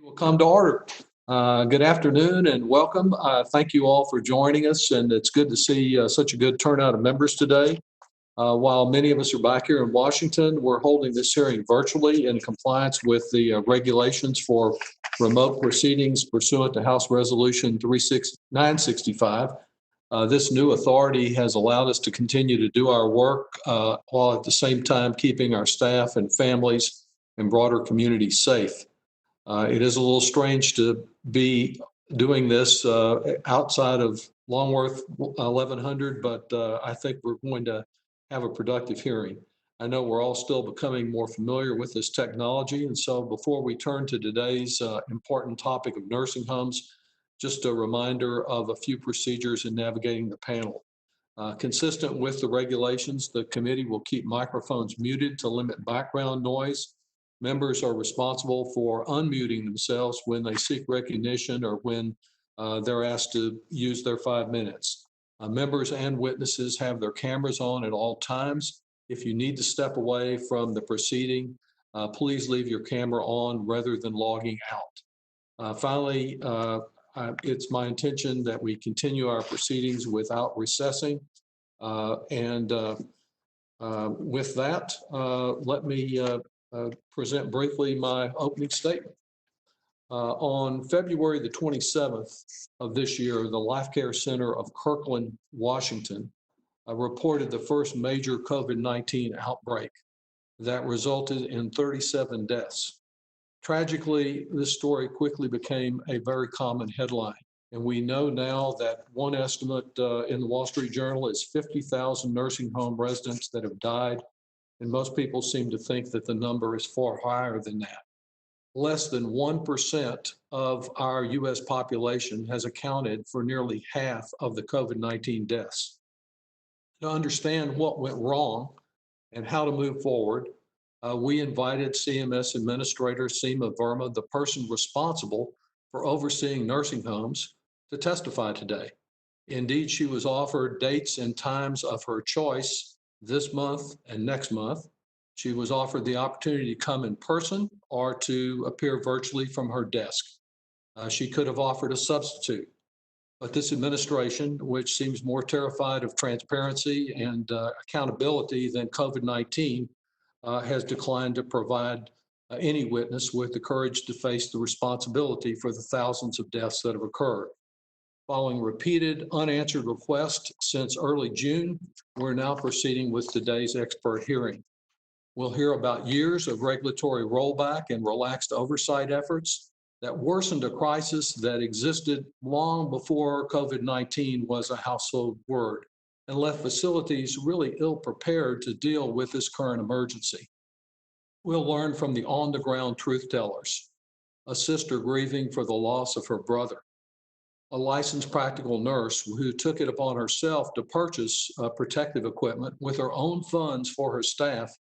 Will come to order. Good afternoon and welcome. Thank you all for joining us, and it's good to see such a good turnout of members today. While many of us are back here in Washington, we're holding this hearing virtually in compliance with the regulations for remote proceedings pursuant to House Resolution 36965. This new authority has allowed us to continue to do our work while at the same time keeping our staff and families and broader community safe. It is a little strange to be doing this outside of Longworth 1100, but I think we're going to have a productive hearing. I know we're all still becoming more familiar with this technology, and so before we turn to today's important topic of nursing homes, just a reminder of a few procedures in navigating the panel. Consistent with the regulations, the committee will keep microphones muted to limit background noise. Members are responsible for unmuting themselves when they seek recognition or when they're asked to use their 5 minutes. Members and witnesses have their cameras on at all times. If you need to step away from the proceeding, please leave your camera on rather than logging out. Finally, it's my intention that we continue our proceedings without recessing. With that, let me present briefly my opening statement. On February the 27th of this year, the Life Care Center of Kirkland, Washington, reported the first major COVID-19 outbreak that resulted in 37 deaths. Tragically, this story quickly became a very common headline. And we know now that one estimate in the Wall Street Journal is 50,000 nursing home residents that have died. And most people seem to think that the number is far higher than that. Less than 1% of our US population has accounted for nearly half of the COVID-19 deaths. To understand what went wrong and how to move forward, we invited CMS Administrator Seema Verma, the person responsible for overseeing nursing homes, to testify today. Indeed, she was offered dates and times of her choice this month and next month. She was offered the opportunity to come in person or to appear virtually from her desk. She could have offered a substitute, but this administration, which seems more terrified of transparency and accountability than COVID-19, has declined to provide any witness with the courage to face the responsibility for the thousands of deaths that have occurred. Following repeated unanswered requests since early June, we're now proceeding with today's expert hearing. We'll hear about years of regulatory rollback and relaxed oversight efforts that worsened a crisis that existed long before COVID-19 was a household word and left facilities really ill-prepared to deal with this current emergency. We'll learn from the on-the-ground truth tellers, a sister grieving for the loss of her brother, a licensed practical nurse who took it upon herself to purchase protective equipment with her own funds for her staff,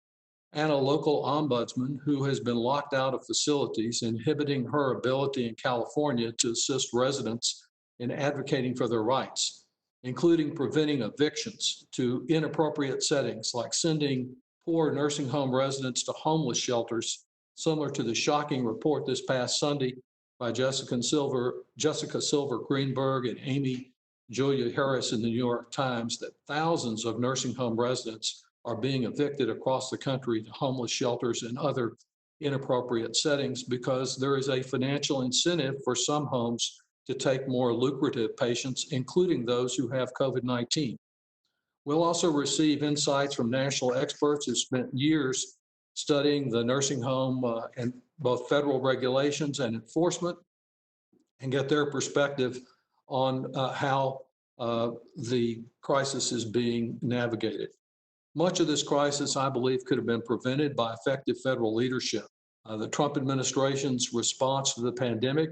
and a local ombudsman who has been locked out of facilities, inhibiting her ability in California to assist residents in advocating for their rights, including preventing evictions to inappropriate settings like sending poor nursing home residents to homeless shelters, similar to the shocking report this past Sunday by Jessica Silver Greenberg and Amy Julia Harris in the New York Times that thousands of nursing home residents are being evicted across the country to homeless shelters and other inappropriate settings because there is a financial incentive for some homes to take more lucrative patients, including those who have COVID-19. We'll also receive insights from national experts who spent years studying the nursing home and both federal regulations and enforcement, and get their perspective on how the crisis is being navigated. Much of this crisis, I believe, could have been prevented by effective federal leadership. The Trump administration's response to the pandemic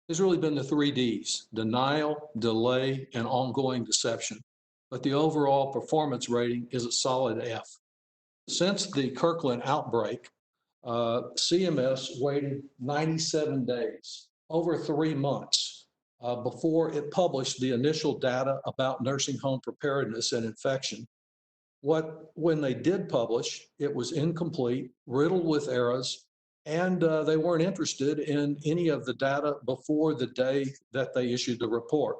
has really been the 3 Ds: denial, delay, and ongoing deception. But the overall performance rating is a solid F. Since the Kirkland outbreak, CMS waited 97 days, over 3 months, before it published the initial data about nursing home preparedness and infection. When they did publish, it was incomplete, riddled with errors, and they weren't interested in any of the data before the day that they issued the report.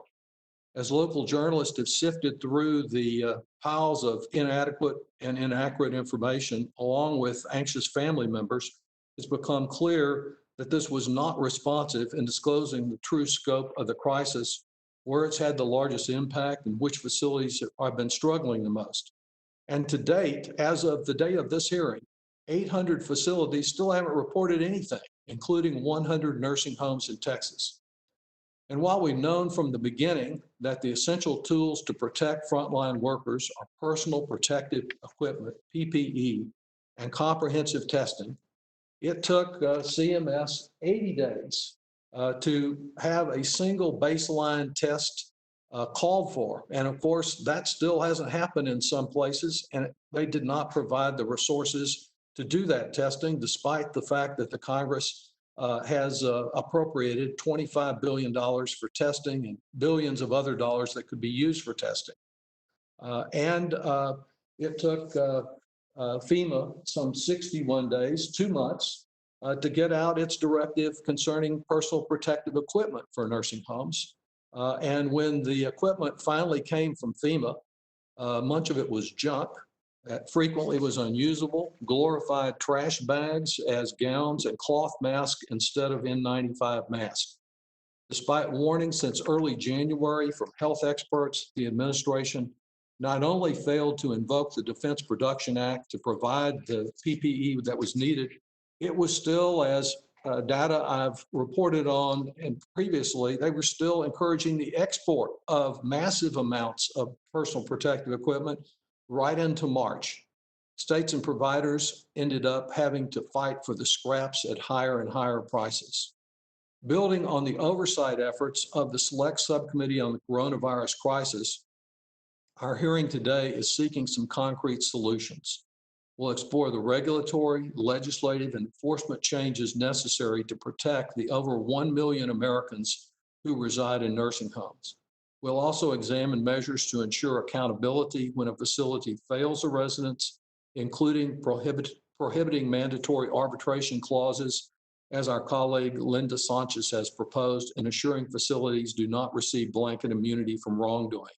As local journalists have sifted through the piles of inadequate and inaccurate information, along with anxious family members, it's become clear that this was not responsive in disclosing the true scope of the crisis, where it's had the largest impact, and which facilities have been struggling the most. And to date, as of the day of this hearing, 800 facilities still haven't reported anything, including 100 nursing homes in Texas. And while we've known from the beginning that the essential tools to protect frontline workers are personal protective equipment, PPE, and comprehensive testing, it took CMS 80 days to have a single baseline test called for. And of course, that still hasn't happened in some places, and they did not provide the resources to do that testing, despite the fact that the Congress has appropriated $25 billion for testing and billions of other dollars that could be used for testing. It took FEMA some 61 days, 2 months, to get out its directive concerning personal protective equipment for nursing homes. And when the equipment finally came from FEMA, much of it was junk that frequently was unusable, glorified trash bags as gowns and cloth masks instead of N95 masks. Despite warnings since early January from health experts, the administration not only failed to invoke the Defense Production Act to provide the PPE that was needed, it was still, as data I've reported on and previously, they were still encouraging the export of massive amounts of personal protective equipment right into March. States and providers ended up having to fight for the scraps at higher and higher prices. Building on the oversight efforts of the Select Subcommittee on the Coronavirus Crisis, our hearing today is seeking some concrete solutions. We'll explore the regulatory, legislative, and enforcement changes necessary to protect the over 1 million Americans who reside in nursing homes. We'll also examine measures to ensure accountability when a facility fails a residence, including prohibiting mandatory arbitration clauses, as our colleague Linda Sanchez has proposed, and assuring facilities do not receive blanket immunity from wrongdoing.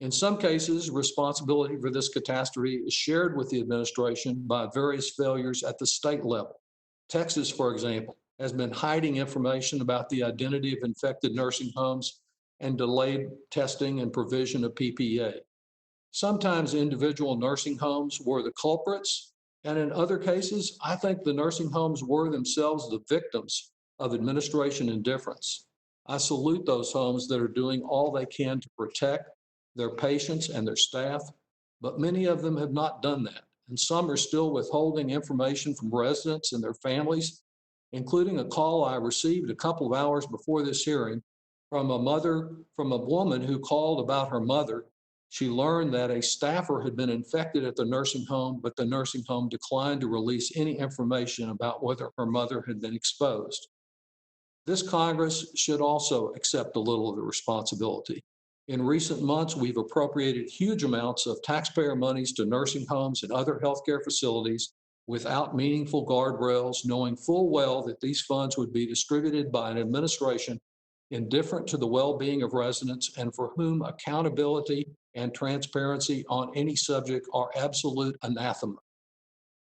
In some cases, responsibility for this catastrophe is shared with the administration by various failures at the state level. Texas, for example, has been hiding information about the identity of infected nursing homes and delayed testing and provision of PPE. Sometimes individual nursing homes were the culprits, and in other cases, I think the nursing homes were themselves the victims of administration indifference. I salute those homes that are doing all they can to protect their patients and their staff, but many of them have not done that, and some are still withholding information from residents and their families, including a call I received a couple of hours before this hearing from a woman who called about her mother. She learned that a staffer had been infected at the nursing home, but the nursing home declined to release any information about whether her mother had been exposed. This Congress should also accept a little of the responsibility. In recent months, we've appropriated huge amounts of taxpayer monies to nursing homes and other healthcare facilities without meaningful guardrails, knowing full well that these funds would be distributed by an administration indifferent to the well-being of residents and for whom accountability and transparency on any subject are absolute anathema.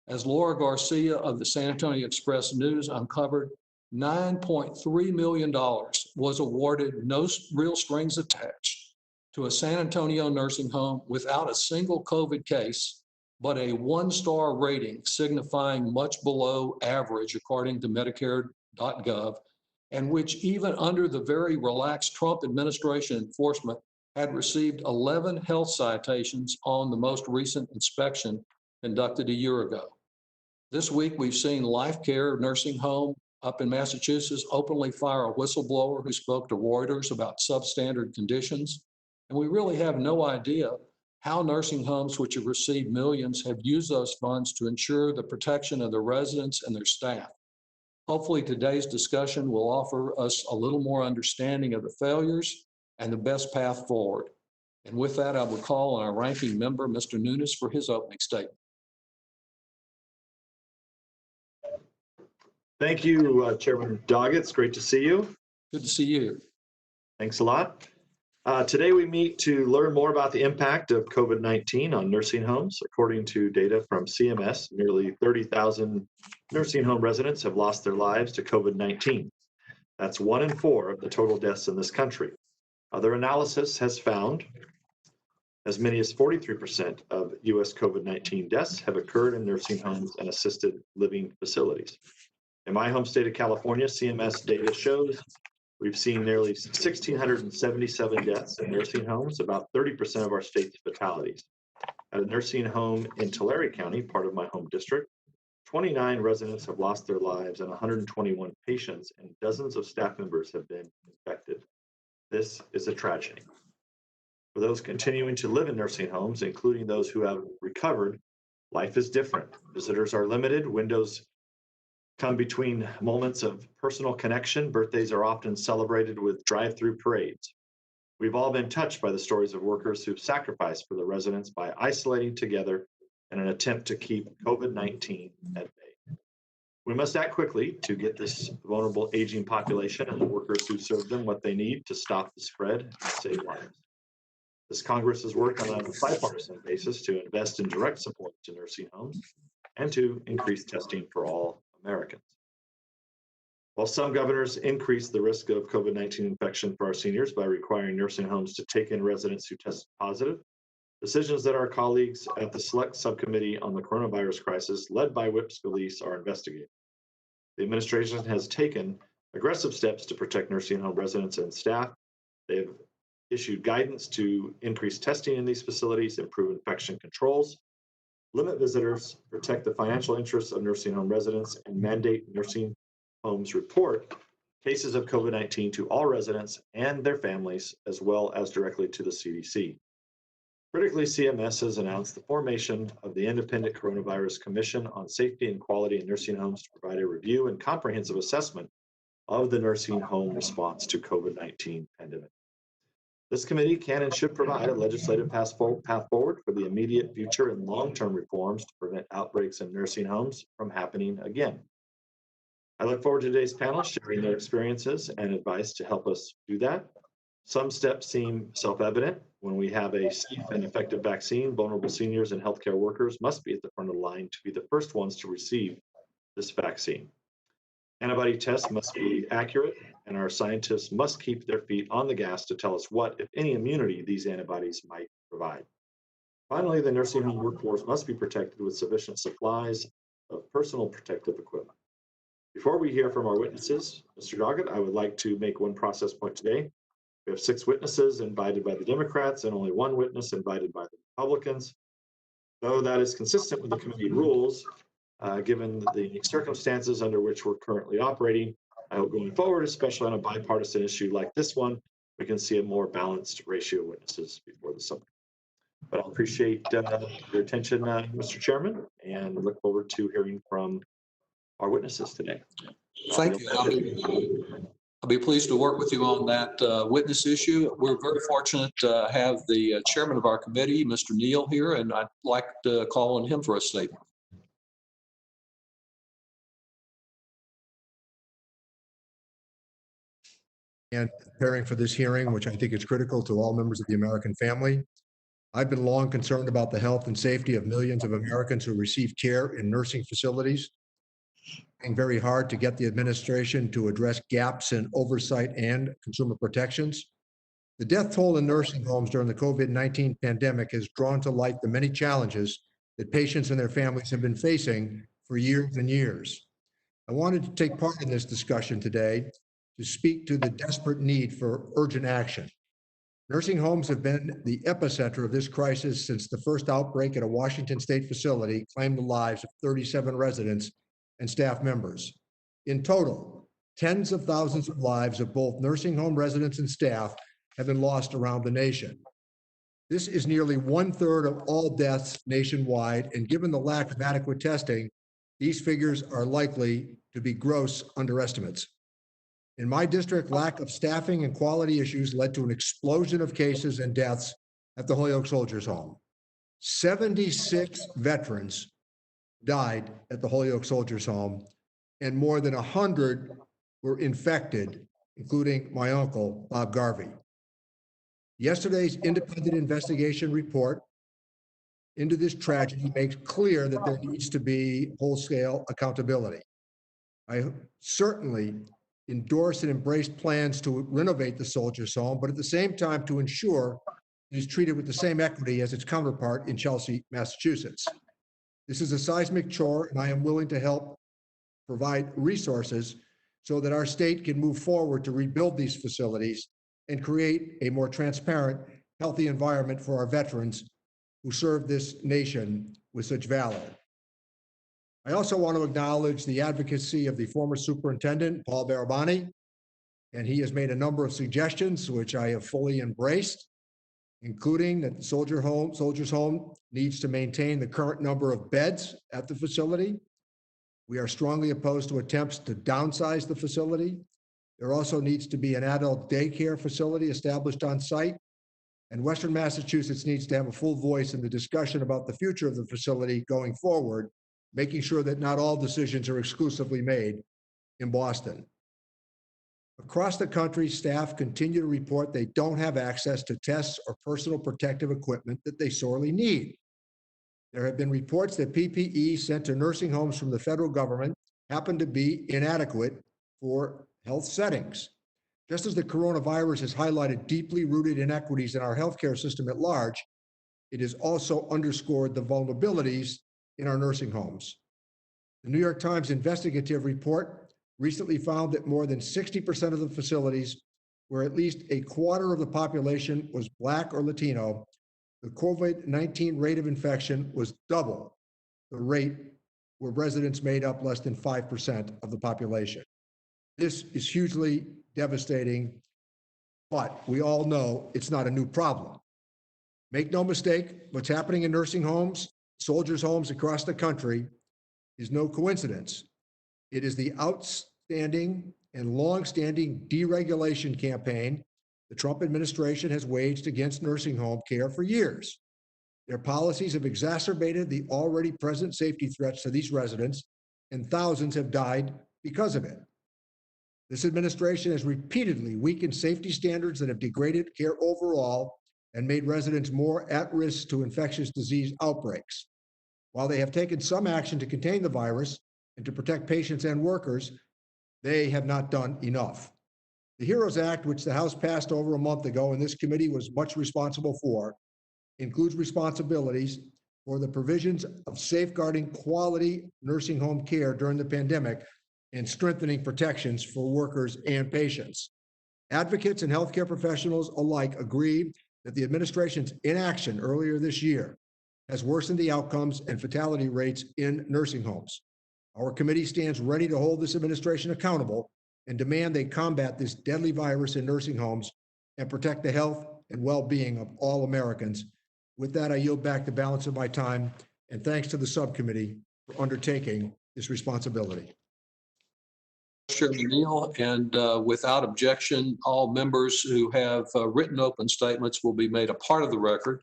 As Laura Garcia of the San Antonio Express News uncovered, $9.3 million was awarded, no real strings attached, to a San Antonio nursing home without a single COVID case, but a 1-star rating signifying much below average according to Medicare.gov, and which even under the very relaxed Trump administration enforcement had received 11 health citations on the most recent inspection conducted a year ago. This week, we've seen Life Care Nursing Home up in Massachusetts openly fire a whistleblower who spoke to Reuters about substandard conditions. And we really have no idea how nursing homes, which have received millions, have used those funds to ensure the protection of their residents and their staff. Hopefully, today's discussion will offer us a little more understanding of the failures and the best path forward. And with that, I would call on our ranking member, Mr. Nunes, for his opening statement. Thank you, Chairman Doggett. It's great to see you. Good to see you. Thanks a lot. Today we meet to learn more about the impact of COVID-19 on nursing homes. According to data from CMS, nearly 30,000 nursing home residents have lost their lives to COVID-19. That's 1 in 4 of the total deaths in this country. Other analysis has found as many as 43% of U.S. COVID-19 deaths have occurred in nursing homes and assisted living facilities. In my home state of California, CMS data shows we've seen nearly 1,677 deaths in nursing homes, about 30% of our state's fatalities. At a nursing home in Tulare County, part of my home district, 29 residents have lost their lives and 121 patients and dozens of staff members have been infected. This is a tragedy. For those continuing to live in nursing homes, including those who have recovered, life is different. Visitors are limited, windows come between moments of personal connection. Birthdays are often celebrated with drive-through parades. We've all been touched by the stories of workers who've sacrificed for the residents by isolating together in an attempt to keep COVID-19 at bay. We must act quickly to get this vulnerable aging population and the workers who serve them what they need to stop the spread and save lives. This Congress has worked on a bipartisan basis to invest in direct support to nursing homes and to increase testing for all Americans. While some governors increase the risk of COVID-19 infection for our seniors by requiring nursing homes to take in residents who test positive, decisions that our colleagues at the Select Subcommittee on the Coronavirus Crisis, led by Whip Scalise, are investigating. The administration has taken aggressive steps to protect nursing home residents and staff. They've issued guidance to increase testing in these facilities, improve infection controls, limit visitors, protect the financial interests of nursing home residents, and mandate nursing homes report cases of COVID-19 to all residents and their families, as well as directly to the CDC. Critically, CMS has announced the formation of the Independent Coronavirus Commission on Safety and Quality in Nursing Homes to provide a review and comprehensive assessment of the nursing home response to COVID-19 pandemic. This committee can and should provide a legislative path forward for the immediate, future, and long-term reforms to prevent outbreaks in nursing homes from happening again. I look forward to today's panel sharing their experiences and advice to help us do that. Some steps seem self-evident. When we have a safe and effective vaccine, vulnerable seniors and healthcare workers must be at the front of the line to be the first ones to receive this vaccine. Antibody tests must be accurate, and our scientists must keep their feet on the gas to tell us what, if any, immunity these antibodies might provide. Finally, the nursing home workforce must be protected with sufficient supplies of personal protective equipment. Before we hear from our witnesses, Mr. Doggett, I would like to make one process point today. We have 6 witnesses invited by the Democrats and only 1 witness invited by the Republicans. Though that is consistent with the committee rules, given the circumstances under which we're currently operating, I hope going forward, especially on a bipartisan issue like this one, we can see a more balanced ratio of witnesses before the summer. But I'll appreciate your attention, Mr. Chairman, and look forward to hearing from our witnesses today. Thank you. I'll be pleased to work with you on that witness issue. We're very fortunate to have the chairman of our committee, Mr. Neal, here, and I'd like to call on him for a statement. And preparing for this hearing, which I think is critical to all members of the American family. I've been long concerned about the health and safety of millions of Americans who receive care in nursing facilities. Working very hard to get the administration to address gaps in oversight and consumer protections. The death toll in nursing homes during the COVID-19 pandemic has drawn to light the many challenges that patients and their families have been facing for years and years. I wanted to take part in this discussion today to speak to the desperate need for urgent action. Nursing homes have been the epicenter of this crisis since the first outbreak at a Washington state facility claimed the lives of 37 residents and staff members. In total, tens of thousands of lives of both nursing home residents and staff have been lost around the nation. This is nearly 1/3 of all deaths nationwide, and given the lack of adequate testing, these figures are likely to be gross underestimates. In my district, lack of staffing and quality issues led to an explosion of cases and deaths at the Holyoke Soldiers Home. 76 veterans died at the Holyoke Soldiers Home, and more than 100 were infected, including my uncle, Bob Garvey. Yesterday's independent investigation report into this tragedy makes clear that there needs to be whole-scale accountability. I certainly endorse and embrace plans to renovate the Soldiers' Home, but at the same time to ensure it is treated with the same equity as its counterpart in Chelsea, Massachusetts. This is a seismic chore, and I am willing to help provide resources so that our state can move forward to rebuild these facilities and create a more transparent, healthy environment for our veterans who serve this nation with such valor. I also want to acknowledge the advocacy of the former superintendent, Paul Barabani, and he has made a number of suggestions which I have fully embraced, including that the Soldiers' Home needs to maintain the current number of beds at the facility. We are strongly opposed to attempts to downsize the facility. There also needs to be an adult daycare facility established on site, and Western Massachusetts needs to have a full voice in the discussion about the future of the facility going forward, making sure that not all decisions are exclusively made in Boston. Across the country, staff continue to report they don't have access to tests or personal protective equipment that they sorely need. There have been reports that PPE sent to nursing homes from the federal government happen to be inadequate for health settings. Just as the coronavirus has highlighted deeply rooted inequities in our healthcare system at large, it has also underscored the vulnerabilities in our nursing homes. The New York Times investigative report recently found that more than 60% of the facilities where at least a quarter of the population was Black or Latino, the COVID-19 rate of infection was double the rate where residents made up less than 5% of the population. This is hugely devastating, but we all know it's not a new problem. Make no mistake, what's happening in nursing homes, soldiers' homes across the country is no coincidence. It is the outstanding and long-standing deregulation campaign the Trump administration has waged against nursing home care for years. Their policies have exacerbated the already present safety threats to these residents, and thousands have died because of it. This administration has repeatedly weakened safety standards that have degraded care overall and made residents more at risk to infectious disease outbreaks. While they have taken some action to contain the virus and to protect patients and workers, they have not done enough. The HEROES Act, which the House passed over a month ago and this committee was much responsible for, includes responsibilities for the provisions of safeguarding quality nursing home care during the pandemic and strengthening protections for workers and patients. Advocates and healthcare professionals alike agree that the administration's inaction earlier this year has worsened the outcomes and fatality rates in nursing homes. Our committee stands ready to hold this administration accountable and demand they combat this deadly virus in nursing homes and protect the health and well-being of all Americans. With that, I yield back the balance of my time, and thanks to the subcommittee for undertaking this responsibility. Chairman Neal, and without objection, all members who have written open statements will be made a part of the record.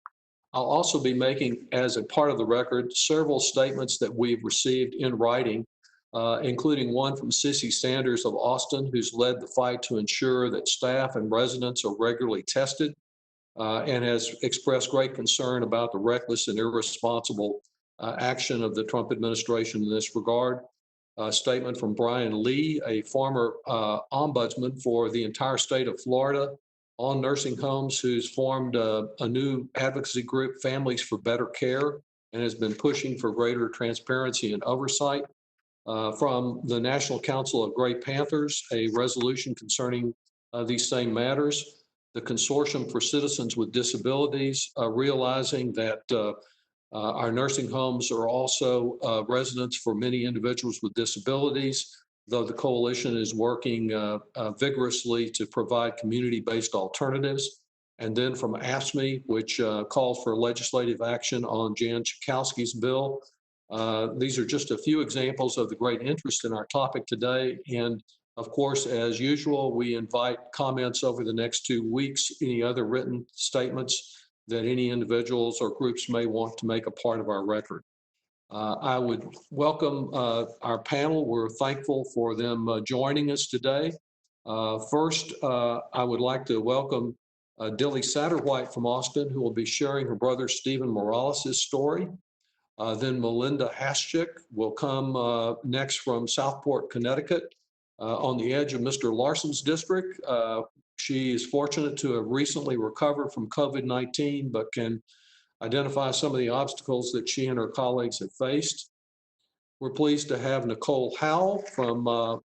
I'll also be making, as a part of the record, several statements that we've received in writing, including one from Sissy Sanders of Austin, who's led the fight to ensure that staff and residents are regularly tested, and has expressed great concern about the reckless and irresponsible action of the Trump administration in this regard. A statement from Brian Lee, a former ombudsman for the entire state of Florida on nursing homes, who's formed a new advocacy group, Families for Better Care, and has been pushing for greater transparency and oversight. From the National Council of Gray Panthers, a resolution concerning these same matters. The Consortium for Citizens with Disabilities, realizing that our nursing homes are also residents for many individuals with disabilities, though the coalition is working vigorously to provide community-based alternatives. And then from AFSCME, which calls for legislative action on Jan Schakowsky's bill. These are just a few examples of the great interest in our topic today. And of course, as usual, we invite comments over the next 2 weeks, any other written statements that any individuals or groups may want to make a part of our record. I would welcome our panel. We're thankful for them joining us today. First, I would like to welcome Dilly Satterwhite from Austin, who will be sharing her brother Stephen Morales' story. Then Melinda Haschik will come next from Southport, Connecticut, on the edge of Mr. Larson's district. She is fortunate to have recently recovered from COVID-19, but can identify some of the obstacles that she and her colleagues have faced. We're pleased to have Nicole Howell from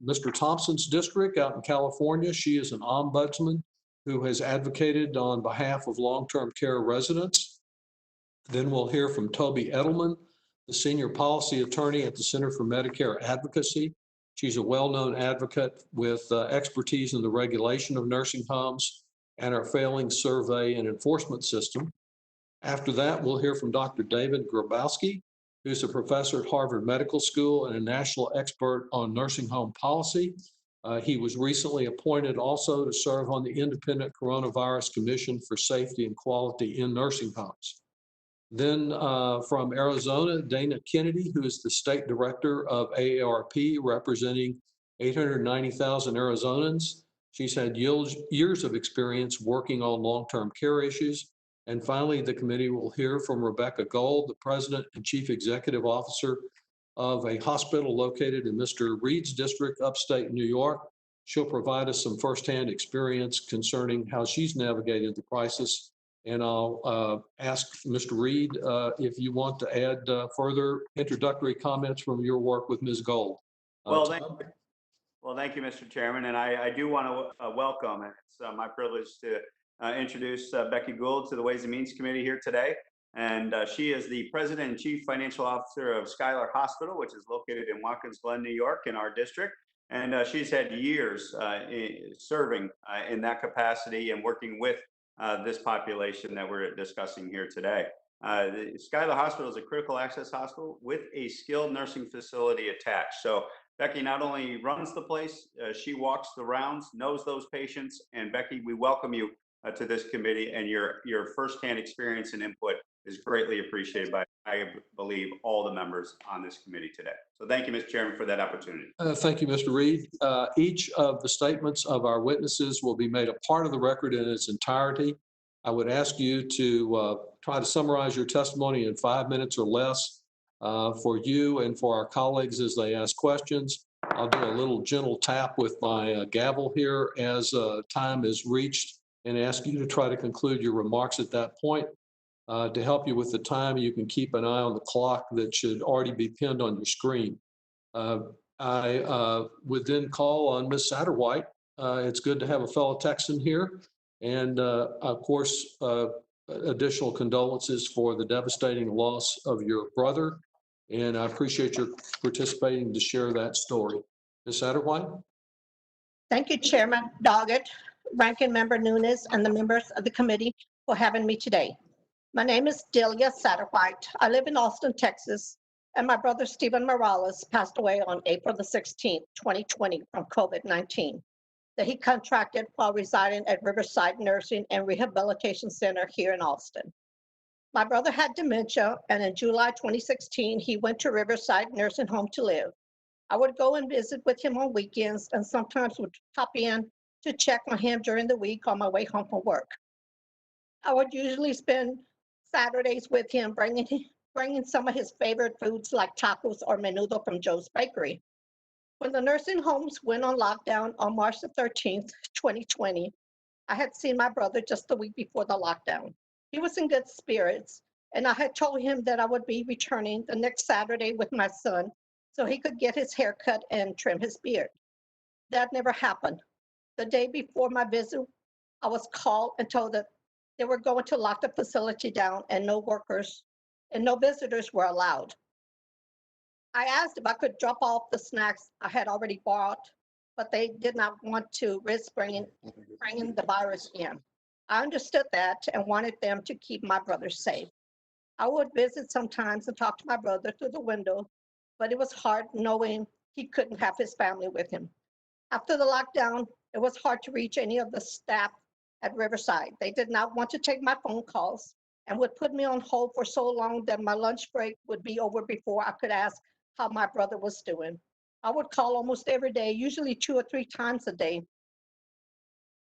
Mr. Thompson's district out in California. She is an ombudsman who has advocated on behalf of long-term care residents. Then we'll hear from Toby Edelman, the senior policy attorney at the Center for Medicare Advocacy. She's a well-known advocate with expertise in the regulation of nursing homes and our failing survey and enforcement system. After that, we'll hear from Dr. David Grabowski, who's a professor at Harvard Medical School and a national expert on nursing home policy. He was recently appointed also to serve on the Independent Coronavirus Commission for Safety and Quality in Nursing Homes. Then from Arizona, Dana Kennedy, who is the state director of AARP, representing 890,000 Arizonans. She's had years of experience working on long-term care issues. And finally, the committee will hear from Rebecca Gould, the president and chief executive officer of a hospital located in Mr. Reed's district, upstate New York. She'll provide us some firsthand experience concerning how she's navigated the crisis. And I'll ask Mr. Reed if you want to add further introductory comments from your work with Ms. Gould. Thank you, Mr. Chairman. And I do want to welcome, and it's my privilege to introduce Becky Gould to the Ways and Means Committee here today. And she is the president and chief financial officer of Schuyler Hospital, which is located in Watkins Glen, New York, in our district. And she's had years serving in that capacity and working with this population that we're discussing here today. The Schuyler Hospital is a critical access hospital with a skilled nursing facility attached. So Becky not only runs the place, she walks the rounds, knows those patients. And Becky, we welcome you to this committee, and your firsthand experience and input is greatly appreciated by, I believe, all the members on this committee today. So thank you, Mr. Chairman, for that opportunity. Thank you, Mr. Reed. Each of the statements of our witnesses will be made a part of the record in its entirety. I would ask you to try to summarize your testimony in 5 minutes or less for you and for our colleagues as they ask questions. I'll do a little gentle tap with my gavel here as time is reached and ask you to try to conclude your remarks at that point. To help you with the time, you can keep an eye on the clock that should already be pinned on your screen. I would then call on Ms. Satterwhite. It's good to have a fellow Texan here. And of course, additional condolences for the devastating loss of your brother. And I appreciate your participating to share that story. Ms. Satterwhite? Thank you, Chairman Doggett, Ranking Member Nunes, and the members of the committee for having me today. My name is Delia Satterwhite. I live in Austin, Texas, and my brother Stephen Morales passed away on April the 16th, 2020 from COVID-19 that he contracted while residing at Riverside Nursing and Rehabilitation Center here in Austin. My brother had dementia, and in July 2016, he went to Riverside Nursing Home to live. I would go and visit with him on weekends and sometimes would pop in to check on him during the week on my way home from work. I would usually spend Saturdays with him, bringing some of his favorite foods like tacos or menudo from Joe's Bakery. When the nursing homes went on lockdown on March the 13th, 2020, I had seen my brother just the week before the lockdown. He was in good spirits, and I had told him that I would be returning the next Saturday with my son so he could get his hair cut and trim his beard. That never happened. The day before my visit, I was called and told that they were going to lock the facility down and no workers and no visitors were allowed. I asked if I could drop off the snacks I had already bought, but they did not want to risk bringing the virus in. I understood that and wanted them to keep my brother safe. I would visit sometimes and talk to my brother through the window, but it was hard knowing he couldn't have his family with him. After the lockdown, it was hard to reach any of the staff at Riverside. They did not want to take my phone calls. and would put me on hold for so long that my lunch break would be over before I could ask how my brother was doing. I would call almost every day, usually 2 or 3 times a day.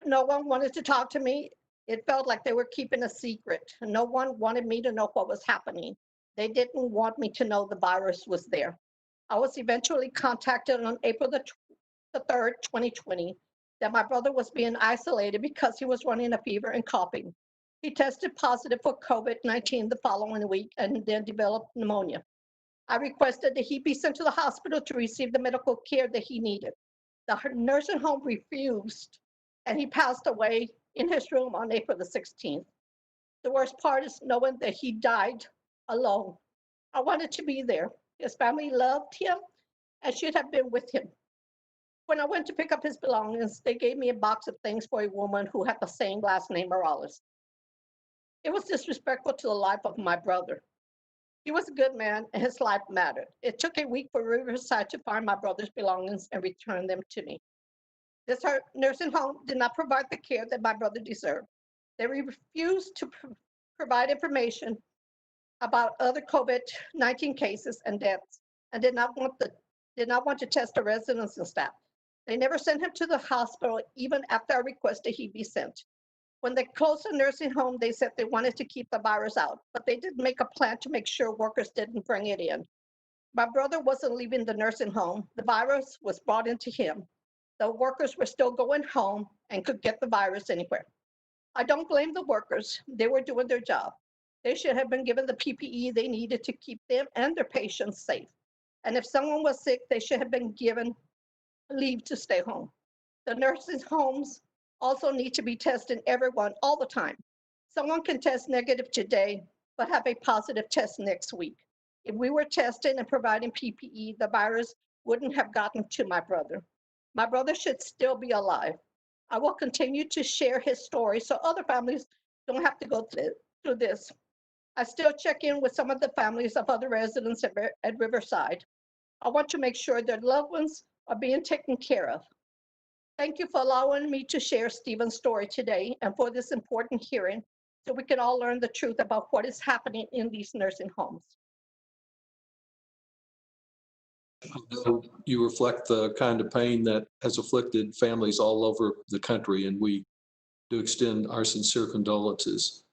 No one wanted to talk to me. It felt like they were keeping a secret. No one wanted me to know what was happening. They didn't want me to know the virus was there. I was eventually contacted on April the 3rd, 2020, that my brother was being isolated because he was running a fever and coughing. He tested positive for COVID-19 the following week and then developed pneumonia. I requested that he be sent to the hospital to receive the medical care that he needed. The nursing home refused, and he passed away in his room on April the 16th. The worst part is knowing that he died alone. I wanted to be there. His family loved him and should have been with him. When I went to pick up his belongings, they gave me a box of things for a woman who had the same last name, Morales. It was disrespectful to the life of my brother. He was a good man and his life mattered. It took a week for Riverside to find my brother's belongings and return them to me. This nursing home did not provide the care that my brother deserved. They refused to provide information about other COVID-19 cases and deaths, and did not want to test the residents and staff. They never sent him to the hospital, even after I requested he be sent. When they closed the nursing home, they said they wanted to keep the virus out, but they didn't make a plan to make sure workers didn't bring it in. My brother wasn't leaving the nursing home. The virus was brought into him. The workers were still going home and could get the virus anywhere. I don't blame the workers. They were doing their job. They should have been given the PPE they needed to keep them and their patients safe. And if someone was sick, they should have been given leave to stay home. The nursing homes also need to be testing everyone all the time. Someone can test negative today, but have a positive test next week. If we were testing and providing PPE, the virus wouldn't have gotten to my brother. My brother should still be alive. I will continue to share his story so other families don't have to go through this. I still check in with some of the families of other residents at Riverside. I want to make sure their loved ones are being taken care of. Thank you for allowing me to share Stephen's story today and for this important hearing so we can all learn the truth about what is happening in these nursing homes. You reflect the kind of pain that has afflicted families all over the country, and we do extend our sincere condolences.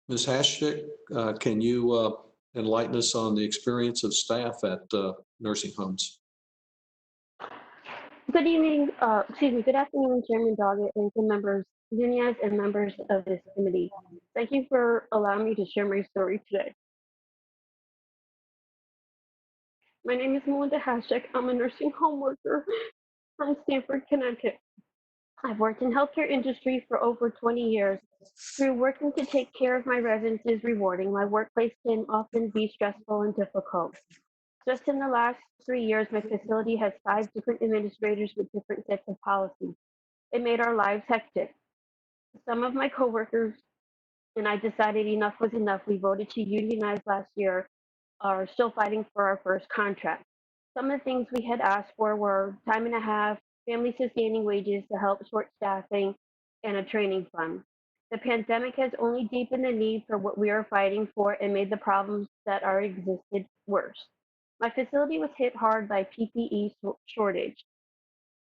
Ms. Hashik, can you enlighten us on the experience of staff at nursing homes? Good evening, good afternoon, Chairman Doggett, ranking members Nunez, and members of this committee. Thank you for allowing me to share my story today. My name is Melinda Hashek. I'm a nursing home worker from Stamford, Connecticut. I've worked in healthcare industry for over 20 years. Through working to take care of my residents is rewarding. My workplace can often be stressful and difficult. Just in the last 3 years, my facility has 5 different administrators with different sets of policies. It made our lives hectic. Some of my coworkers and I decided enough was enough. We voted to unionize last year, are still fighting for our first contract. Some of the things we had asked for were time and a half, family sustaining wages to help short staffing, and a training fund. The pandemic has only deepened the need for what we are fighting for and made the problems that are existed worse. My facility was hit hard by PPE shortage.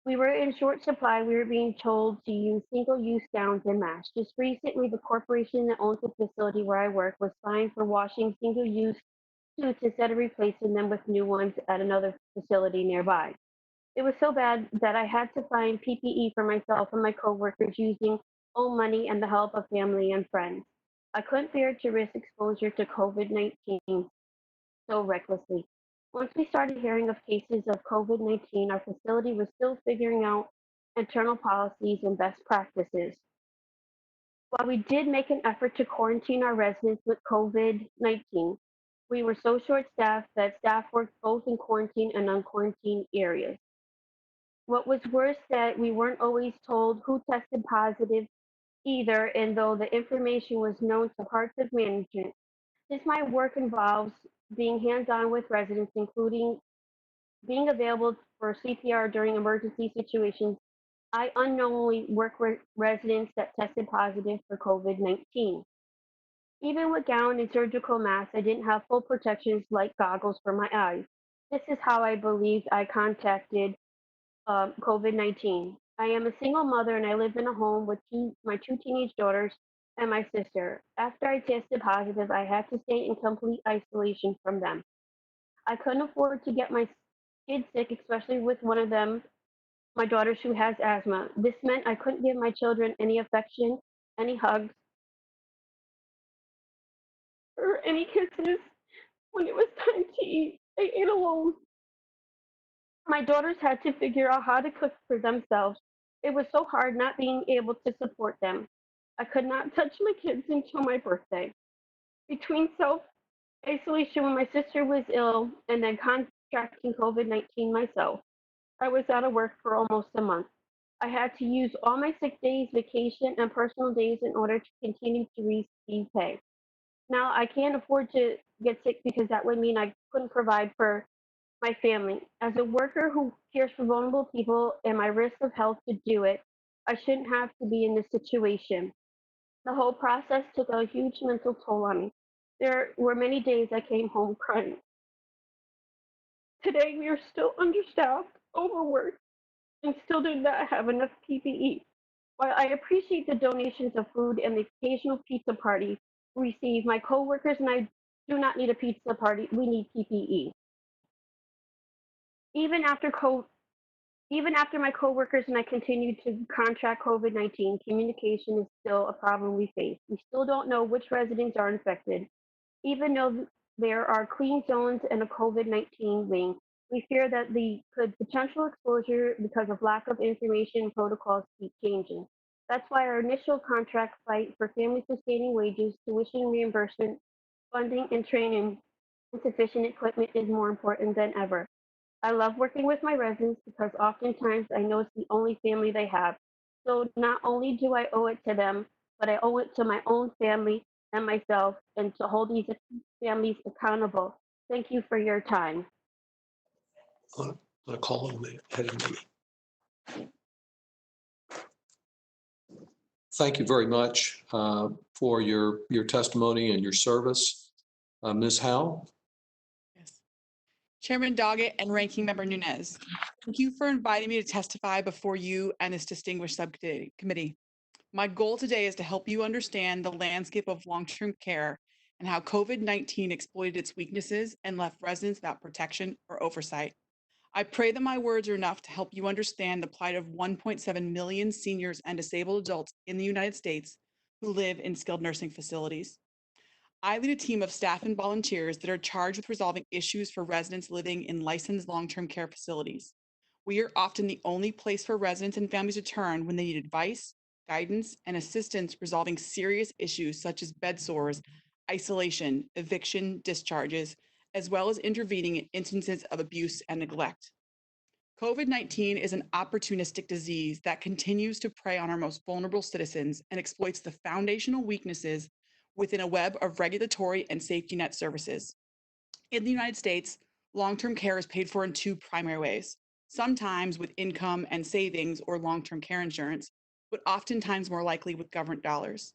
We were in short supply. We were being told to use single-use gowns and masks. Just recently, the corporation that owns the facility where I work was fined for washing single-use suits instead of replacing them with new ones at another facility nearby. It was so bad that I had to find PPE for myself and my coworkers using own money and the help of family and friends. I couldn't bear to risk exposure to COVID-19 so recklessly. Once we started hearing of cases of COVID-19, our facility was still figuring out internal policies and best practices. While we did make an effort to quarantine our residents with COVID-19, we were so short-staffed that staff worked both in quarantine and unquarantined areas. What was worse that we weren't always told who tested positive either, and though the information was known to parts of management, since my work involves being hands-on with residents, including being available for CPR during emergency situations, I unknowingly work with residents that tested positive for COVID-19. Even with gown and surgical masks, I didn't have full protections like goggles for my eyes. This is how I believed I contacted COVID-19. I am a single mother and I live in a home with my two teenage daughters and my sister. After I tested positive, I had to stay in complete isolation from them. I couldn't afford to get my kids sick, especially with one of them, my daughters who has asthma. This meant I couldn't give my children any affection, any hugs, or any kisses. When it was time to eat, they ate alone. My daughters had to figure out how to cook for themselves. It was so hard not being able to support them. I could not touch my kids until my birthday. Between self isolation when my sister was ill and then contracting COVID-19 myself, I was out of work for almost a month. I had to use all my sick days, vacation, and personal days in order to continue to receive pay. Now I can't afford to get sick because that would mean I couldn't provide for my family. As a worker who cares for vulnerable people and my risk of health to do it, I shouldn't have to be in this situation. The whole process took a huge mental toll on me. There were many days I came home crying. Today we are still understaffed, overworked, and still do not have enough PPE. While I appreciate the donations of food and the occasional pizza party we receive, my coworkers and I do not need a pizza party. We need PPE. Even after co- Even after my coworkers and I continue to contract COVID-19, communication is still a problem we face. We still don't know which residents are infected. Even though there are clean zones and a COVID-19 wing, we fear that the potential exposure because of lack of information and protocols keep changing. That's why our initial contract fight for family sustaining wages, tuition reimbursement, funding, and training and sufficient equipment is more important than ever. I love working with my residents because oftentimes I know it's the only family they have. So not only do I owe it to them, but I owe it to my own family and myself and to hold these families accountable. Thank you for your time. A call on the head of me. Thank you very much for your testimony and your service. Ms. Howe? Yes. Chairman Doggett and Ranking Member Nunez, thank you for inviting me to testify before you and this distinguished subcommittee. My goal today is to help you understand the landscape of long-term care and how COVID-19 exploited its weaknesses and left residents without protection or oversight. I pray that my words are enough to help you understand the plight of 1.7 million seniors and disabled adults in the United States who live in skilled nursing facilities. I lead a team of staff and volunteers that are charged with resolving issues for residents living in licensed long-term care facilities. We are often the only place for residents and families to turn when they need advice, guidance, and assistance resolving serious issues such as bed sores, isolation, eviction, discharges, as well as intervening in instances of abuse and neglect. COVID-19 is an opportunistic disease that continues to prey on our most vulnerable citizens and exploits the foundational weaknesses within a web of regulatory and safety net services. In the United States, long-term care is paid for in two primary ways, sometimes with income and savings or long-term care insurance, but oftentimes more likely with government dollars.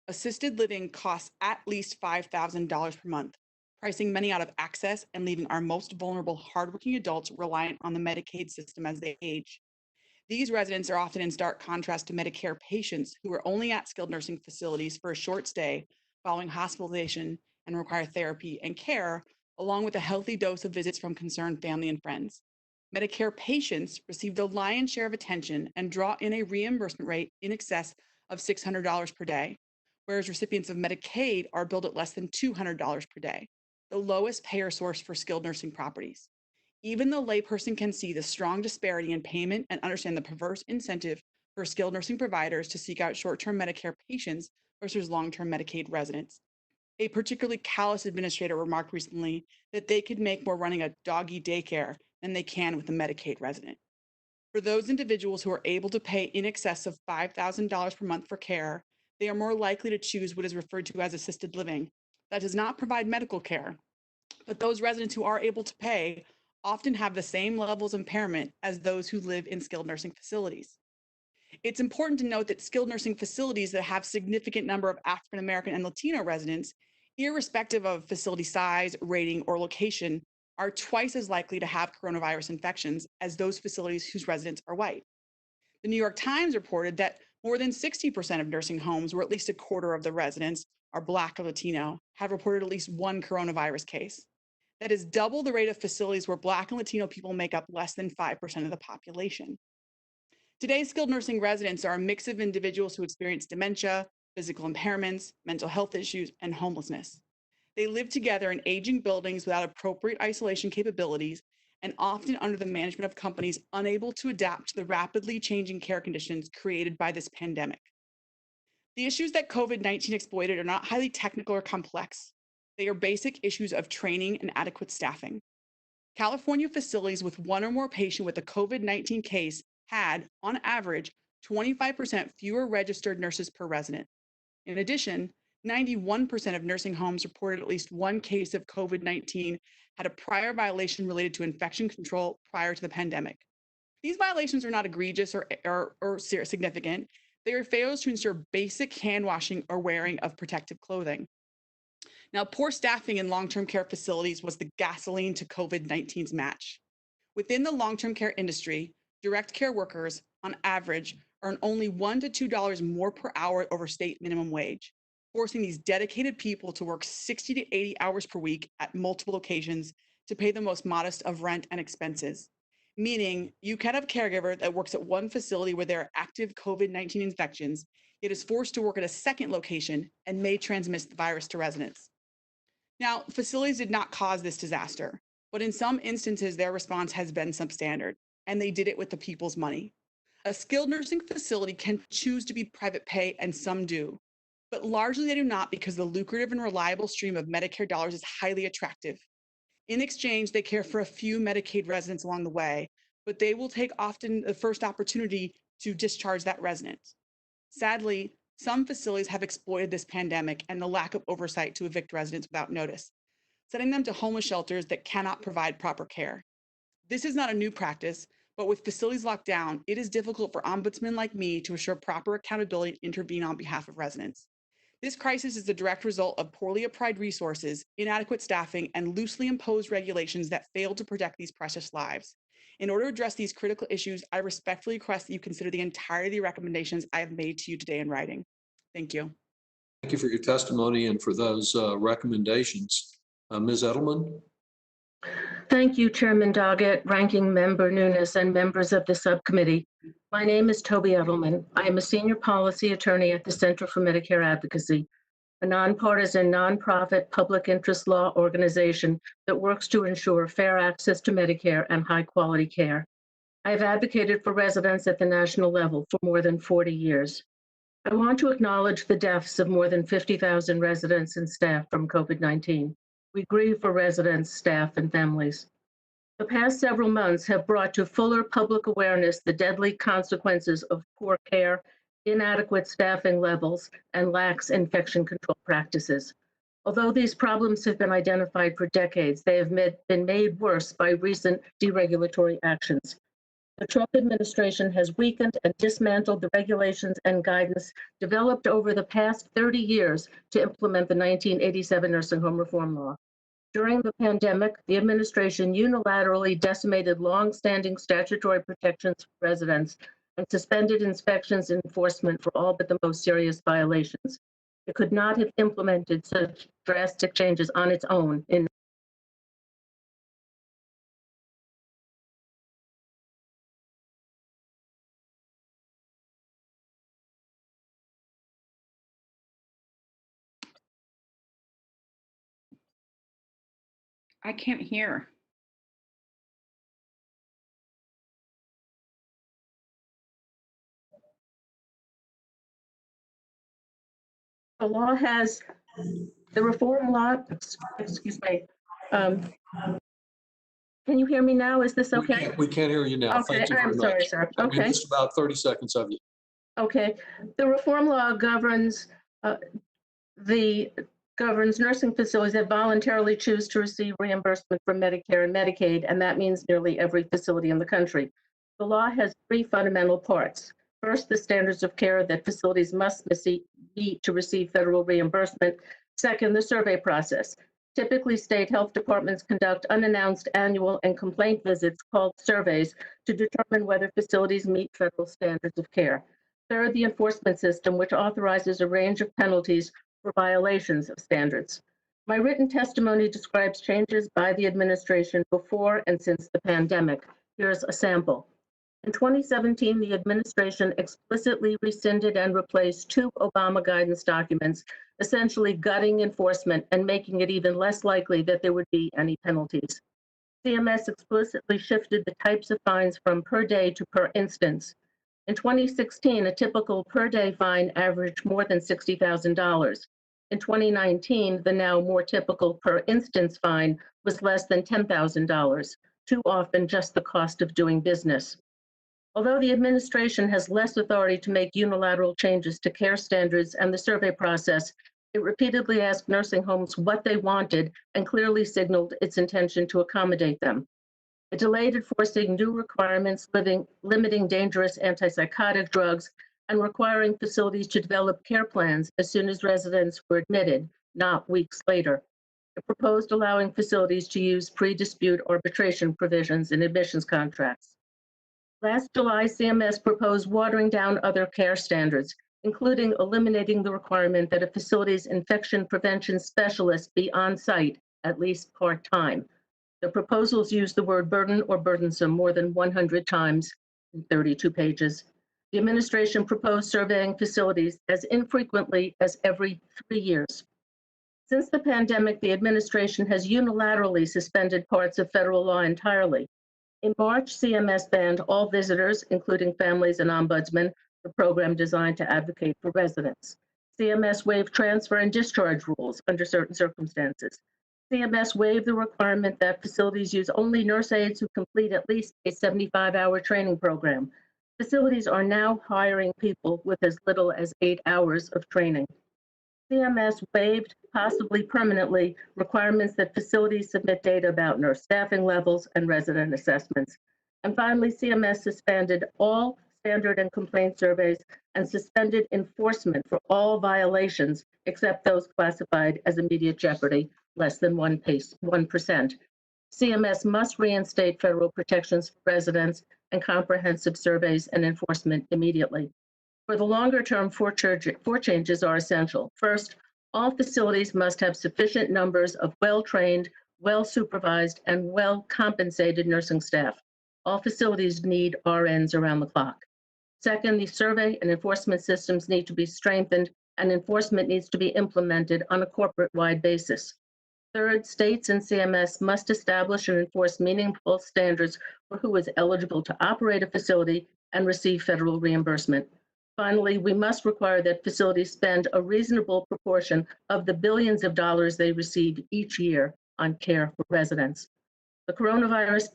Assisted living costs at least $5,000 per month, pricing many out of access and leaving our most vulnerable hardworking adults reliant on the Medicaid system as they age. These residents are often in stark contrast to Medicare patients who are only at skilled nursing facilities for a short stay following hospitalization and require therapy and care, along with a healthy dose of visits from concerned family and friends. Medicare patients receive the lion's share of attention and draw in a reimbursement rate in excess of $600 per day, whereas recipients of Medicaid are billed at less than $200 per day, the lowest payer source for skilled nursing properties. Even the layperson can see the strong disparity in payment and understand the perverse incentive for skilled nursing providers to seek out short-term Medicare patients versus long-term Medicaid residents. A particularly callous administrator remarked recently that they could make more running a doggy daycare than they can with a Medicaid resident. For those individuals who are able to pay in excess of $5,000 per month for care, they are more likely to choose what is referred to as assisted living. That does not provide medical care, but those residents who are able to pay often have the same levels of impairment as those who live in skilled nursing facilities. It's important to note that skilled nursing facilities that have significant number of African American and Latino residents, irrespective of facility size, rating, or location, are twice as likely to have coronavirus infections as those facilities whose residents are white. The New York Times reported that more than 60% of nursing homes, where at least a quarter of the residents are Black or Latino, have reported at least one coronavirus case. That is double the rate of facilities where Black and Latino people make up less than 5% of the population. Today's skilled nursing residents are a mix of individuals who experience dementia, physical impairments, mental health issues, and homelessness. They live together in aging buildings without appropriate isolation capabilities and often under the management of companies unable to adapt to the rapidly changing care conditions created by this pandemic. The issues that COVID-19 exploited are not highly technical or complex. They are basic issues of training and adequate staffing. California facilities with one or more patient with a COVID-19 case had, on average, 25% fewer registered nurses per resident. In addition, 91% of nursing homes reported at least one case of COVID-19 had a prior violation related to infection control prior to the pandemic. These violations are not egregious or significant. They are failures to ensure basic hand washing or wearing of protective clothing. Now, poor staffing in long-term care facilities was the gasoline to COVID-19's match. Within the long-term care industry, direct care workers, on average, earn only $1 to $2 more per hour over state minimum wage, forcing these dedicated people to work 60 to 80 hours per week at multiple locations to pay the most modest of rent and expenses. Meaning, you can have a caregiver that works at one facility where there are active COVID-19 infections, yet is forced to work at a second location and may transmit the virus to residents. Now, facilities did not cause this disaster, but in some instances, their response has been substandard, and they did it with the people's money. A skilled nursing facility can choose to be private pay, and some do, but largely they do not because the lucrative and reliable stream of Medicare dollars is highly attractive. In exchange, they care for a few Medicaid residents along the way, but they will take often the first opportunity to discharge that resident. Sadly, some facilities have exploited this pandemic and the lack of oversight to evict residents without notice, sending them to homeless shelters that cannot provide proper care. This is not a new practice, but with facilities locked down, it is difficult for ombudsmen like me to assure proper accountability and intervene on behalf of residents. This crisis is the direct result of poorly applied resources, inadequate staffing, and loosely imposed regulations that fail to protect these precious lives. In order to address these critical issues, I respectfully request that you consider the entirety of the recommendations I have made to you today in writing. Thank you. Thank you for your testimony and for those recommendations. Ms. Edelman? Thank you, Chairman Doggett, Ranking Member Nunes, and members of the subcommittee. My name is Toby Edelman. I am a senior policy attorney at the Center for Medicare Advocacy, a nonpartisan, nonprofit, public interest law organization that works to ensure fair access to Medicare and high-quality care. I have advocated for residents at the national level for more than 40 years. I want to acknowledge the deaths of more than 50,000 residents and staff from COVID-19. We grieve for residents, staff, and families. The past several months have brought to fuller public awareness the deadly consequences of poor care, inadequate staffing levels, and lax infection control practices. Although these problems have been identified for decades, they have been made worse by recent deregulatory actions. The Trump administration has weakened and dismantled the regulations and guidance developed over the past 30 years to implement the 1987 Nursing Home Reform Law. During the pandemic, the administration unilaterally decimated long-standing statutory protections for residents and suspended inspections and enforcement for all but the most serious violations. It could not have implemented such drastic changes on its own in I can't hear. the law has, the reform law, excuse me. Can you hear me now? Is this okay? We can't hear you now. Okay, Thank you very I'm much. sorry, sir. We Okay, missed about 30 seconds of you. okay. The reform law governs nursing facilities that voluntarily choose to receive reimbursement from Medicare and Medicaid, and that means nearly every facility in the country. The law has three fundamental parts. First, the standards of care that facilities must meet to receive federal reimbursement. Second, the survey process. Typically, state health departments conduct unannounced annual and complaint visits called surveys to determine whether facilities meet federal standards of care. Third, the enforcement system, which authorizes a range of penalties for violations of standards. My written testimony describes changes by the administration before and since the pandemic. Here's a sample. In 2017, the administration explicitly rescinded and replaced 2 Obama guidance documents, essentially gutting enforcement and making it even less likely that there would be any penalties. CMS explicitly shifted the types of fines from per day to per instance. In 2016, a typical per day fine averaged more than $60,000. In 2019, the now more typical per instance fine was less than $10,000, too often just the cost of doing business. Although the administration has less authority to make unilateral changes to care standards and the survey process, it repeatedly asked nursing homes what they wanted and clearly signaled its intention to accommodate them. It delayed enforcing new requirements, limiting dangerous antipsychotic drugs, and requiring facilities to develop care plans as soon as residents were admitted, not weeks later. It proposed allowing facilities to use pre-dispute arbitration provisions in admissions contracts. Last July, CMS proposed watering down other care standards, including eliminating the requirement that a facility's infection prevention specialist be on site at least part-time. The proposals use the word burden or burdensome more than 100 times in 32 pages. The administration proposed surveying facilities as infrequently as every 3 years. Since the pandemic, the administration has unilaterally suspended parts of federal law entirely. In March, CMS banned all visitors, including families and ombudsmen, the program designed to advocate for residents. CMS waived transfer and discharge rules under certain circumstances. CMS waived the requirement that facilities use only nurse aides who complete at least a 75-hour training program. Facilities are now hiring people with as little as 8 hours of training. CMS waived, possibly permanently, requirements that facilities submit data about nurse staffing levels and resident assessments. And finally, CMS suspended all standard and complaint surveys and suspended enforcement for all violations except those classified as immediate jeopardy, less than 1%. CMS must reinstate federal protections for residents and comprehensive surveys and enforcement immediately. For the longer term, 4 changes are essential. First, all facilities must have sufficient numbers of well-trained, well-supervised, and well-compensated nursing staff. All facilities need RNs around the clock. Second, the survey and enforcement systems need to be strengthened, and enforcement needs to be implemented on a corporate-wide basis. Third, states and CMS must establish and enforce meaningful standards for who is eligible to operate a facility and receive federal reimbursement. Finally, we must require that facilities spend a reasonable proportion of the billions of dollars they receive each year on care for residents. The coronavirus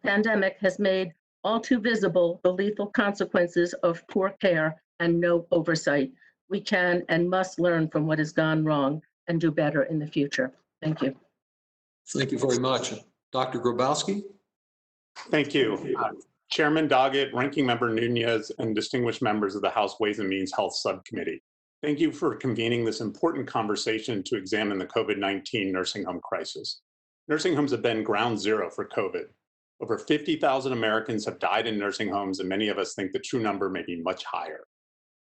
pandemic has made all too visible the lethal consequences of poor care and no oversight. We can and must learn from what has gone wrong and do better in the future. Thank you. Thank you very much. Dr. Grabowski? Thank you. Chairman Doggett, Ranking Member Nunez, and distinguished members of the House Ways and Means Health Subcommittee. Thank you for convening this important conversation to examine the COVID-19 nursing home crisis. Nursing homes have been ground zero for COVID. Over 50,000 Americans have died in nursing homes, and many of us think the true number may be much higher.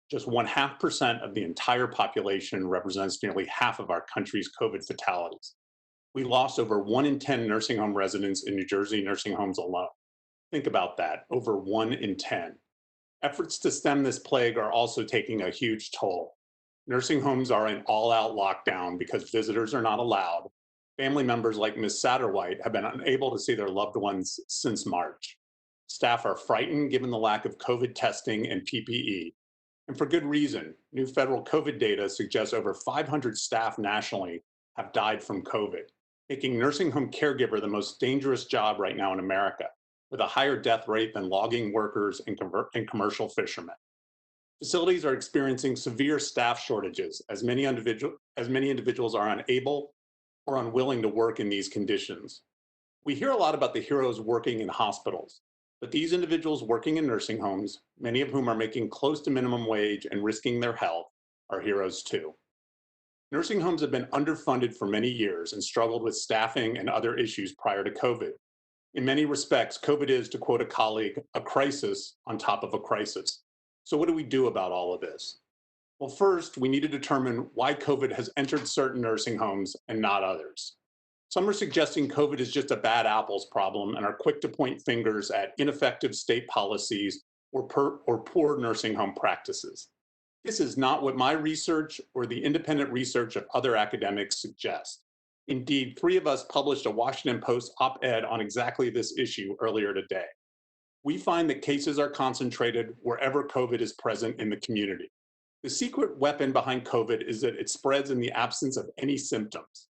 Just 0.5% of the entire population represents nearly half of our country's COVID fatalities. We lost over 1 in 10 nursing home residents in New Jersey nursing homes alone. Think about that, over 1 in 10. Efforts to stem this plague are also taking a huge toll. Nursing homes are in all-out lockdown because visitors are not allowed. Family members like Ms. Satterwhite have been unable to see their loved ones since March. Staff are frightened given the lack of COVID testing and PPE. And for good reason. New federal COVID data suggests over 500 staff nationally have died from COVID, making nursing home caregiver the most dangerous job right now in America, with a higher death rate than logging workers and commercial fishermen. Facilities are experiencing severe staff shortages as many individuals are unable or unwilling to work in these conditions. We hear a lot about the heroes working in hospitals, But these individuals working in nursing homes, many of whom are making close to minimum wage and risking their health, are heroes too. Nursing homes have been underfunded for many years and struggled with staffing and other issues prior to COVID. In many respects, COVID is, to quote a colleague, a crisis on top of a crisis. So what do we do about all of this? Well, first, we need to determine why COVID has entered certain nursing homes and not others. Some are suggesting COVID is just a bad apples problem and are quick to point fingers at ineffective state policies or poor nursing home practices. This is not what my research or the independent research of other academics suggests. Indeed, 3 of us published a Washington Post op-ed on exactly this issue earlier today. We find that cases are concentrated wherever COVID is present in the community. The secret weapon behind COVID is that it spreads in the absence of any symptoms.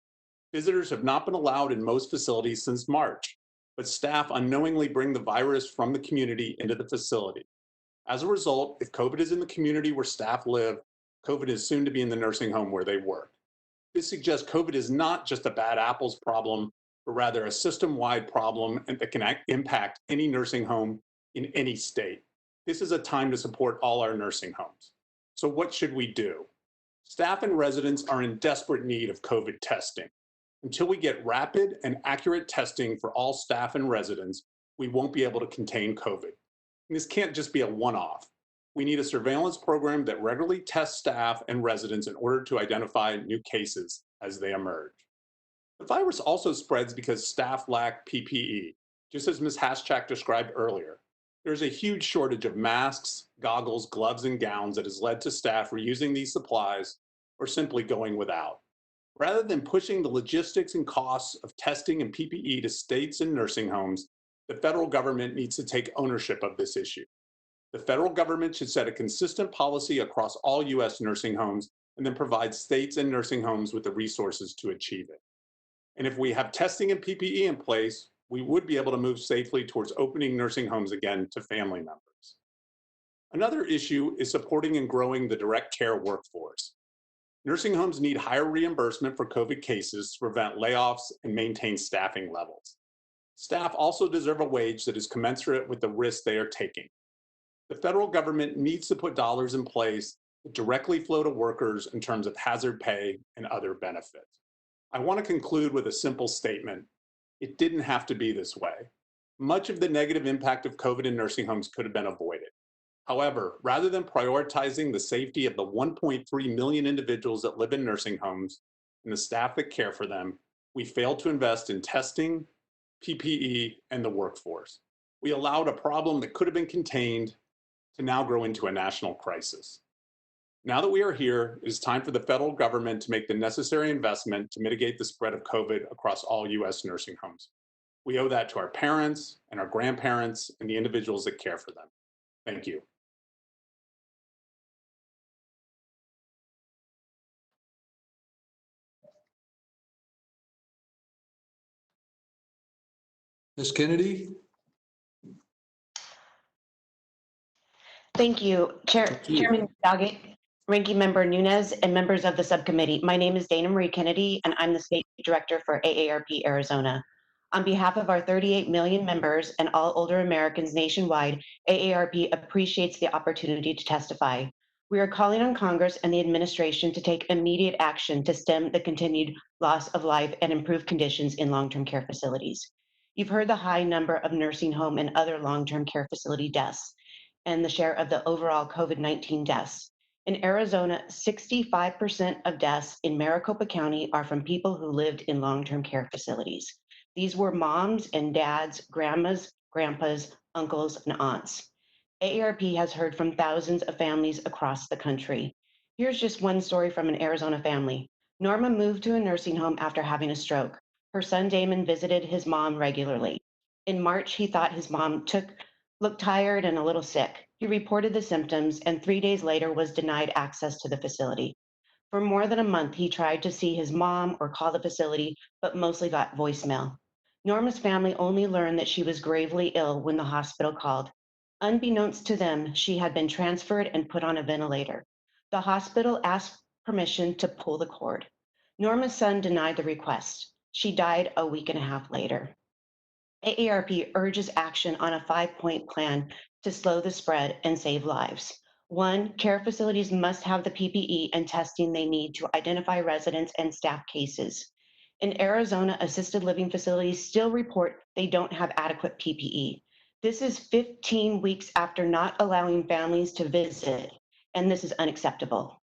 Visitors have not been allowed in most facilities since March, but staff unknowingly bring the virus from the community into the facility. As a result, if COVID is in the community where staff live, COVID is soon to be in the nursing home where they work. This suggests COVID is not just a bad apples problem, but rather a system-wide problem that can impact any nursing home in any state. This is a time to support all our nursing homes. So what should we do? Staff and residents are in desperate need of COVID testing. Until we get rapid and accurate testing for all staff and residents, we won't be able to contain COVID. And this can't just be a one-off. We need a surveillance program that regularly tests staff and residents in order to identify new cases as they emerge. The virus also spreads because staff lack PPE, just as Ms. Haschak described earlier. There's a huge shortage of masks, goggles, gloves, and gowns that has led to staff reusing these supplies or simply going without. Rather than pushing the logistics and costs of testing and PPE to states and nursing homes, the federal government needs to take ownership of this issue. The federal government should set a consistent policy across all U.S. nursing homes and then provide states and nursing homes with the resources to achieve it. And if we have testing and PPE in place, we would be able to move safely towards opening nursing homes again to family members. Another issue is supporting and growing the direct care workforce. Nursing homes need higher reimbursement for COVID cases to prevent layoffs and maintain staffing levels. Staff also deserve a wage that is commensurate with the risks they are taking. The federal government needs to put dollars in place that directly flow to workers in terms of hazard pay and other benefits. I want to conclude with a simple statement. It didn't have to be this way. Much of the negative impact of COVID in nursing homes could have been avoided. However, rather than prioritizing the safety of the 1.3 million individuals that live in nursing homes and the staff that care for them, we failed to invest in testing, PPE, and the workforce. We allowed a problem that could have been contained to now grow into a national crisis. Now that we are here, it is time for the federal government to make the necessary investment to mitigate the spread of COVID across all U.S. nursing homes. We owe that to our parents and our grandparents and the individuals that care for them. Thank you. Ms. Kennedy? Thank you, Chairman Doggett, Ranking Member Nunes, and members of the subcommittee. My name is Dana Marie Kennedy, and I'm the State Director for AARP Arizona. On behalf of our 38 million members and all older Americans nationwide, AARP appreciates the opportunity to testify. We are calling on Congress and the administration to take immediate action to stem the continued loss of life and improve conditions in long-term care facilities. You've heard the high number of nursing home and other long-term care facility deaths and the share of the overall COVID-19 deaths. In Arizona, 65% of deaths in Maricopa County are from people who lived in long-term care facilities. These were moms and dads, grandmas, grandpas, uncles, and aunts. AARP has heard from thousands of families across the country. Here's just one story from an Arizona family. Norma moved to a nursing home after having a stroke. Her son Damon visited his mom regularly. In March, he thought his mom looked tired and a little sick. He reported the symptoms and 3 days later was denied access to the facility. For more than a month, he tried to see his mom or call the facility, but mostly got voicemail. Norma's family only learned that she was gravely ill when the hospital called. Unbeknownst to them, she had been transferred and put on a ventilator. The hospital asked permission to pull the cord. Norma's son denied the request. She died a week and a half later. AARP urges action on a 5-point plan to slow the spread and save lives. 1, care facilities must have the PPE and testing they need to identify residents and staff cases. In Arizona, assisted living facilities still report they don't have adequate PPE. This is 15 weeks after not allowing families to visit, and this is unacceptable.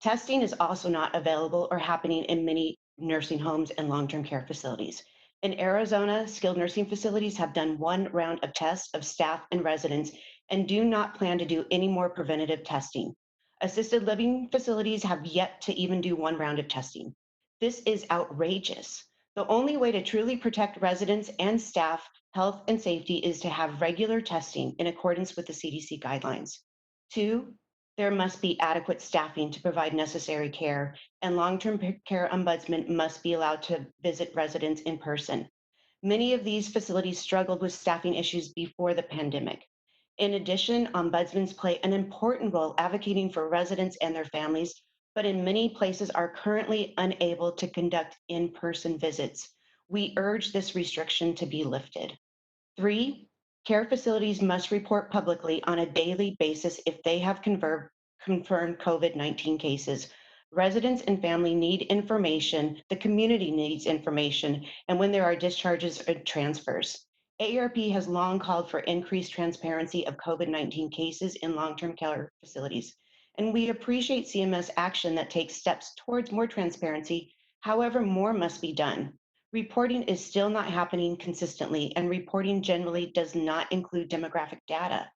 Testing is also not available or happening in many nursing homes and long-term care facilities. In Arizona, skilled nursing facilities have done 1 round of tests of staff and residents and do not plan to do any more preventative testing. Assisted living facilities have yet to even do 1 round of testing. This is outrageous. The only way to truly protect residents and staff health and safety is to have regular testing in accordance with the CDC guidelines. 2, there must be adequate staffing to provide necessary care, and long-term care ombudsmen must be allowed to visit residents in person. Many of these facilities struggled with staffing issues before the pandemic. In addition, ombudsmen play an important role advocating for residents and their families, but in many places are currently unable to conduct in-person visits. We urge this restriction to be lifted. 3, care facilities must report publicly on a daily basis if they have confirmed COVID-19 cases. Residents and family need information, the community needs information, and when there are discharges or transfers. AARP has long called for increased transparency of COVID-19 cases in long-term care facilities, and we appreciate CMS action that takes steps towards more transparency. However, more must be done. Reporting is still not happening consistently, and reporting generally does not include demographic data.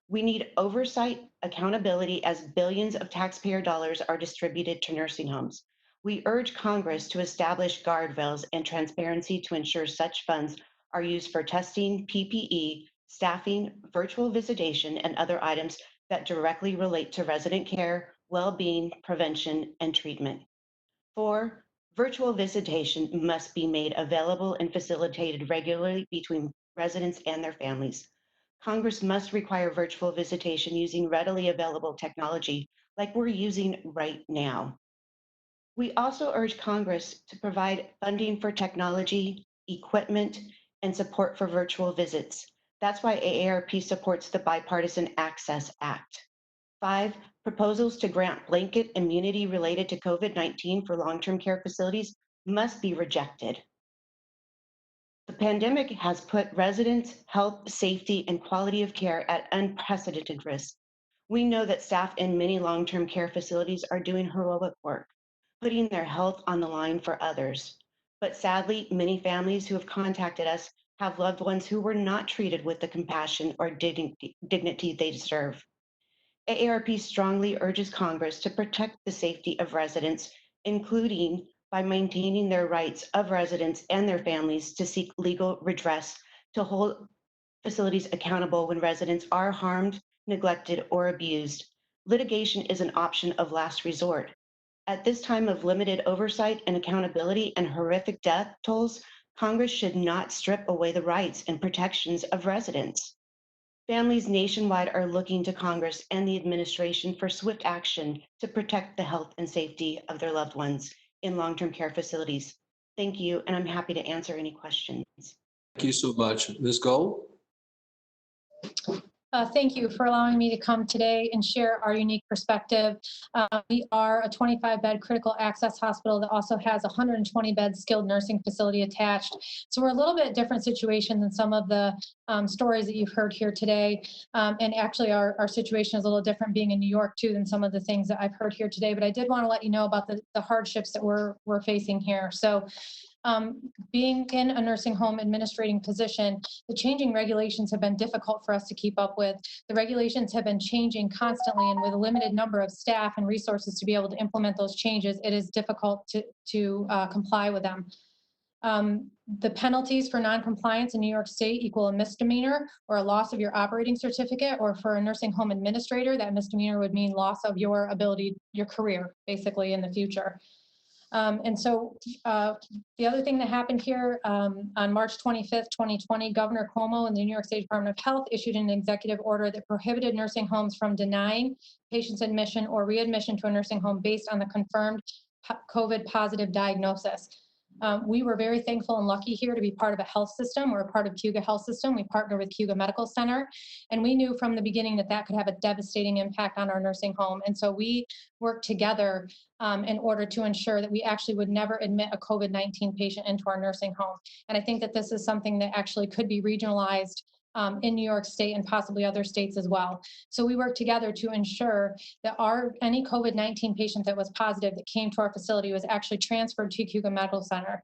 We need oversight, accountability as billions of taxpayer dollars are distributed to nursing homes. We urge Congress to establish guardrails and transparency to ensure such funds are used for testing, PPE, staffing, virtual visitation, and other items that directly relate to resident care, well-being, prevention, and treatment. 4, virtual visitation must be made available and facilitated regularly between residents and their families. Congress must require virtual visitation using readily available technology like we're using right now. We also urge Congress to provide funding for technology, equipment, and support for virtual visits. That's why AARP supports the Bipartisan Access Act. 5, proposals to grant blanket immunity related to COVID-19 for long-term care facilities must be rejected. The pandemic has put residents' health, safety, and quality of care at unprecedented risk. We know that staff in many long-term care facilities are doing heroic work, putting their health on the line for others. But sadly, many families who have contacted us have loved ones who were not treated with the compassion or dignity they deserve. AARP strongly urges Congress to protect the safety of residents, including by maintaining their rights of residents and their families to seek legal redress, to hold facilities accountable when residents are harmed, neglected, or abused. Litigation is an option of last resort. At this time of limited oversight and accountability and horrific death tolls, Congress should not strip away the rights and protections of residents. Families nationwide are looking to Congress and the administration for swift action to protect the health and safety of their loved ones in long-term care facilities. Thank you, and I'm happy to answer any questions. Thank you so much. Ms. Gould? Thank you for allowing me to come today and share our unique perspective. We are a 25-bed critical access hospital that also has a 120-bed skilled nursing facility attached. So we're a little bit different situation than some of the stories that you've heard here today. And actually our situation is a little different being in New York too than some of the things that I've heard here today. But I did want to let you know about the hardships that we're facing here. So being in a nursing home administrating position, the changing regulations have been difficult for us to keep up with. The regulations have been changing constantly, and with a limited number of staff and resources to be able to implement those changes, it is difficult to comply with them. The penalties for noncompliance in New York State equal a misdemeanor or a loss of your operating certificate, or for a nursing home administrator, that misdemeanor would mean loss of your ability, your career, basically, in the future. And so the other thing that happened here on March 25th, 2020, Governor Cuomo and the New York State Department of Health issued an executive order that prohibited nursing homes from denying patients admission or readmission to a nursing home based on the confirmed COVID positive diagnosis. We were very thankful and lucky here to be part of a health system. We're a part of Kovat Health System. We partner with Kovat Medical Center, and we knew from the beginning that that could have a devastating impact on our nursing home. And so we worked together in order to ensure that we actually would never admit a COVID-19 patient into our nursing home. And I think that this is something that actually could be regionalized in New York State and possibly other states as well. So we worked together to ensure that any COVID-19 patient that was positive that came to our facility was actually transferred to Kovat Medical Center.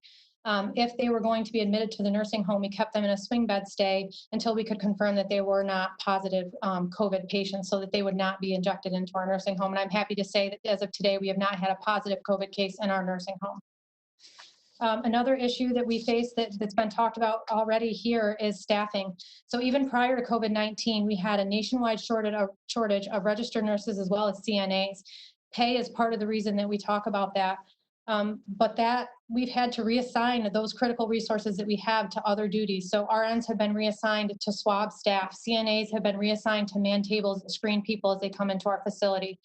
If they were going to be admitted to the nursing home, we kept them in a swing bed stay until we could confirm that they were not positive COVID patients, so that they would not be injected into our nursing home. And I'm happy to say that as of today, we have not had a positive COVID case in our nursing home. Another issue that we face that's been talked about already here is staffing. So even prior to COVID-19, we had a nationwide shortage of registered nurses as well as CNAs. Pay is part of the reason that we talk about that. But that we've had to reassign those critical resources that we have to other duties. So RNs have been reassigned to swab staff. CNAs have been reassigned to man tables and screen people as they come into our facility.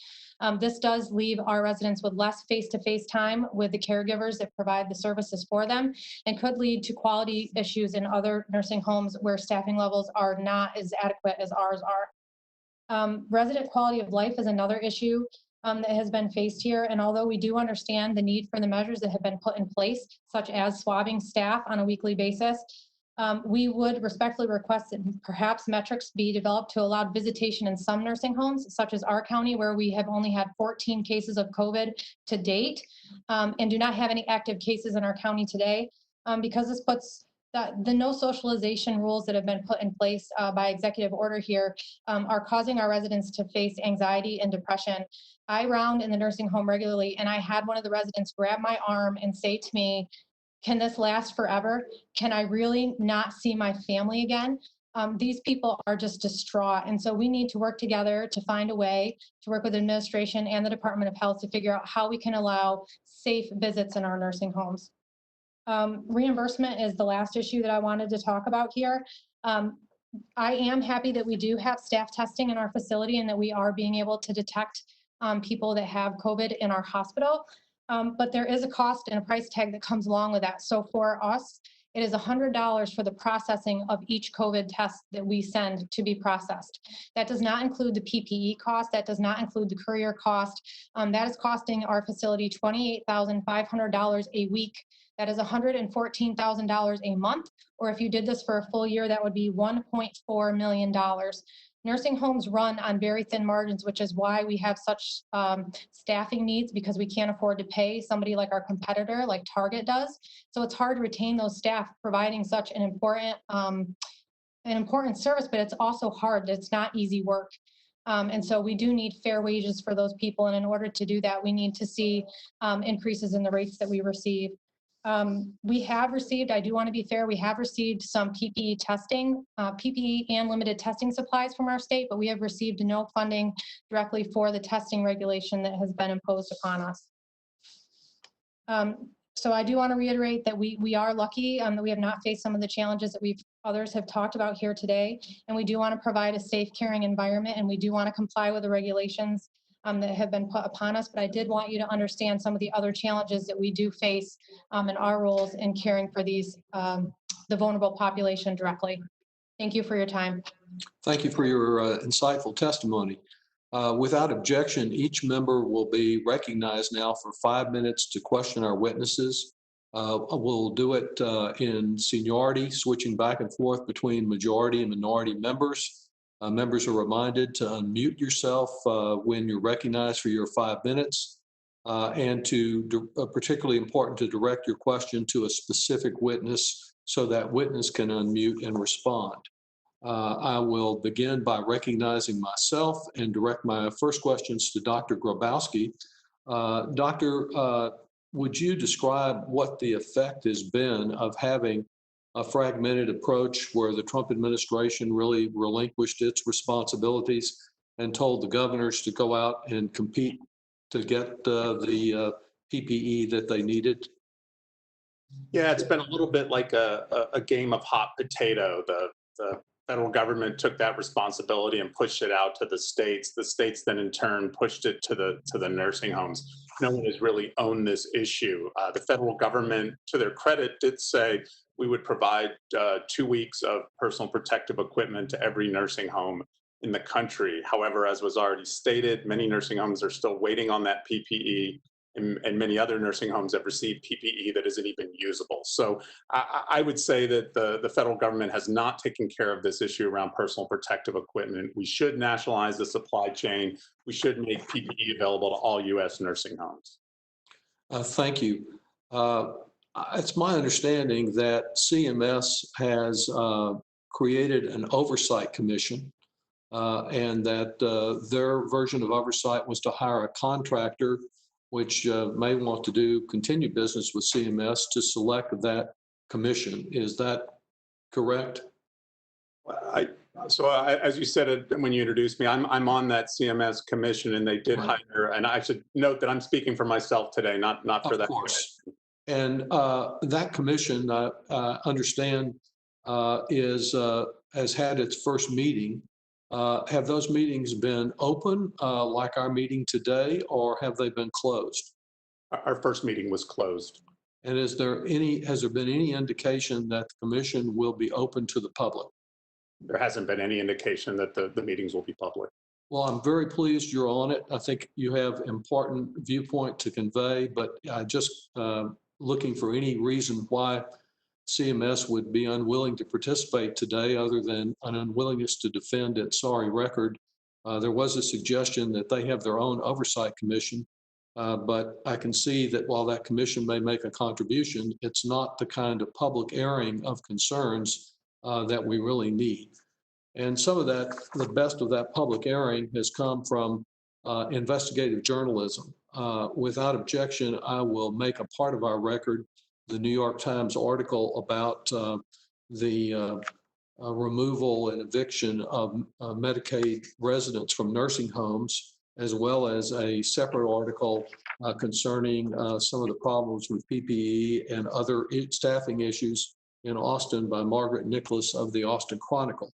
This does leave our residents with less face-to-face time with the caregivers that provide the services for them, and could lead to quality issues in other nursing homes where staffing levels are not as adequate as ours are. Resident quality of life is another issue that has been faced here. And although we do understand the need for the measures that have been put in place, such as swabbing staff on a weekly basis, we would respectfully request that perhaps metrics be developed to allow visitation in some nursing homes, such as our county, where we have only had 14 cases of COVID to date, and do not have any active cases in our county today, because this puts the no socialization rules that have been put in place by executive order here are causing our residents to face anxiety and depression. I round in the nursing home regularly, and I had one of the residents grab my arm and say to me, "Can this last forever? Can I really not see my family again?" These people are just distraught. And so we need to work together to find a way to work with administration and the Department of Health to figure out how we can allow safe visits in our nursing homes. Reimbursement is the last issue that I wanted to talk about here. I am happy that we do have staff testing in our facility and that we are being able to detect people that have COVID in our hospital. But there is a cost and a price tag that comes along with that. So for us, it is $100 for the processing of each COVID test that we send to be processed. That does not include the PPE cost. That does not include the courier cost. That is costing our facility $28,500 a week. That is $114,000 a month. Or if you did this for a full year, that would be $1.4 million. Nursing homes run on very thin margins, which is why we have such staffing needs, because we can't afford to pay somebody like our competitor, like Target does. So it's hard to retain those staff providing such an important service, but it's also hard. It's not easy work. And so we do need fair wages for those people. And in order to do that, we need to see increases in the rates that we receive. We have received, I do want to be fair, we have received some PPE testing, PPE and limited testing supplies from our state, but we have received no funding directly for the testing regulation that has been imposed upon us. So I do want to reiterate that we are lucky that we have not faced some of the challenges that others have talked about here today. And we do want to provide a safe, caring environment, and we do want to comply with the regulations that have been put upon us. But I did want you to understand some of the other challenges that we do face in our roles in caring for these, the vulnerable population directly. Thank you for your time. Thank you for your insightful testimony. Without objection, each member will be recognized now for 5 minutes to question our witnesses. We'll do it in seniority, switching back and forth between majority and minority members. Members are reminded to unmute yourself when you're recognized for your 5 minutes, and particularly important to direct your question to a specific witness so that witness can unmute and respond. I will begin by recognizing myself and direct my first questions to Dr. Grabowski. Doctor, would you describe what the effect has been of having a fragmented approach where the Trump administration really relinquished its responsibilities and told the governors to go out and compete to get the PPE that they needed? Yeah, it's been a little bit like a game of hot potato. The federal government took that responsibility and pushed it out to the states. The states then in turn pushed it to the nursing homes. No one has really owned this issue. The federal government, to their credit, did say we would provide 2 weeks of personal protective equipment to every nursing home in the country. However, as was already stated, many nursing homes are still waiting on that PPE, and many other nursing homes have received PPE that isn't even usable. So I would say that the federal government has not taken care of this issue around personal protective equipment. We should nationalize the supply chain. We should make PPE available to all U.S. nursing homes. Thank you. It's my understanding that CMS has created an oversight commission, and that their version of oversight was to hire a contractor which may want to do continued business with CMS to select that commission. Is that correct? As you said when you introduced me, I'm on that CMS commission, and they did hire. And I should note that I'm speaking for myself today, not for that. Of course. And that commission, I understand, has had its first meeting. Have those meetings been open, like our meeting today, or have they been closed? Our first meeting was closed. And has there been any indication that the commission will be open to the public? There hasn't been any indication that the meetings will be public. Well, I'm very pleased you're on it. I think you have important viewpoint to convey, but I just looking for any reason why CMS would be unwilling to participate today other than an unwillingness to defend its sorry record. There was a suggestion that they have their own oversight commission, but I can see that while that commission may make a contribution, it's not the kind of public airing of concerns that we really need. And some of that, the best of that public airing has come from investigative journalism. Without objection, I will make a part of our record the New York Times article about the removal and eviction of Medicaid residents from nursing homes, as well as a separate article concerning some of the problems with PPE and other staffing issues in Austin by Margaret Nicholas of the Austin Chronicle.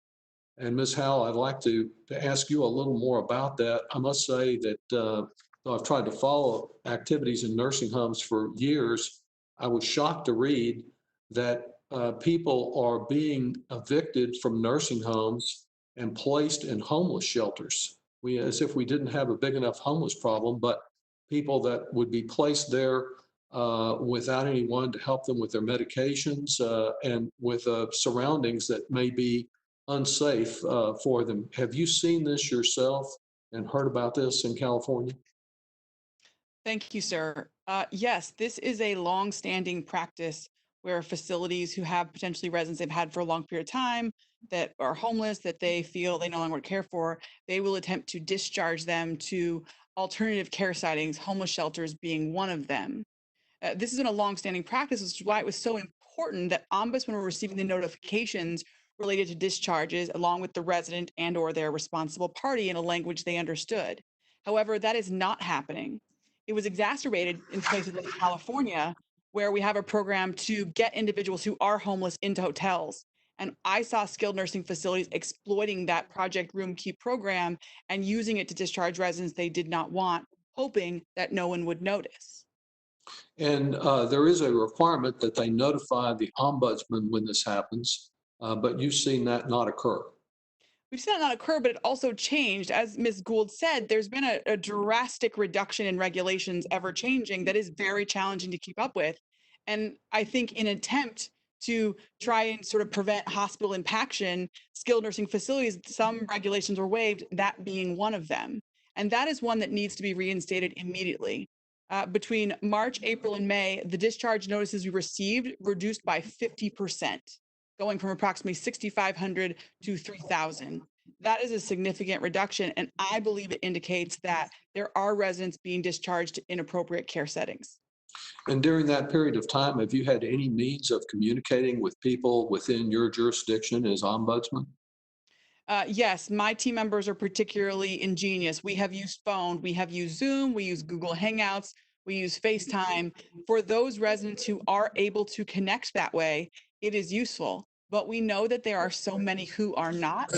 And Ms. Howell, I'd like to ask you a little more about that. I must say that though I've tried to follow activities in nursing homes for years, I was shocked to read that people are being evicted from nursing homes and placed in homeless shelters. As if we didn't have a big enough homeless problem, but people that would be placed there without anyone to help them with their medications and with surroundings that may be unsafe for them. Have you seen this yourself and heard about this in California? Thank you, sir. Yes, this is a long-standing practice where facilities who have potentially residents they've had for a long period of time that are homeless, that they feel they no longer care for, they will attempt to discharge them to alternative care settings, homeless shelters being one of them. This has been a long-standing practice, which is why it was so important that ombudsmen were receiving the notifications related to discharges along with the resident and or their responsible party in a language they understood. However, that is not happening. It was exacerbated in places like California, where we have a program to get individuals who are homeless into hotels. And I saw skilled nursing facilities exploiting that Project Room Key program and using it to discharge residents they did not want, hoping that no one would notice. And there is a requirement that they notify the ombudsman when this happens, but you've seen that not occur. We've seen that not occur, but it also changed. As Ms. Gould said, there's been a drastic reduction in regulations ever changing that is very challenging to keep up with. And I think in an attempt to try and sort of prevent hospital impaction, skilled nursing facilities, some regulations were waived, that being one of them. And that is one that needs to be reinstated immediately. Between March, April, and May, the discharge notices we received reduced by 50%. Going from approximately 6,500 to 3,000. That is a significant reduction, and I believe it indicates that there are residents being discharged to inappropriate care settings. And during that period of time, have you had any means of communicating with people within your jurisdiction as ombudsman? Yes, my team members are particularly ingenious. We have used phone, we have used Zoom, we use Google Hangouts, we use FaceTime. For those residents who are able to connect that way, it is useful. but we know that there are so many who are not.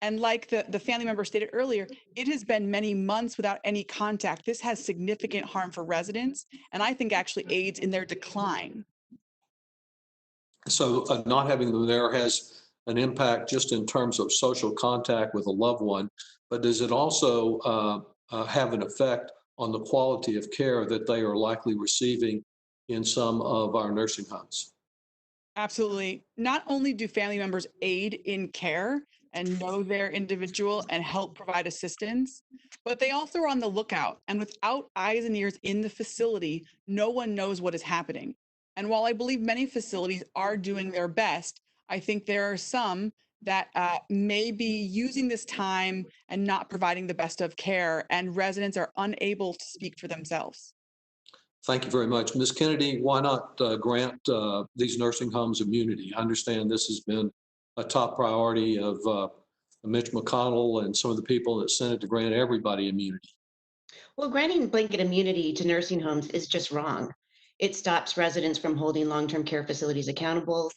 And like the family member stated earlier, it has been many months without any contact. This has significant harm for residents, and I think actually aids in their decline. So not having them there has an impact just in terms of social contact with a loved one, but does it also have an effect on the quality of care that they are likely receiving in some of our nursing homes? Absolutely. Not only do family members aid in care and know their individual and help provide assistance, but they also are on the lookout. And without eyes and ears in the facility, no one knows what is happening. And while I believe many facilities are doing their best, I think there are some that may be using this time and not providing the best of care, and residents are unable to speak for themselves. Thank you very much. Ms. Kennedy, why not grant these nursing homes immunity? I understand this has been a top priority of Mitch McConnell and some of the people in the Senate to grant everybody immunity. Well, granting blanket immunity to nursing homes is just wrong. It stops residents from holding long-term care facilities accountable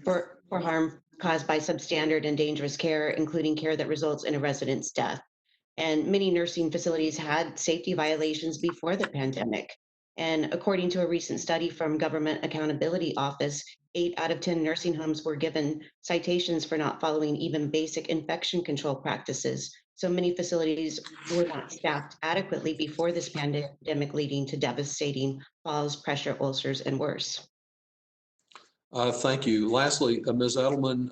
for harm caused by substandard and dangerous care, including care that results in a resident's death. And many nursing facilities had safety violations before the pandemic. And according to a recent study from Government Accountability Office, 8 out of 10 nursing homes were given citations for not following even basic infection control practices. So many facilities were not staffed adequately before this pandemic, leading to devastating falls, pressure ulcers, and worse. Thank you. Lastly, Ms. Edelman,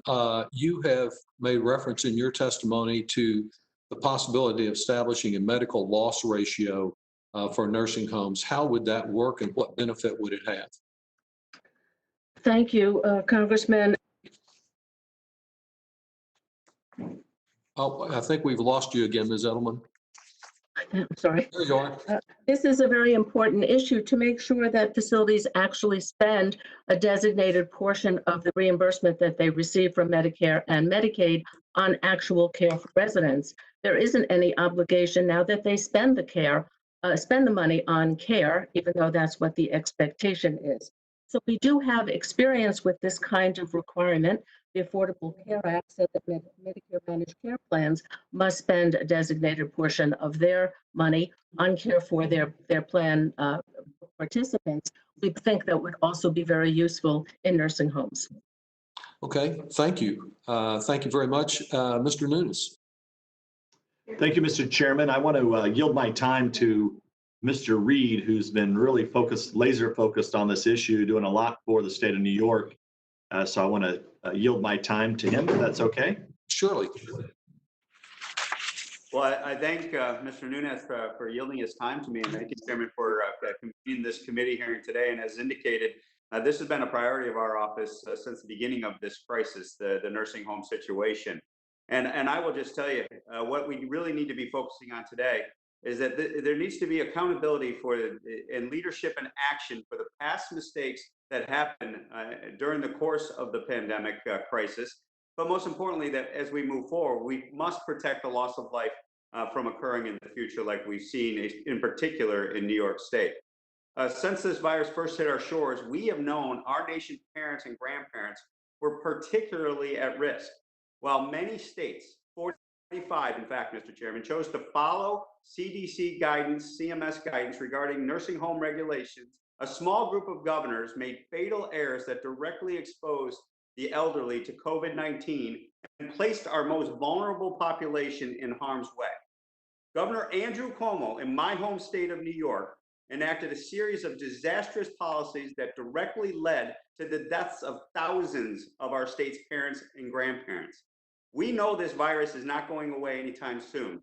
you have made reference in your testimony to the possibility of establishing a medical loss ratio for nursing homes. How would that work and what benefit would it have? Thank you, Congressman. Oh, I think we've lost you again, Ms. Edelman. I'm sorry. There you are. This is a very important issue to make sure that facilities actually spend a designated portion of the reimbursement that they receive from Medicare and Medicaid on actual care for residents. There isn't any obligation now that they spend the money on care, even though that's what the expectation is. So we do have experience with this kind of requirement. The Affordable Care Act said that Medicare managed care plans must spend a designated portion of their money on care for their plan participants. We think that would also be very useful in nursing homes. Okay, thank you. Thank you very much. Mr. Nunes. Thank you, Mr. Chairman. I want to yield my time to Mr. Reed, who's been really laser focused on this issue, doing a lot for the state of New York. So I want to yield my time to him, if that's okay. Surely. Well, I thank Mr. Nunes for yielding his time to me, and thank you, Chairman, for convening this committee hearing today. And as indicated, this has been a priority of our office since the beginning of this crisis, the nursing home situation. And I will just tell you, what we really need to be focusing on today is that there needs to be accountability and leadership and action for the past mistakes that happened during the course of the pandemic crisis. But most importantly, that as we move forward, we must protect the loss of life from occurring in the future, like we've seen in particular in New York State. Since this virus first hit our shores, we have known our nation's parents and grandparents were particularly at risk. While many states, 45 in fact, Mr. Chairman, chose to follow CDC guidance, CMS guidance regarding nursing home regulations, a small group of governors made fatal errors that directly exposed the elderly to COVID-19 and placed our most vulnerable population in harm's way. Governor Andrew Cuomo in my home state of New York enacted a series of disastrous policies that directly led to the deaths of thousands of our state's parents and grandparents. We know this virus is not going away anytime soon.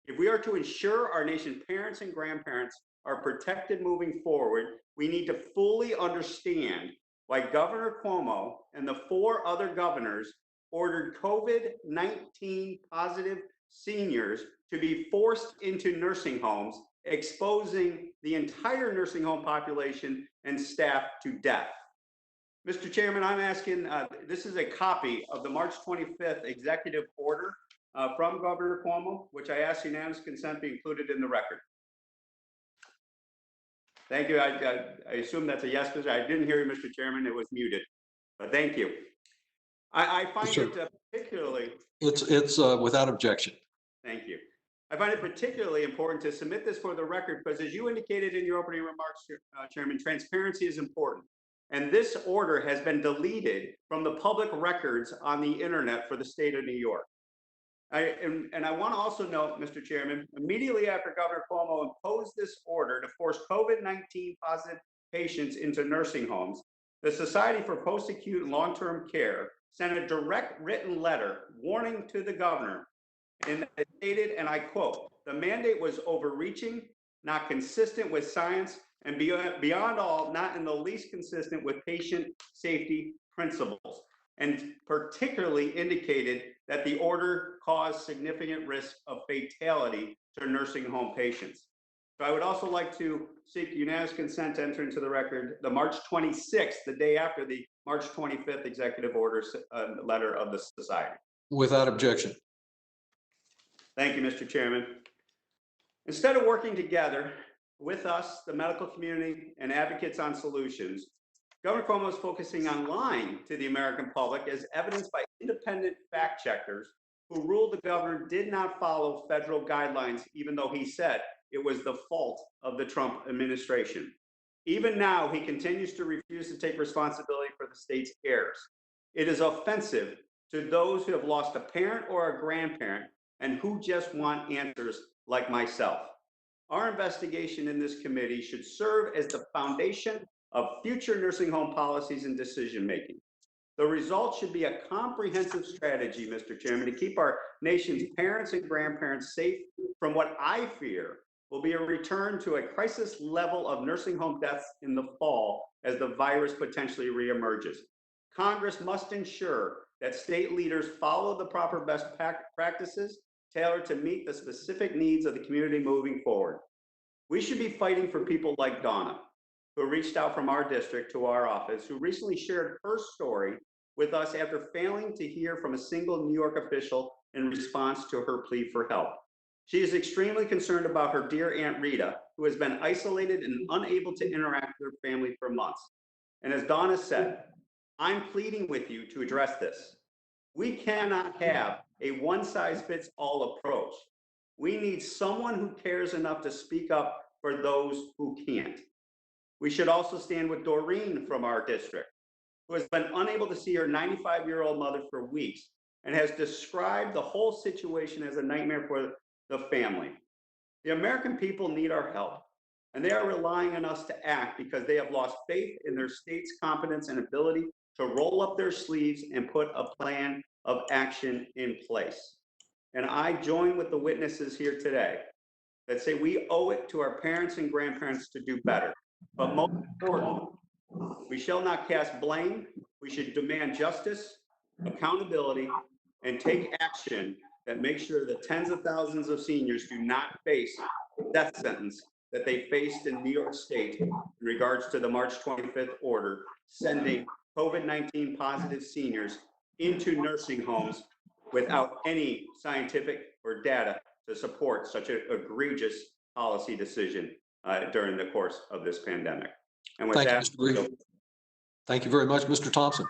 If we are to ensure our nation's parents and grandparents are protected moving forward, we need to fully understand why Governor Cuomo and the 4 other governors ordered COVID-19 positive seniors to be forced into nursing homes, exposing the entire nursing home population and staff to death. Mr. Chairman, I'm asking, this is a copy of the March 25th executive order from Governor Cuomo, which I ask unanimous consent be included in the record. Thank you. I assume that's a yes, because I didn't hear you, Mr. Chairman. It was muted, but thank you. I find Yes, sir. it particularly, It's without objection. thank you. I find it particularly important to submit this for the record because as you indicated in your opening remarks, Chairman, transparency is important. And this order has been deleted from the public records on the internet for the state of New York. And I want to also note, Mr. Chairman, immediately after Governor Cuomo imposed this order to force COVID-19 positive patients into nursing homes, the Society for Post-Acute and Long-Term Care sent a direct written letter warning to the governor, and it stated, and I quote, "The mandate was overreaching, not consistent with science, and beyond all, not in the least consistent with patient safety principles," and particularly indicated that the order caused significant risk of fatality to nursing home patients. So I would also like to seek unanimous consent to enter into the record the March 26th, the day after the March 25th executive order letter of the society. Without objection. Thank you, Mr. Chairman. Instead of working together with us, the medical community, and advocates on solutions, Governor Cuomo is focusing on lying to the American public as evidenced by independent fact checkers who ruled the governor did not follow federal guidelines, even though he said it was the fault of the Trump administration. Even now, he continues to refuse to take responsibility for the state's errors. It is offensive to those who have lost a parent or a grandparent and who just want answers like myself. Our investigation in this committee should serve as the foundation of future nursing home policies and decision-making. The result should be a comprehensive strategy, Mr. Chairman, to keep our nation's parents and grandparents safe from what I fear will be a return to a crisis level of nursing home deaths in the fall as the virus potentially reemerges. Congress must ensure that state leaders follow the proper best practices tailored to meet the specific needs of the community moving forward. We should be fighting for people like Donna, who reached out from our district to our office, who recently shared her story with us after failing to hear from a single New York official in response to her plea for help. She is extremely concerned about her dear Aunt Rita, who has been isolated and unable to interact with her family for months. And as Donna said, I'm pleading with you to address this. We cannot have a one-size-fits-all approach. We need someone who cares enough to speak up for those who can't. We should also stand with Doreen from our district, who has been unable to see her 95-year-old mother for weeks and has described the whole situation as a nightmare for the family. The American people need our help, and they are relying on us to act because they have lost faith in their state's competence and ability to roll up their sleeves and put a plan of action in place. And I join with the witnesses here today that say we owe it to our parents and grandparents to do better. But most importantly, we shall not cast blame. We should demand justice, accountability, and take action that makes sure that tens of thousands of seniors do not face the death sentence that they faced in New York State in regards to the March 25th order, sending COVID-19 positive seniors into nursing homes without any scientific or data to support such an egregious policy decision during the course of this pandemic. And with Thank you, that, Mr. Reed. Thank you very much, Mr. Thompson.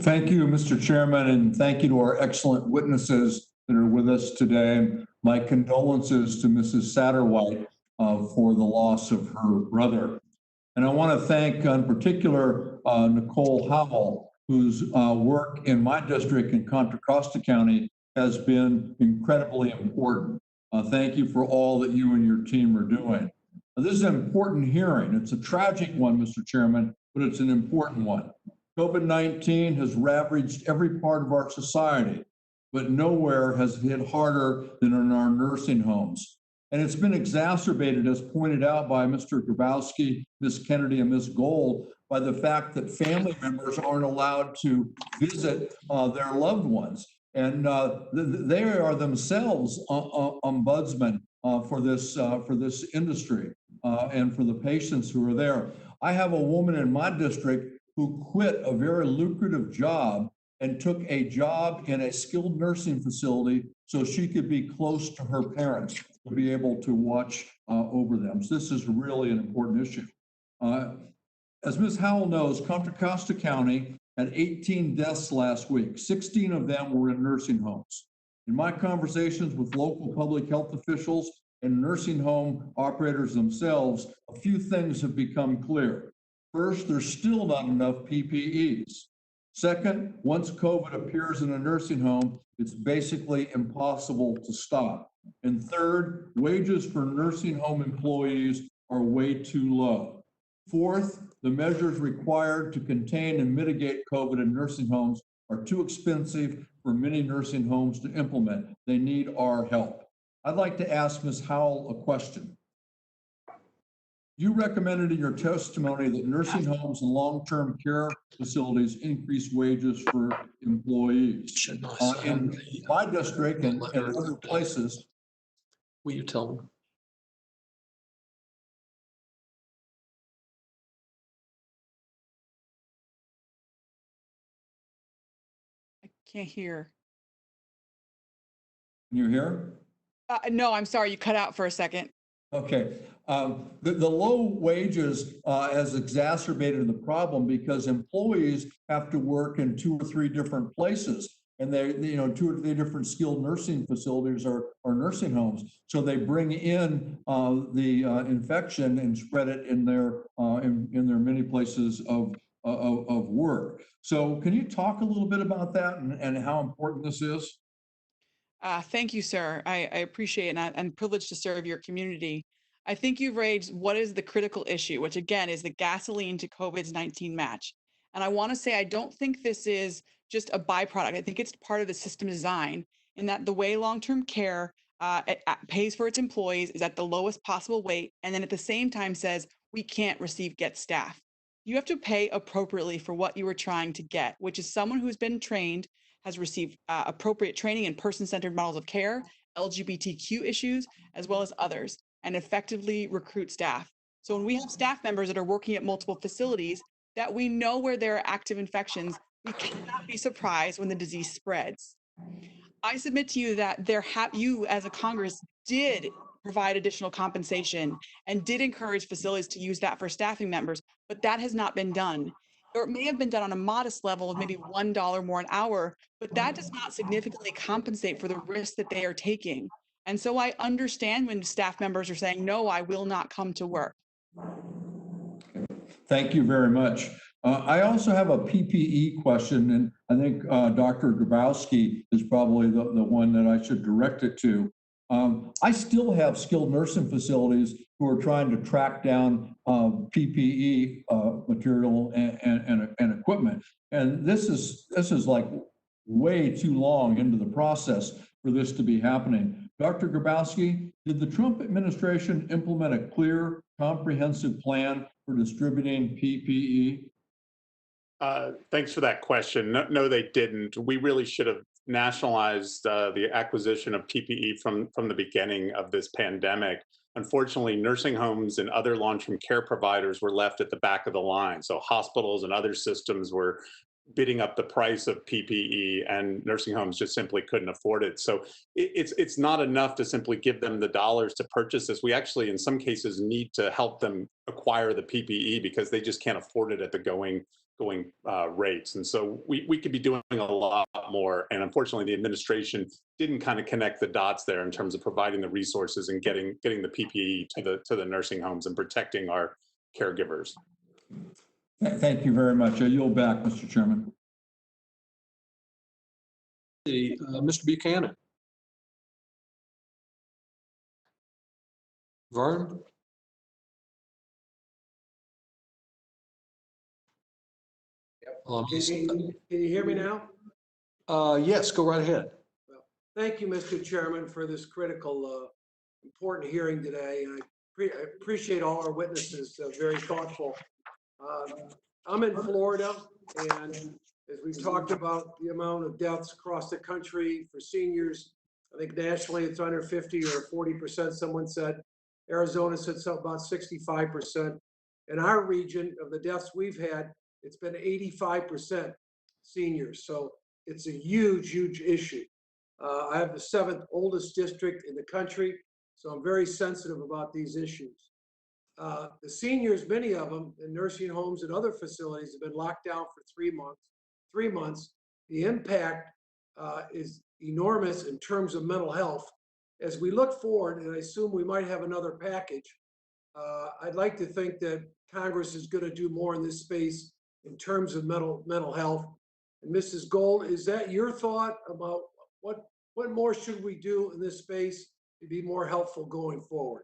Thank you, Mr. Chairman, and thank you to our excellent witnesses that are with us today. My condolences to Mrs. Satterwhite for the loss of her brother. And I want to thank in particular Nicole Howell, whose work in my district in Contra Costa County has been incredibly important. Thank you for all that you and your team are doing. This is an important hearing. It's a tragic one, Mr. Chairman, but it's an important one. COVID-19 has ravaged every part of our society, but nowhere has it hit harder than in our nursing homes. And it's been exacerbated, as pointed out by Mr. Grabowski, Ms. Kennedy, and Ms. Gould, by the fact that family members aren't allowed to visit their loved ones. And they are themselves ombudsmen for this industry and for the patients who are there. I have a woman in my district who quit a very lucrative job and took a job in a skilled nursing facility so she could be close to her parents, to be able to watch over them. So this is really an important issue. As Ms. Howell knows, Contra Costa County had 18 deaths last week. 16 of them were in nursing homes. In my conversations with local public health officials and nursing home operators themselves, a few things have become clear. First, there's still not enough PPEs. Second, once COVID appears in a nursing home, it's basically impossible to stop. And third, wages for nursing home employees are way too low. Fourth, the measures required to contain and mitigate COVID in nursing homes are too expensive for many nursing homes to implement. They need our help. I'd like to ask Ms. Howell a question. You recommended in your testimony that nursing homes and long-term care facilities increase wages for employees. In my district and other places. Will you tell them? I can't hear. Can you hear? No, I'm sorry, you cut out for a second. Okay. The low wages has exacerbated the problem because employees have to work in 2 or 3 different places. And they 2 or 3 different skilled nursing facilities or nursing homes. So they bring in the infection and spread it in their many places of work. So can you talk a little bit about that and how important this is? Thank you, sir. I appreciate it, and I'm privileged to serve your community. I think you've raised what is the critical issue, which again is the gasoline to COVID-19 match. And I want to say I don't think this is just a byproduct. I think it's part of the system design in that the way long-term care pays for its employees is at the lowest possible rate, and then at the same time says we can't get staff. You have to pay appropriately for what you are trying to get, which is someone who's been trained, has received appropriate training in person-centered models of care, LGBTQ issues, as well as others, and effectively recruit staff. So when we have staff members that are working at multiple facilities that we know where there are active infections, we cannot be surprised when the disease spreads. I submit to you that you as a Congress did provide additional compensation and did encourage facilities to use that for staffing members, but that has not been done. Or it may have been done on a modest level of maybe $1 more an hour, but that does not significantly compensate for the risk that they are taking. And so I understand when staff members are saying, no, I will not come to work. Thank you very much. I also have a PPE question, and I think Dr. Grabowski is probably the one that I should direct it to. I still have skilled nursing facilities who are trying to track down PPE material and equipment. And this is like way too long into the process for this to be happening. Dr. Grabowski, did the Trump administration implement a clear, comprehensive plan for distributing PPE? Thanks for that question. No, they didn't. We really should have nationalized the acquisition of PPE from the beginning of this pandemic. Unfortunately, nursing homes and other long-term care providers were left at the back of the line. So hospitals and other systems were bidding up the price of PPE, and nursing homes just simply couldn't afford it. So it's not enough to simply give them the dollars to purchase this. We actually, in some cases, need to help them acquire the PPE because they just can't afford it at the going rates. And so we could be doing a lot more. And unfortunately, the administration didn't kind of connect the dots there in terms of providing the resources and getting the PPE to the nursing homes and protecting our caregivers. Thank you very much. I yield back, Mr. Chairman. Mr. Buchanan. Vern? Can you hear me now? Yes, go right ahead. Well, thank you, Mr. Chairman, for this critical, important hearing today. And I appreciate all our witnesses, very thoughtful. I'm in Florida, and as we've talked about the amount of deaths across the country for seniors, I think nationally it's under 50 or 40%, someone said. Arizona said something about 65%. In our region of the deaths we've had, it's been 85% seniors. So it's a huge, huge issue. I have the 7th oldest district in the country, so I'm very sensitive about these issues. The seniors, many of them in nursing homes and other facilities, have been locked down for 3 months. 3 months, the impact is enormous in terms of mental health. As we look forward, and I assume we might have another package, I'd like to think that Congress is going to do more in this space in terms of mental health. And Mrs. Gould, is that your thought about what more should we do in this space to be more helpful going forward?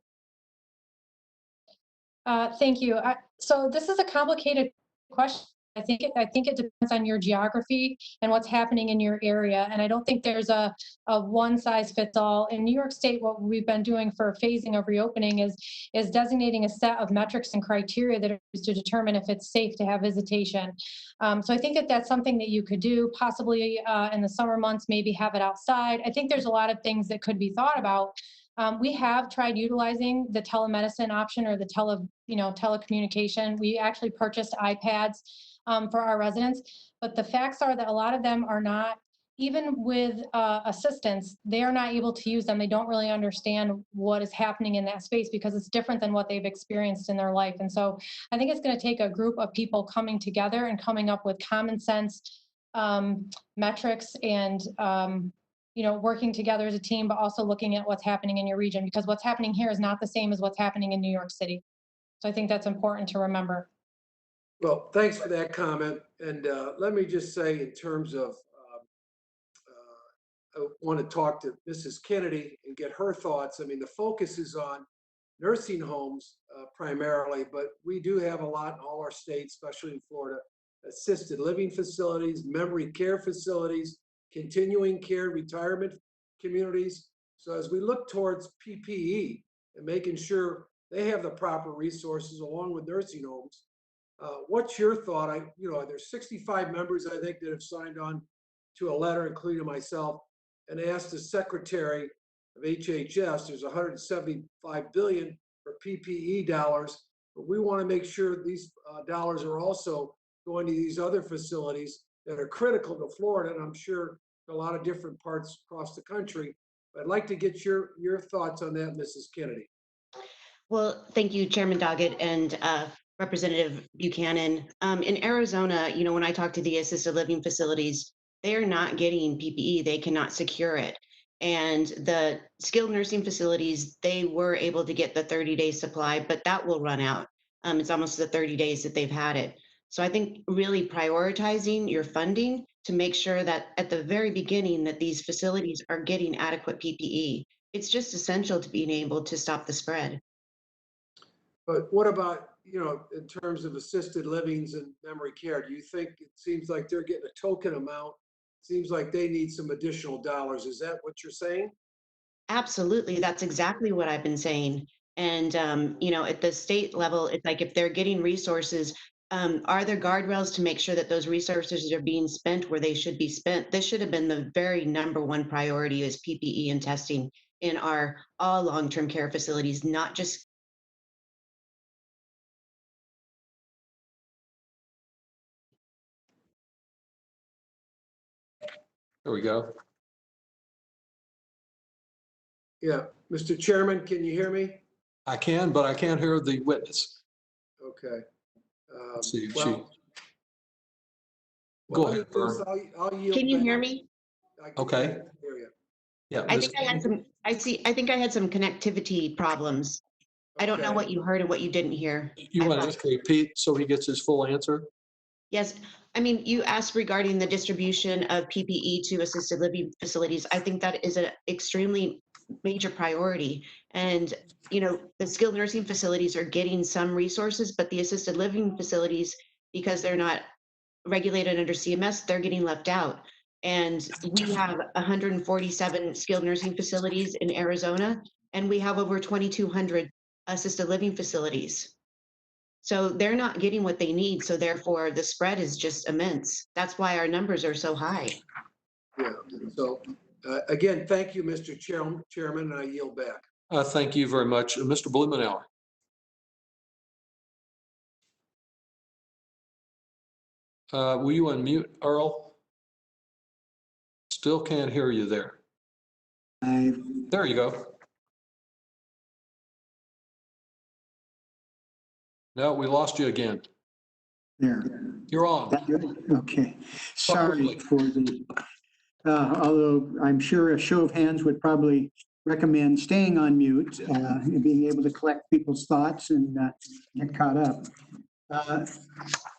Thank you. So this is a complicated question. I think it depends on your geography and what's happening in your area. And I don't think there's a one size fits all. In New York State, what we've been doing for phasing of reopening is designating a set of metrics and criteria that are used to determine if it's safe to have visitation. So I think that that's something that you could do possibly in the summer months, maybe have it outside. I think there's a lot of things that could be thought about. We have tried utilizing the telemedicine option or the telecommunication. We actually purchased iPads for our residents, but the facts are that a lot of them are not, even with assistance, they are not able to use them. They don't really understand what is happening in that space because it's different than what they've experienced in their life. And so I think it's going to take a group of people coming together and coming up with common sense metrics and working together as a team, but also looking at what's happening in your region, because what's happening here is not the same as what's happening in New York City. So I think that's important to remember. Well, thanks for that comment. And let me just say, in terms of, I want to talk to Mrs. Kennedy and get her thoughts. I mean, the focus is on nursing homes primarily, but we do have a lot in all our states, especially in Florida, assisted living facilities, memory care facilities, continuing care, retirement communities. So as we look towards PPE and making sure they have the proper resources along with nursing homes, what's your thought? There's 65 members, I think, that have signed on to a letter, including myself, and asked the Secretary of HHS. There's 175 billion for PPE dollars, but we want to make sure these dollars are also going to these other facilities that are critical to Florida, and I'm sure a lot of different parts across the country. But I'd like to get your thoughts on that, Mrs. Kennedy. Well, thank you, Chairman Doggett and Representative Buchanan. In Arizona, when I talk to the assisted living facilities, they are not getting PPE. They cannot secure it. And the skilled nursing facilities, they were able to get the 30-day supply, but that will run out. It's almost the 30 days that they've had it. So I think really prioritizing your funding to make sure that at the very beginning that these facilities are getting adequate PPE. It's just essential to being able to stop the spread. But what about, in terms of assisted livings and memory care? Do you think it seems like they're getting a token amount? Seems like they need some additional dollars. Is that what you're saying? Absolutely. That's exactly what I've been saying. And, at the state level, it's like if they're getting resources, are there guardrails to make sure that those resources are being spent where they should be spent? This should have been the very number one priority is PPE and testing in our all long-term care facilities, not just. There we go. Yeah. Mr. Chairman, can you hear me? I can, but I can't hear the witness. Okay. Let's see if well, she. Go let me ahead, do this. Vern. I'll yield Can you back. hear me? Okay. Hear you. Yeah. I Ms. think I had some, I think I had some connectivity problems. I don't know Okay. what you heard and what you didn't hear. You want to just repeat so he gets his full answer? Yes, I mean, you asked regarding the distribution of PPE to assisted living facilities. I think that is an extremely major priority. And, the skilled nursing facilities are getting some resources, but the assisted living facilities, because they're not regulated under CMS, they're getting left out. And we have 147 skilled nursing facilities in Arizona, and we have over 2,200 assisted living facilities. So they're not getting what they need. So therefore, the spread is just immense. That's why our numbers are so high. Yeah. So again, thank you, Mr. Chairman, and I yield back. Thank you very much. Mr. Blumenauer. Will you unmute, Earl? Still can't hear you there. There you go. No, we lost you again. There. You're on. That good? Okay. Sorry for the, although I'm sure a show of hands would probably recommend staying on mute and being able to collect people's thoughts and get caught up.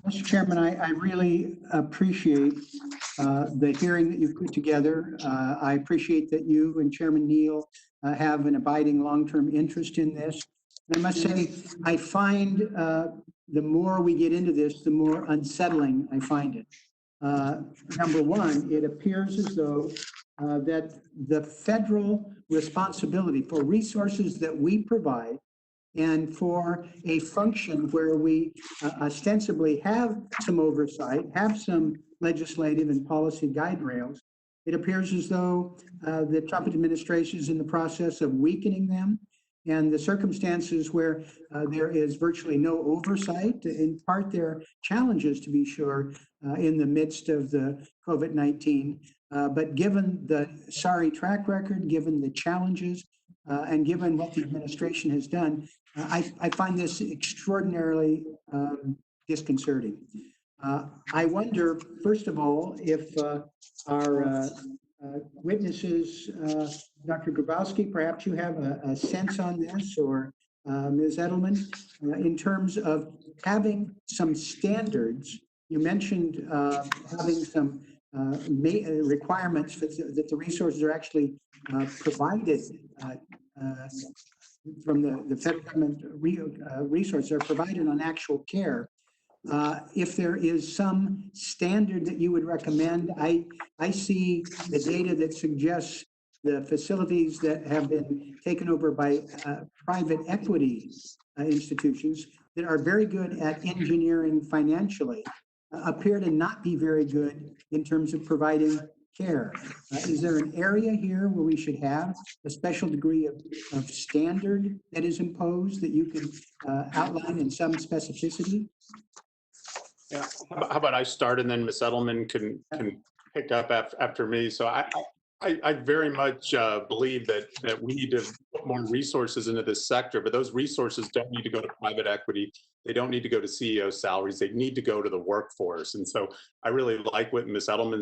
Mr. Chairman, I really appreciate the hearing that you put together. I appreciate that you and Chairman Neal have an abiding long-term interest in this. And I must say, I find the more we get into this, the more unsettling I find it. Number one, it appears as though that the federal responsibility for resources that we provide and for a function where we ostensibly have some oversight, have some legislative and policy guide rails, it appears as though the Trump administration is in the process of weakening them. And the circumstances where there is virtually no oversight, in part there are challenges, to be sure, in the midst of the COVID-19. But given the sorry track record, given the challenges, and given what the administration has done, I find this extraordinarily disconcerting. I wonder, first of all, if our witnesses, Dr. Grabowski, perhaps you have a sense on this, or Ms. Edelman, in terms of having some standards. You mentioned having some requirements that the resources are actually provided from the federal government resources are provided on actual care. If there is some standard that you would recommend, I see the data that suggests the facilities that have been taken over by private equity institutions that are very good at engineering financially appear to not be very good in terms of providing care. Is there an area here where we should have a special degree of standard that is imposed that you can outline in some specificity? Yeah, how about I start and then Ms. Edelman can pick up after me. So I very much believe that we need to put more resources into this sector, but those resources don't need to go to private equity. They don't need to go to CEO salaries. They need to go to the workforce. And so I really like what Ms. Edelman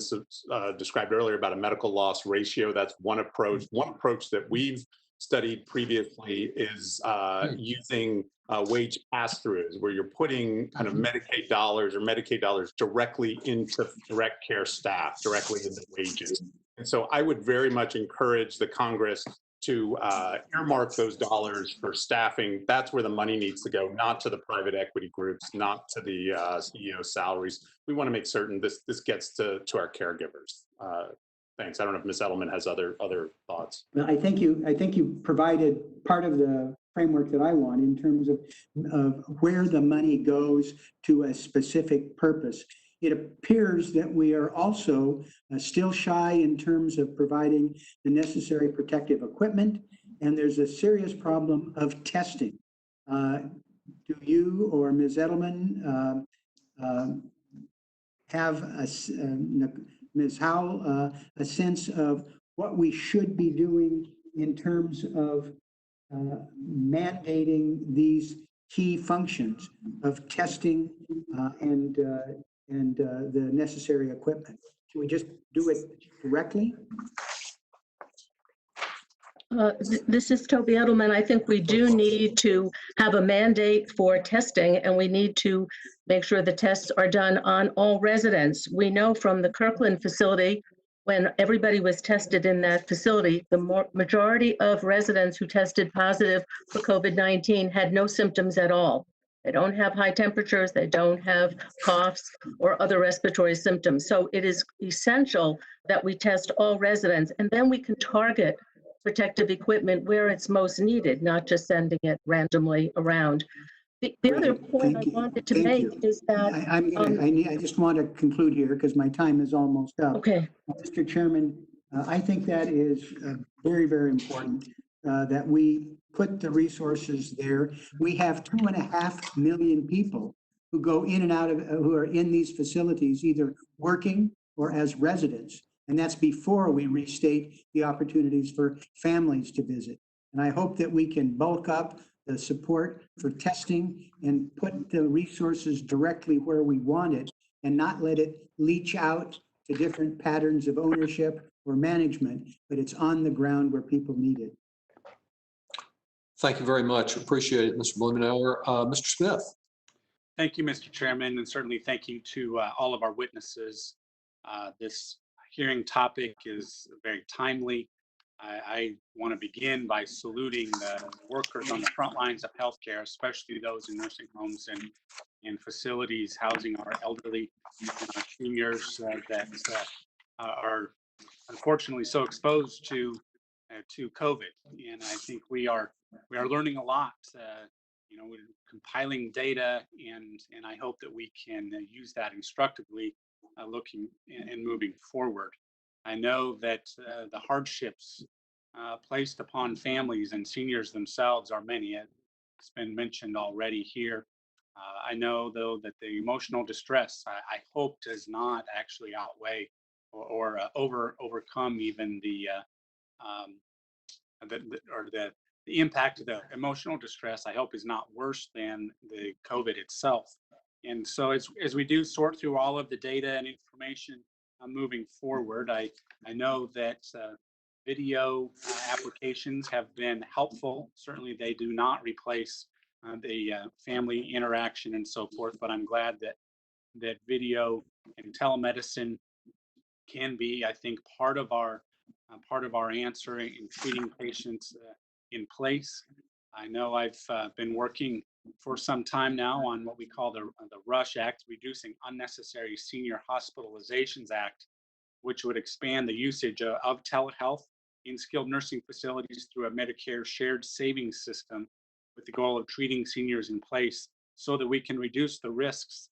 described earlier about a medical loss ratio. That's one approach. One approach that we've studied previously is using wage pass-throughs, where you're putting kind of Medicaid dollars directly into direct care staff, directly into wages. And so I would very much encourage the Congress to earmark those dollars for staffing. That's where the money needs to go, not to the private equity groups, not to the CEO salaries. We want to make certain this gets to our caregivers. Thanks. I don't know if Ms. Edelman has other thoughts. Well, I think you provided part of the framework that I want in terms of where the money goes to a specific purpose. It appears that we are also still shy in terms of providing the necessary protective equipment, and there's a serious problem of testing. Do you or Ms. Edelman have, Ms. Howell, a sense of what we should be doing in terms of mandating these key functions of testing and the necessary equipment? Can we just do it directly? This is Toby Edelman. I think we do need to have a mandate for testing, and we need to make sure the tests are done on all residents. We know from the Kirkland facility, when everybody was tested in that facility, the majority of residents who tested positive for COVID-19 had no symptoms at all. They don't have high temperatures, they don't have coughs or other respiratory symptoms. So it is essential that we test all residents, and then we can target protective equipment where it's most needed, not just sending it randomly around. The other point I wanted to make is that I just want to conclude here because my time is almost up. Okay. Mr. Chairman, I think that is very, very important that we put the resources there. We have 2.5 million people who go in and out of, who are in these facilities, either working or as residents. And that's before we restate the opportunities for families to visit. And I hope that we can bulk up the support for testing and put the resources directly where we want it and not let it leach out to different patterns of ownership or management, but it's on the ground where people need it. Thank you very much. Appreciate it, Mr. Blumenauer. Mr. Smith. Thank you, Mr. Chairman, and certainly thank you to all of our witnesses. This hearing topic is very timely. I want to begin by saluting the workers on the front lines of healthcare, especially those in nursing homes and facilities housing our elderly and our seniors that are unfortunately so exposed to COVID. And I think we are learning a lot. We're compiling data, and I hope that we can use that instructively, looking and moving forward. I know that the hardships placed upon families and seniors themselves are many. It's been mentioned already here. I know, though, that the emotional distress, I hope, does not actually outweigh or overcome even the impact of the emotional distress. I hope is not worse than the COVID itself. And so as we do sort through all of the data and information moving forward, I know that video applications have been helpful. Certainly they do not replace the family interaction and so forth, but I'm glad that video and telemedicine can be, I think, part of our answer in treating patients in place. I know I've been working for some time now on what we call the RUSH Act, Reducing Unnecessary Senior Hospitalizations Act, which would expand the usage of telehealth in skilled nursing facilities through a Medicare shared savings system with the goal of treating seniors in place so that we can reduce the risks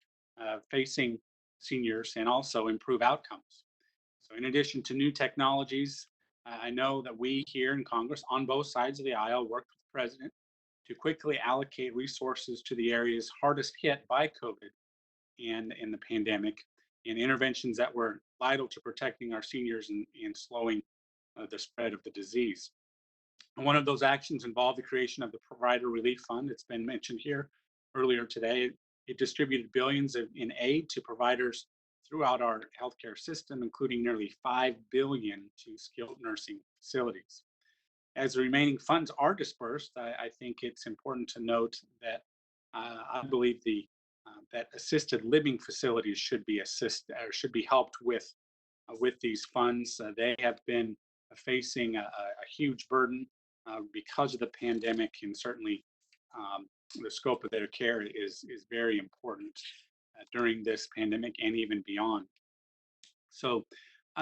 facing seniors and also improve outcomes. So in addition to new technologies, I know that we here in Congress on both sides of the aisle worked with the president to quickly allocate resources to the areas hardest hit by COVID and in the pandemic, and interventions that were vital to protecting our seniors and slowing the spread of the disease. And one of those actions involved the creation of the Provider Relief Fund. It's been mentioned here earlier today. It distributed billions in aid to providers throughout our healthcare system, including nearly $5 billion to skilled nursing facilities. As the remaining funds are dispersed, I think it's important to note that I believe that assisted living facilities should be helped with these funds. They have been facing a huge burden because of the pandemic, and certainly the scope of their care is very important during this pandemic and even beyond. So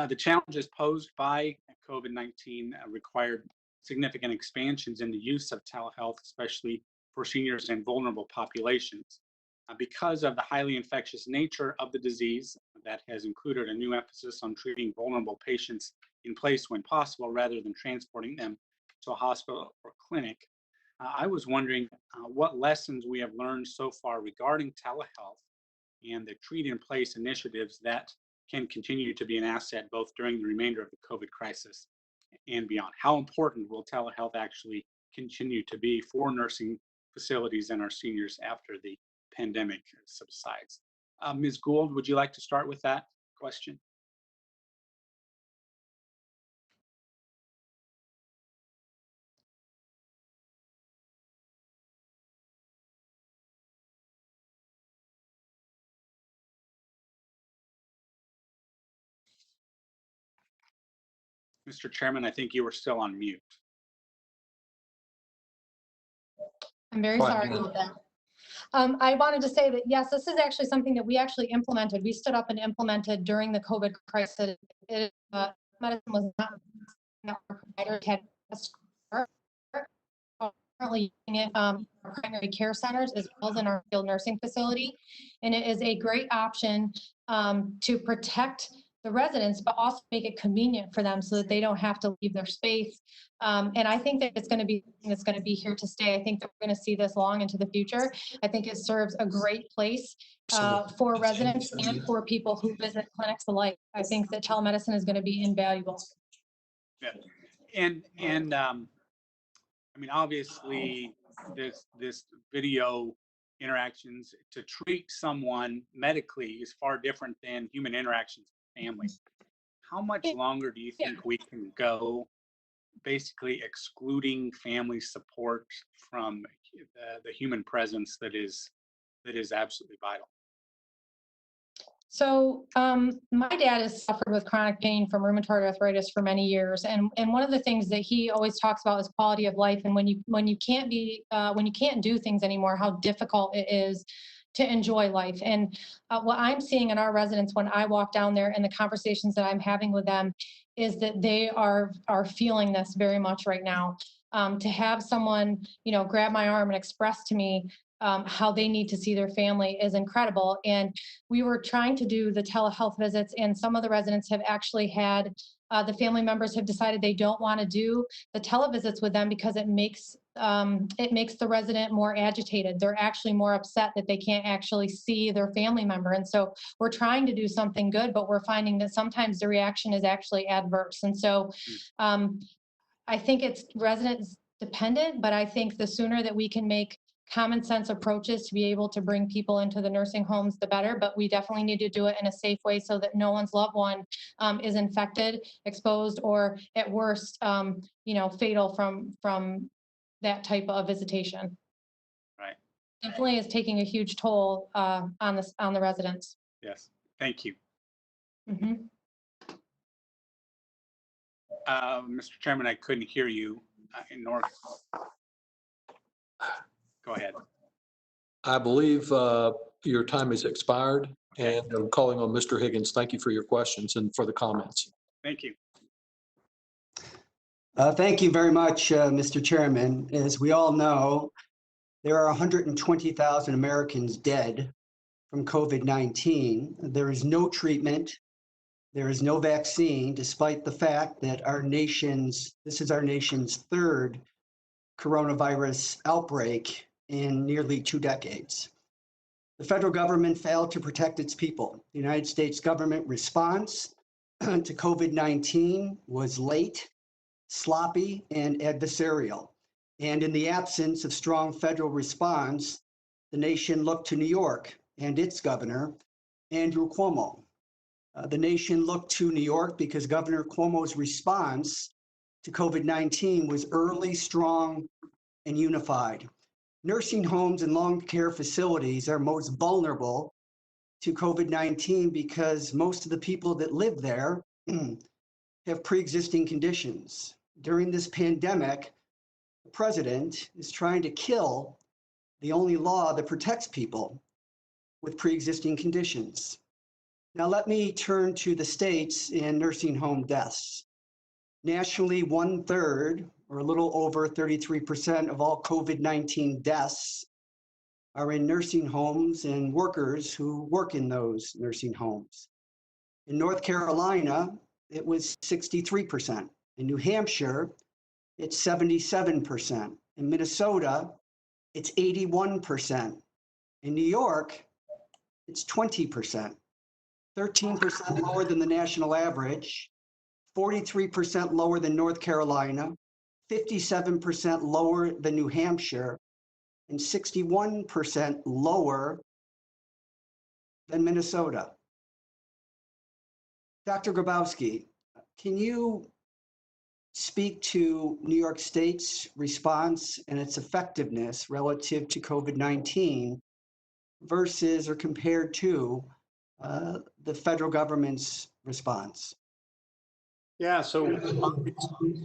the challenges posed by COVID-19 required significant expansions in the use of telehealth, especially for seniors and vulnerable populations. Because of the highly infectious nature of the disease, that has included a new emphasis on treating vulnerable patients in place when possible rather than transporting them to a hospital or clinic. I was wondering what lessons we have learned so far regarding telehealth and the treat in place initiatives that can continue to be an asset both during the remainder of the COVID crisis and beyond. How important will telehealth actually continue to be for nursing facilities and our seniors after the pandemic subsides? Ms. Gould, would you like to start with that question? Mr. Chairman, I think you were still on mute. I'm very sorry about that. I wanted to say that, yes, this is actually something that we actually implemented. We stood up and implemented during the COVID crisis. Medicine was not providers had currently using it in our primary care centers as well as in our skilled nursing facility. And it is a great option to protect the residents, but also make it convenient for them so that they don't have to leave their space. And I think that it's going to be here to stay. I think that we're going to see this long into the future. I think it serves a great place for residents and for people who visit clinics alike. I think that telemedicine is going to be invaluable. Yeah. And I mean, obviously, this video interactions. To treat someone medically is far different than human interactions with family. How much longer do you think we can go basically excluding family support from the human presence that is absolutely vital? So my dad has suffered with chronic pain from rheumatoid arthritis for many years, and one of the things that he always talks about is quality of life. And when you can't do things anymore, how difficult it is to enjoy life. And what I'm seeing in our residents when I walk down there and the conversations that I'm having with them is that they are feeling this very much right now. To have someone, grab my arm and express to me how they need to see their family is incredible. And we were trying to do the telehealth visits, and some of the residents have actually had the family members have decided they don't want to do the televisits with them because it makes the resident more agitated. They're actually more upset that they can't actually see their family member. And so we're trying to do something good, but we're finding that sometimes the reaction is actually adverse. And so I think it's residents dependent, but I think the sooner that we can make common sense approaches to be able to bring people into the nursing homes, the better. But we definitely need to do it in a safe way so that no one's loved one is infected, exposed, or at worst, fatal from that type of visitation. Right. Definitely is taking a huge toll on the residents. Yes. Thank you. Mm-hmm. Mr. Chairman, I couldn't hear you in North. Go ahead. I believe your time has expired, and I'm calling on Mr. Higgins. Thank you for your questions and for the comments. Thank you. Thank you very much, Mr. Chairman. As we all know, there are 120,000 Americans dead from COVID-19. There is no treatment. There is no vaccine, despite the fact that this is our nation's third coronavirus outbreak in nearly 2 decades. The federal government failed to protect its people. The United States government response to COVID-19 was late, sloppy, and adversarial. And in the absence of strong federal response, the nation looked to New York and its governor, Andrew Cuomo. The nation looked to New York because Governor Cuomo's response to COVID-19 was early, strong, and unified. Nursing homes and long care facilities are most vulnerable to COVID-19 because most of the people that live there have pre-existing conditions. During this pandemic, the president is trying to kill the only law that protects people with pre-existing conditions. Now let me turn to the states in nursing home deaths. Nationally, 1/3, or a little over 33% of all COVID-19 deaths are in nursing homes and workers who work in those nursing homes. In North Carolina, it was 63%. In New Hampshire, it's 77%. In Minnesota, it's 81%. In New York, it's 20%, 13% lower than the national average, 43% lower than North Carolina, 57% lower than New Hampshire, and 61% lower than Minnesota. Dr. Grabowski, can you speak to New York State's response and its effectiveness relative to COVID-19 versus or compared to the federal government's response? Yeah, so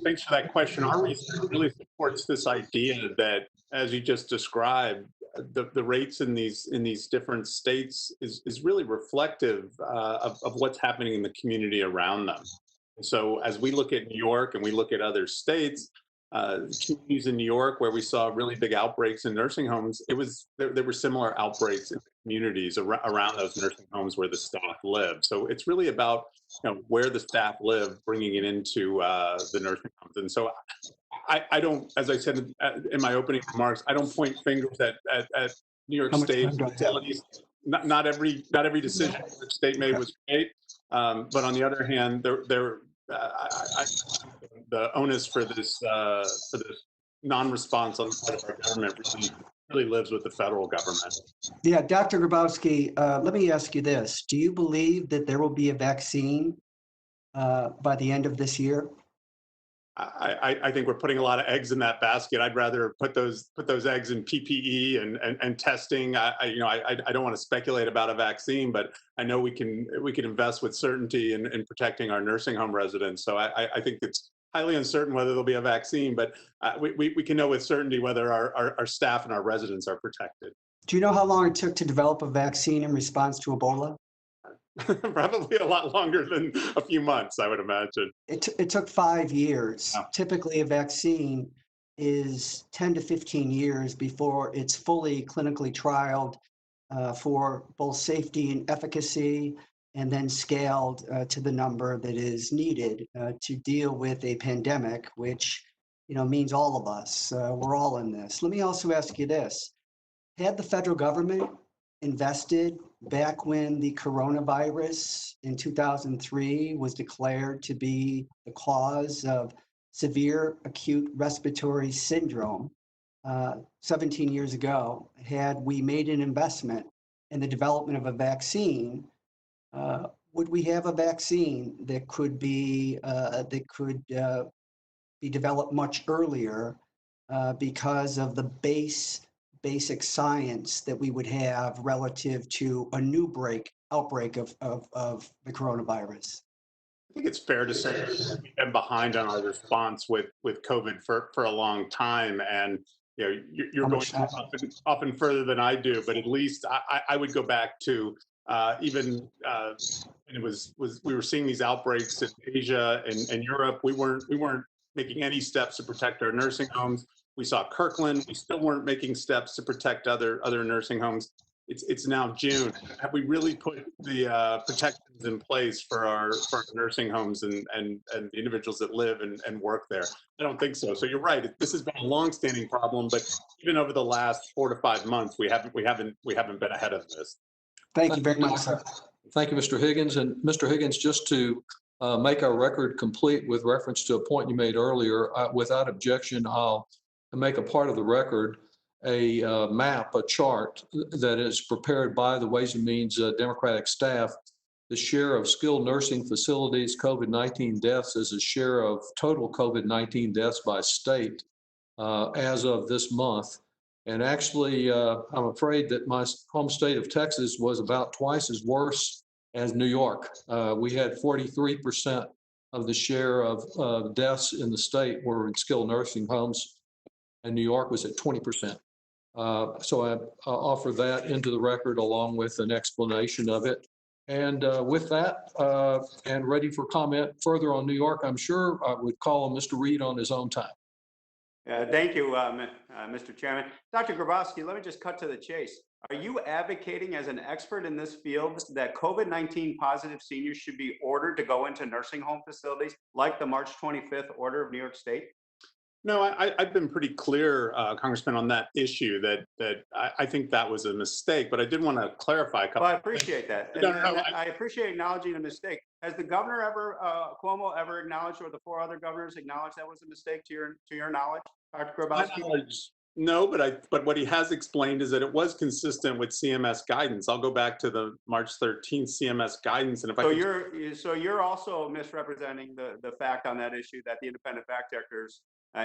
thanks for that question. Our research really supports this idea that, as you just described, the rates in these different states is really reflective of what's happening in the community around them. So as we look at New York and we look at other states, communities in New York where we saw really big outbreaks in nursing homes, there were similar outbreaks in communities around those nursing homes where the staff live. So it's really about where the staff live, bringing it into the nursing homes. And so I don't, as I said in my opening remarks, I don't point fingers at New York State facilities. Not every decision the state made was great, but on the other hand, the onus for this non-response on the part of our government really really lives with the federal government. Yeah, Dr. Grabowski, let me ask you this. Do you believe that there will be a vaccine by the end of this year? I think we're putting a lot of eggs in that basket. I'd rather put those eggs in PPE and testing. I don't want to speculate about a vaccine, but I know we can invest with certainty in protecting our nursing home residents. So I think it's highly uncertain whether there'll be a vaccine, but we can know with certainty whether our staff and our residents are protected. Do you know how long it took to develop a vaccine in response to Ebola? Probably a lot longer than a few months, I would imagine. It took 5 years. Yeah. Typically, a vaccine is 10 to 15 years before it's fully clinically trialed for both safety and efficacy, and then scaled to the number that is needed to deal with a pandemic, which means all of us. We're all in this. Let me also ask you this. Had the federal government invested back when the coronavirus in 2003 was declared to be the cause of severe acute respiratory syndrome 17 years ago, had we made an investment in the development of a vaccine, would we have a vaccine that could be developed much earlier because of the basic science that we would have relative to a new outbreak of the coronavirus? I think it's fair to say we've been behind on our response with COVID for a long time, and you're going often further than I do, but at least I would go back to even when we were seeing these outbreaks in Asia and Europe. We weren't making any steps to protect our nursing homes. We saw Kirkland. We still weren't making steps to protect other nursing homes. It's now June. Have we really put the protections in place for our nursing homes and the individuals that live and work there? I don't think so. So you're right. This has been a longstanding problem, but even over the last 4 to 5 months, we haven't been ahead of this. Thank you very much, sir. Thank you, Mr. Higgins. And Mr. Higgins, just to make our record complete with reference to a point you made earlier, without objection, I'll make a part of the record a map, a chart that is prepared by the Ways and Means Democratic staff. The share of skilled nursing facilities COVID-19 deaths as a share of total COVID-19 deaths by state as of this month. And actually, I'm afraid that my home state of Texas was about twice as worse as New York. We had 43% of the share of deaths in the state were in skilled nursing homes, and New York was at 20%. So I offer that into the record along with an explanation of it. And with that, and ready for comment further on New York, I'm sure I would call on Mr. Reed on his own time. Thank you, Mr. Chairman. Dr. Grabowski, let me just cut to the chase. Are you advocating as an expert in this field that COVID-19 positive seniors should be ordered to go into nursing home facilities like the March 25th order of New York State? No, I've been pretty clear, Congressman, on that issue that I think that was a mistake, but I did want to clarify a couple. Well, I appreciate that. No, I appreciate acknowledging a mistake. Has the governor ever, Cuomo, ever acknowledged, or the 4 other governors acknowledged that was a mistake to your knowledge, Dr. Grabowski? No, but what he has explained is that it was consistent with CMS guidance. I'll go back to the March 13th CMS guidance, and if so you're also misrepresenting the fact on that issue that the independent fact checkers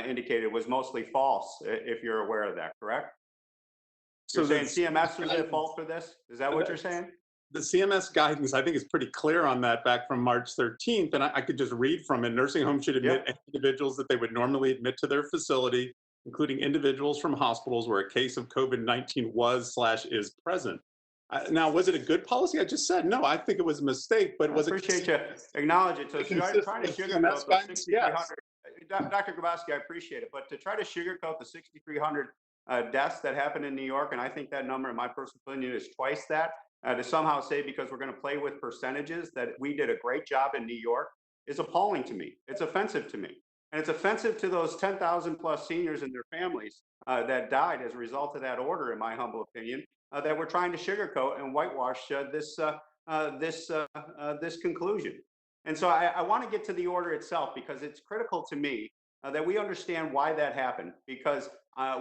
indicated was mostly false, if you're aware of that, correct? So you're saying CMS was at fault for this? Is that what you're saying? The CMS guidance, I think, is pretty clear on that back from March 13th, and I could just read from it. Nursing homes should admit individuals that they would normally admit to their facility, including individuals from hospitals where a case of COVID-19 was/is present. Now, was it a good policy? I just said, no, I think it was a mistake, but was it? I appreciate you acknowledge it. So trying to sugarcoat the 6,300, Dr. Grabowski, I appreciate it, but to try to sugarcoat the 6,300 deaths that happened in New York, and I think that number, in my personal opinion, is twice that, to somehow say because we're going to play with percentages that we did a great job in New York is appalling to me. It's offensive to me. And it's offensive to those 10,000 plus seniors and their families that died as a result of that order, in my humble opinion, that we're trying to sugarcoat and whitewash this conclusion. And so I want to get to the order itself because it's critical to me that we understand why that happened, because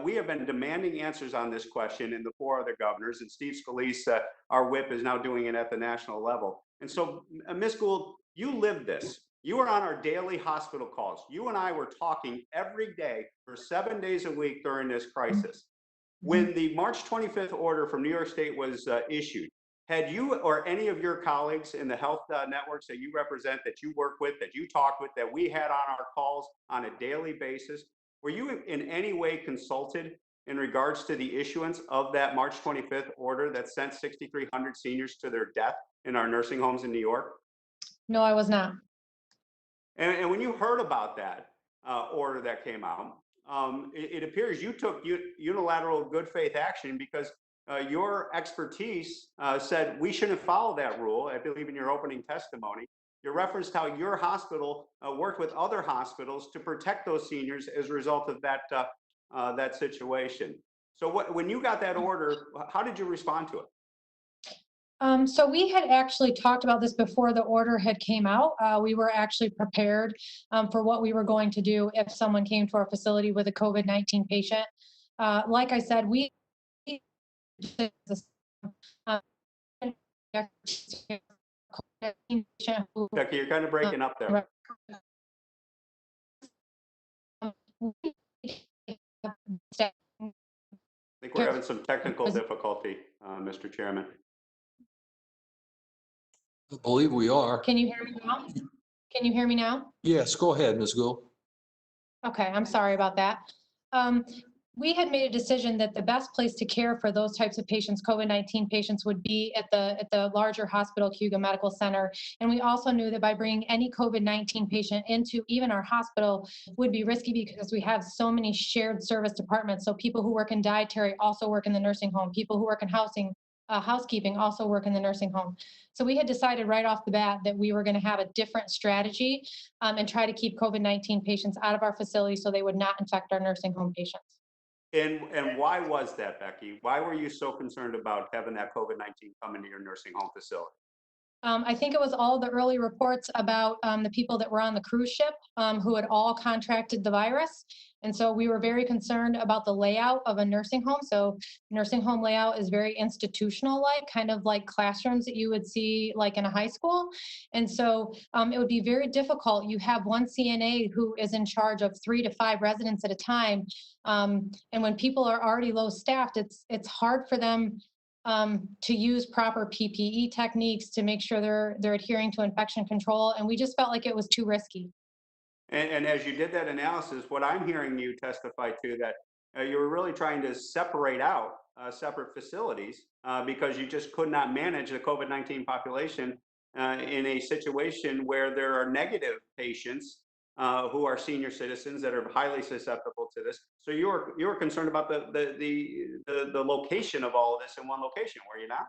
we have been demanding answers on this question in the 4 other governors, and Steve Scalise, our whip, is now doing it at the national level. And so, Ms. Gould, you lived this. You were on our daily hospital calls. You and I were talking every day for 7 days a week during this crisis. When the March 25th order from New York State was issued, had you or any of your colleagues in the health networks that you represent, that you work with, that you talk with, that we had on our calls on a daily basis, were you in any way consulted in regards to the issuance of that March 25th order that sent 6,300 seniors to their death in our nursing homes in New York? No, I was not. And when you heard about that order that came out, it appears you took unilateral good faith action because your expertise said we shouldn't follow that rule. I believe in your opening testimony, you referenced how your hospital worked with other hospitals to protect those seniors as a result of that situation. So when you got that order, how did you respond to it? So we had actually talked about this before the order had came out. We were actually prepared for what we were going to do if someone came to our facility with a COVID-19 patient. Like I said, Becky, you're kind of breaking up there. I think we're having some technical difficulty, Mr. Chairman. I believe we are. Can you hear me now? Can you hear me now? Yes, go ahead, Ms. Gould. Okay, I'm sorry about that. We had made a decision that the best place to care for those types of patients, COVID-19 patients, would be at the larger hospital, Hugo Medical Center. And we also knew that by bringing any COVID-19 patient into even our hospital would be risky because we have so many shared service departments. So people who work in dietary also work in the nursing home. People who work in housekeeping also work in the nursing home. So we had decided right off the bat that we were going to have a different strategy and try to keep COVID-19 patients out of our facility so they would not infect our nursing home patients. And why was that, Becky? Why were you so concerned about having that COVID-19 come into your nursing home facility? I think it was all the early reports about the people that were on the cruise ship who had all contracted the virus. And so we were very concerned about the layout of a nursing home. So nursing home layout is very institutional-like, kind of like classrooms that you would see like in a high school. And so it would be very difficult. You have one CNA who is in charge of 3 to 5 residents at a time. And when people are already low staffed, it's hard for them to use proper PPE techniques to make sure they're adhering to infection control. And we just felt like it was too risky. And as you did that analysis, what I'm hearing you testify to, that you were really trying to separate out separate facilities because you just could not manage the COVID-19 population in a situation where there are negative patients who are senior citizens that are highly susceptible to this. So you were concerned about the location of all of this in one location, were you not?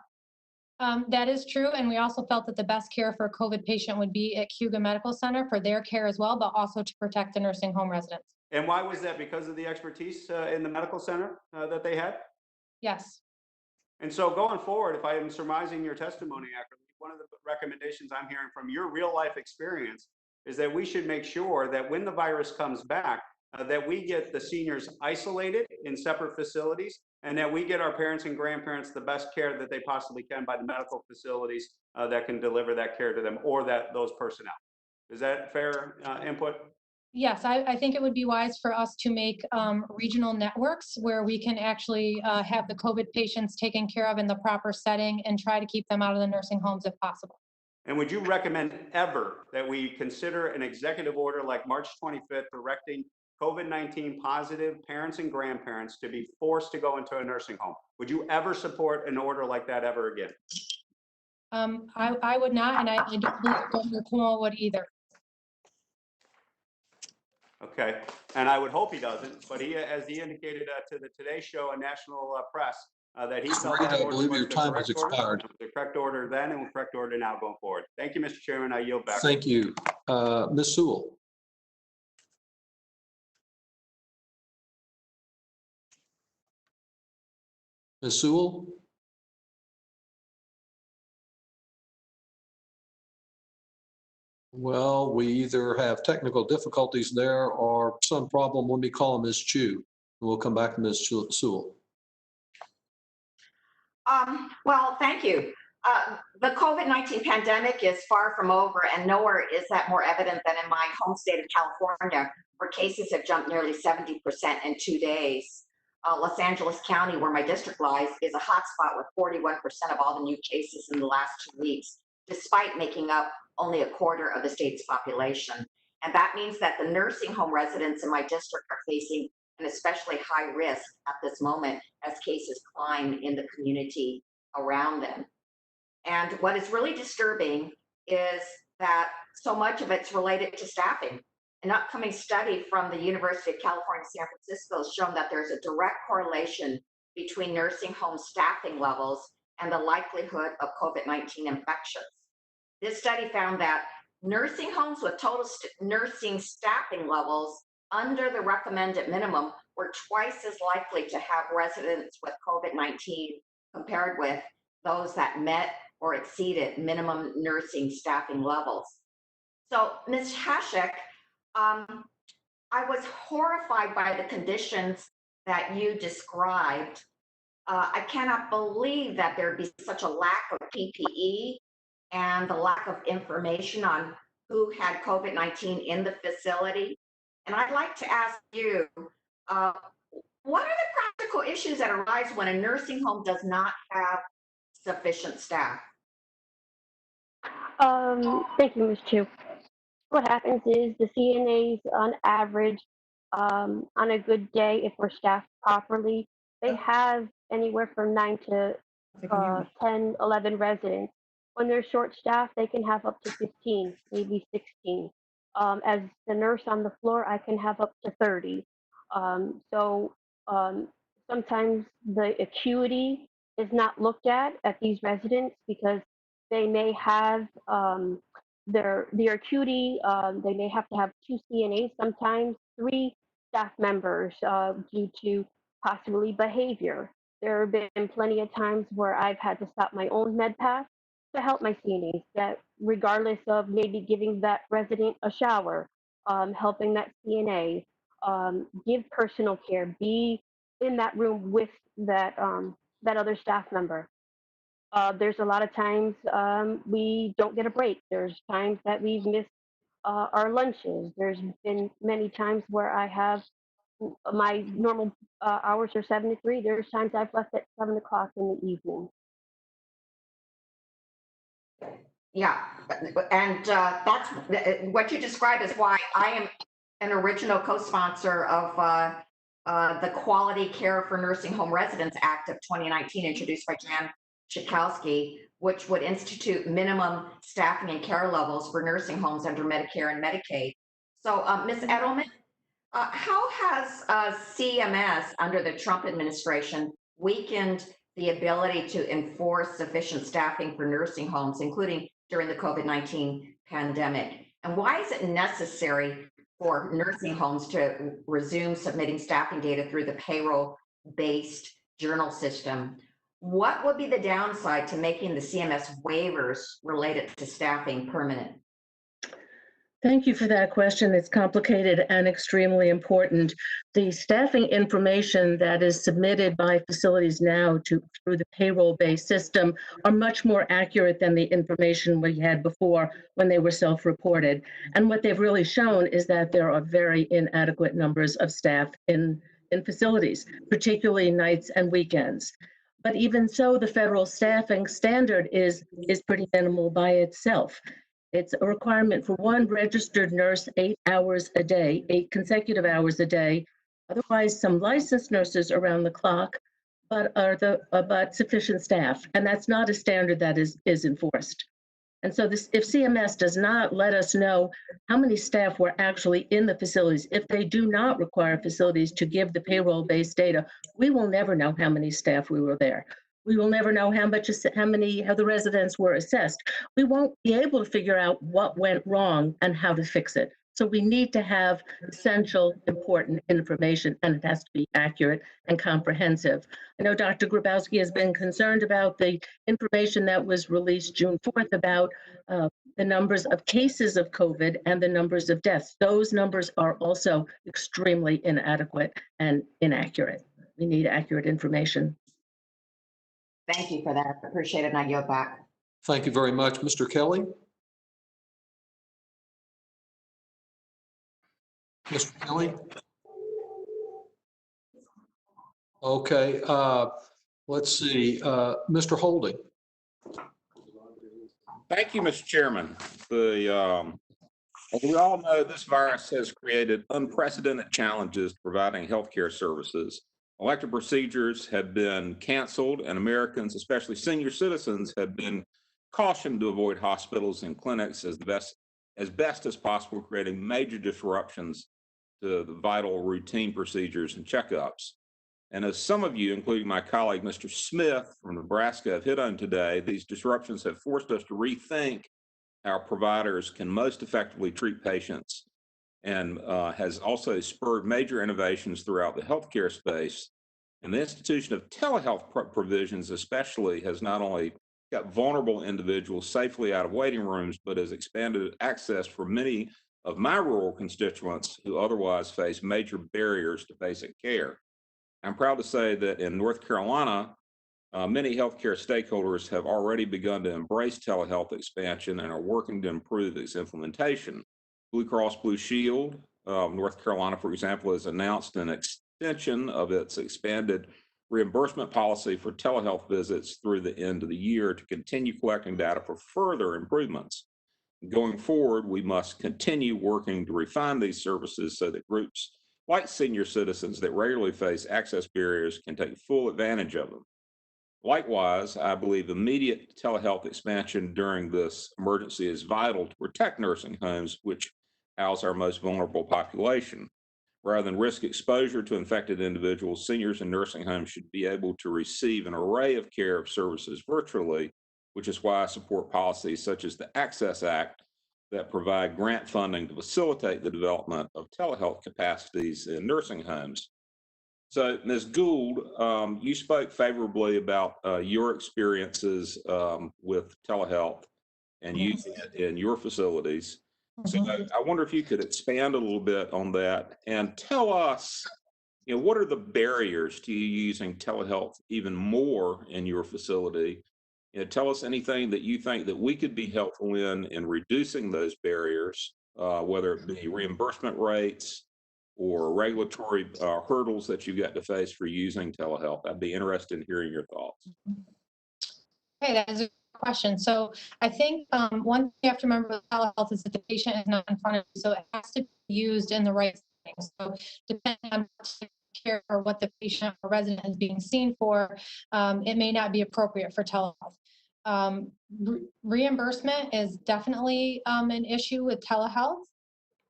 That is true. And we also felt that the best care for a COVID patient would be at Hugo Medical Center for their care as well, but also to protect the nursing home residents. And why was that? Because of the expertise in the medical center that they had? Yes. And so going forward, if I am surmising your testimony accurately, one of the recommendations I'm hearing from your real life experience is that we should make sure that when the virus comes back, that we get the seniors isolated in separate facilities, and that we get our parents and grandparents the best care that they possibly can by the medical facilities that can deliver that care to them, or those personnel. Is that fair input? Yes, I think it would be wise for us to make regional networks where we can actually have the COVID patients taken care of in the proper setting and try to keep them out of the nursing homes if possible. And would you recommend ever that we consider an executive order like March 25th directing COVID-19 positive parents and grandparents to be forced to go into a nursing home? Would you ever support an order like that ever again? I would not, and I don't believe Governor Cuomo would either. Okay, and I would hope he doesn't, but as he indicated to the Today Show and national press, that he felt that I order believe was your the time correct has order. expired. It was the correct order then and the correct order now going forward. Thank you, Mr. Chairman. I yield back. Thank you. Ms. Sewell. Ms. Sewell? Well, we either have technical difficulties there or some problem. Let me call Ms. Chu. We'll come back to Ms. Sewell. Well, thank you. The COVID-19 pandemic is far from over, and nowhere is that more evident than in my home state of California, where cases have jumped nearly 70% in 2 days. Los Angeles County, where my district lies, is a hotspot with 41% of all the new cases in the last 2 weeks, despite making up only a quarter of the state's population. And that means that the nursing home residents in my district are facing an especially high risk at this moment as cases climb in the community around them. And what is really disturbing is that so much of it's related to staffing. An upcoming study from the University of California, San Francisco has shown that there's a direct correlation between nursing home staffing levels and the likelihood of COVID-19 infections. This study found that nursing homes with total nursing staffing levels under the recommended minimum were twice as likely to have residents with COVID-19 compared with those that met or exceeded minimum nursing staffing levels. So, Ms. Hashek, I was horrified by the conditions that you described. I cannot believe that there be such a lack of PPE and the lack of information on who had COVID-19 in the facility. And I'd like to ask you, what are the practical issues that arise when a nursing home does not have sufficient staff? Thank you, Ms. Chu. What happens is the CNAs on average, on a good day, if we're staffed properly, they have anywhere from 9 to 10, 11 residents. When they're short staffed, they can have up to 15, maybe 16. As the nurse on the floor, I can have up to 30. Sometimes the acuity is not looked at these residents because they may have their acuity, they may have to have 2 CNAs, sometimes 3 staff members due to possibly behavior. There have been plenty of times where I've had to stop my own med pass to help my CNAs, that regardless of maybe giving that resident a shower, helping that CNA, give personal care, be in that room with that other staff member. There's a lot of times we don't get a break. There's times that we've missed our lunches. There's been many times where I have my normal hours are 7 to 3. There's times I've left at 7 o'clock in the evening. Yeah, and that's what you describe is why I am an original co-sponsor of the Quality Care for Nursing Home Residents Act of 2019, introduced by Jan Schakowsky, which would institute minimum staffing and care levels for nursing homes under Medicare and Medicaid. So, Ms. Edelman, how has CMS under the Trump administration weakened the ability to enforce sufficient staffing for nursing homes, including during the COVID-19 pandemic? And why is it necessary for nursing homes to resume submitting staffing data through the payroll-based journal system? What would be the downside to making the CMS waivers related to staffing permanent? Thank you for that question. It's complicated and extremely important. The staffing information that is submitted by facilities now through the payroll-based system are much more accurate than the information we had before when they were self-reported. And what they've really shown is that there are very inadequate numbers of staff in facilities, particularly nights and weekends. But even so, the federal staffing standard is pretty minimal by itself. It's a requirement for one registered nurse 8 hours a day, 8 consecutive hours a day. Otherwise, some licensed nurses around the clock, but sufficient staff. And that's not a standard that is enforced. And so if CMS does not let us know how many staff were actually in the facilities, if they do not require facilities to give the payroll-based data, we will never know how many staff we were there. We will never know how the residents were assessed. We won't be able to figure out what went wrong and how to fix it. So we need to have essential, important information, and it has to be accurate and comprehensive. I know Dr. Grabowski has been concerned about the information that was released June 4th about the numbers of cases of COVID and the numbers of deaths. Those numbers are also extremely inadequate and inaccurate. We need accurate information. Thank you for that. Appreciate it. And I yield back. Thank you very much. Mr. Kelly? Mr. Kelly? Okay, let's see, Mr. Holding. Thank you, Mr. Chairman. As we all know, this virus has created unprecedented challenges to providing healthcare services. Elective procedures have been canceled, and Americans, especially senior citizens, have been cautioned to avoid hospitals and clinics as best as possible, creating major disruptions to the vital routine procedures and checkups. And as some of you, including my colleague, Mr. Smith from Nebraska, have hit on today, these disruptions have forced us to rethink how providers can most effectively treat patients, and has also spurred major innovations throughout the healthcare space. And the institution of telehealth provisions especially has not only got vulnerable individuals safely out of waiting rooms, but has expanded access for many of my rural constituents who otherwise face major barriers to basic care. I'm proud to say that in North Carolina, many healthcare stakeholders have already begun to embrace telehealth expansion and are working to improve its implementation. Blue Cross Blue Shield, North Carolina, for example, has announced an extension of its expanded reimbursement policy for telehealth visits through the end of the year to continue collecting data for further improvements. Going forward, we must continue working to refine these services so that groups like senior citizens that regularly face access barriers can take full advantage of them. Likewise, I believe immediate telehealth expansion during this emergency is vital to protect nursing homes, which house our most vulnerable population. Rather than risk exposure to infected individuals, seniors in nursing homes should be able to receive an array of care services virtually, which is why I support policies such as the Access Act that provide grant funding to facilitate the development of telehealth capacities in nursing homes. So, Ms. Gould, you spoke favorably about your experiences with telehealth and using it in your facilities. So I wonder if you could expand a little bit on that and tell us, what are the barriers to you using telehealth even more in your facility? Tell us anything that you think that we could be helpful in reducing those barriers, whether it be reimbursement rates or regulatory hurdles that you've got to face for using telehealth. I'd be interested in hearing your thoughts. Okay, that is a good question. So I think one thing you have to remember with telehealth is that the patient is not in front of you, so it has to be used in the right setting. So depending on care or what the patient or resident is being seen for, it may not be appropriate for telehealth. Reimbursement is definitely an issue with telehealth.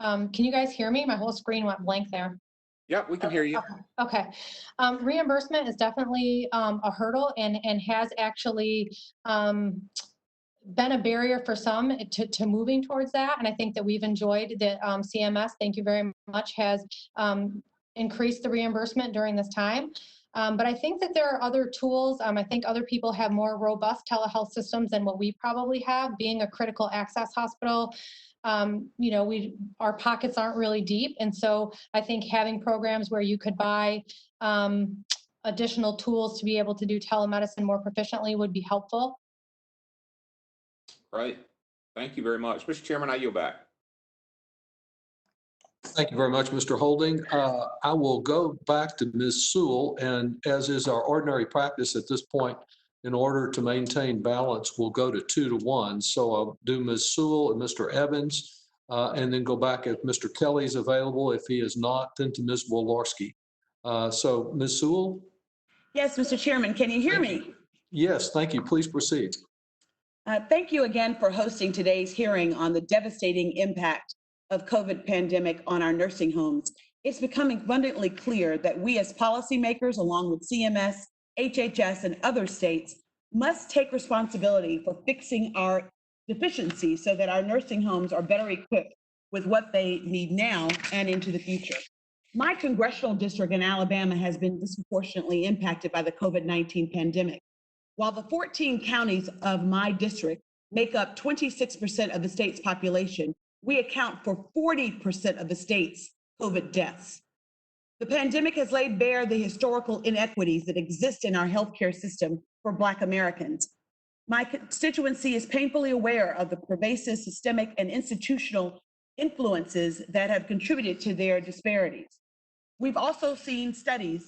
Can you guys hear me? My whole screen went blank there. Yeah, we can hear you. Okay. Reimbursement is definitely a hurdle and has actually been a barrier for some to moving towards that. And I think that we've enjoyed that CMS, thank you very much, has increased the reimbursement during this time. But I think that there are other tools. I think other people have more robust telehealth systems than what we probably have. Being a critical access hospital, our pockets aren't really deep. And so I think having programs where you could buy additional tools to be able to do telemedicine more proficiently would be helpful. Right. Thank you very much. Mr. Chairman, I yield back. Thank you very much, Mr. Holding. I will go back to Ms. Sewell, and as is our ordinary practice at this point, in order to maintain balance, we'll go to 2-to-1. So I'll do Ms. Sewell and Mr. Evans, and then go back if Mr. Kelly's available. If he is not, then to Ms. Wolarski. So Ms. Sewell? Yes, Mr. Chairman, can you hear me? Yes, thank you. Please proceed. Thank you again for hosting today's hearing on the devastating impact of COVID pandemic on our nursing homes. It's becoming abundantly clear that we as policymakers, along with CMS, HHS, and other states, must take responsibility for fixing our deficiencies so that our nursing homes are better equipped with what they need now and into the future. My congressional district in Alabama has been disproportionately impacted by the COVID-19 pandemic. While the 14 counties of my district make up 26% of the state's population, we account for 40% of the state's COVID deaths. The pandemic has laid bare the historical inequities that exist in our healthcare system for Black Americans. My constituency is painfully aware of the pervasive systemic and institutional influences that have contributed to their disparities. We've also seen study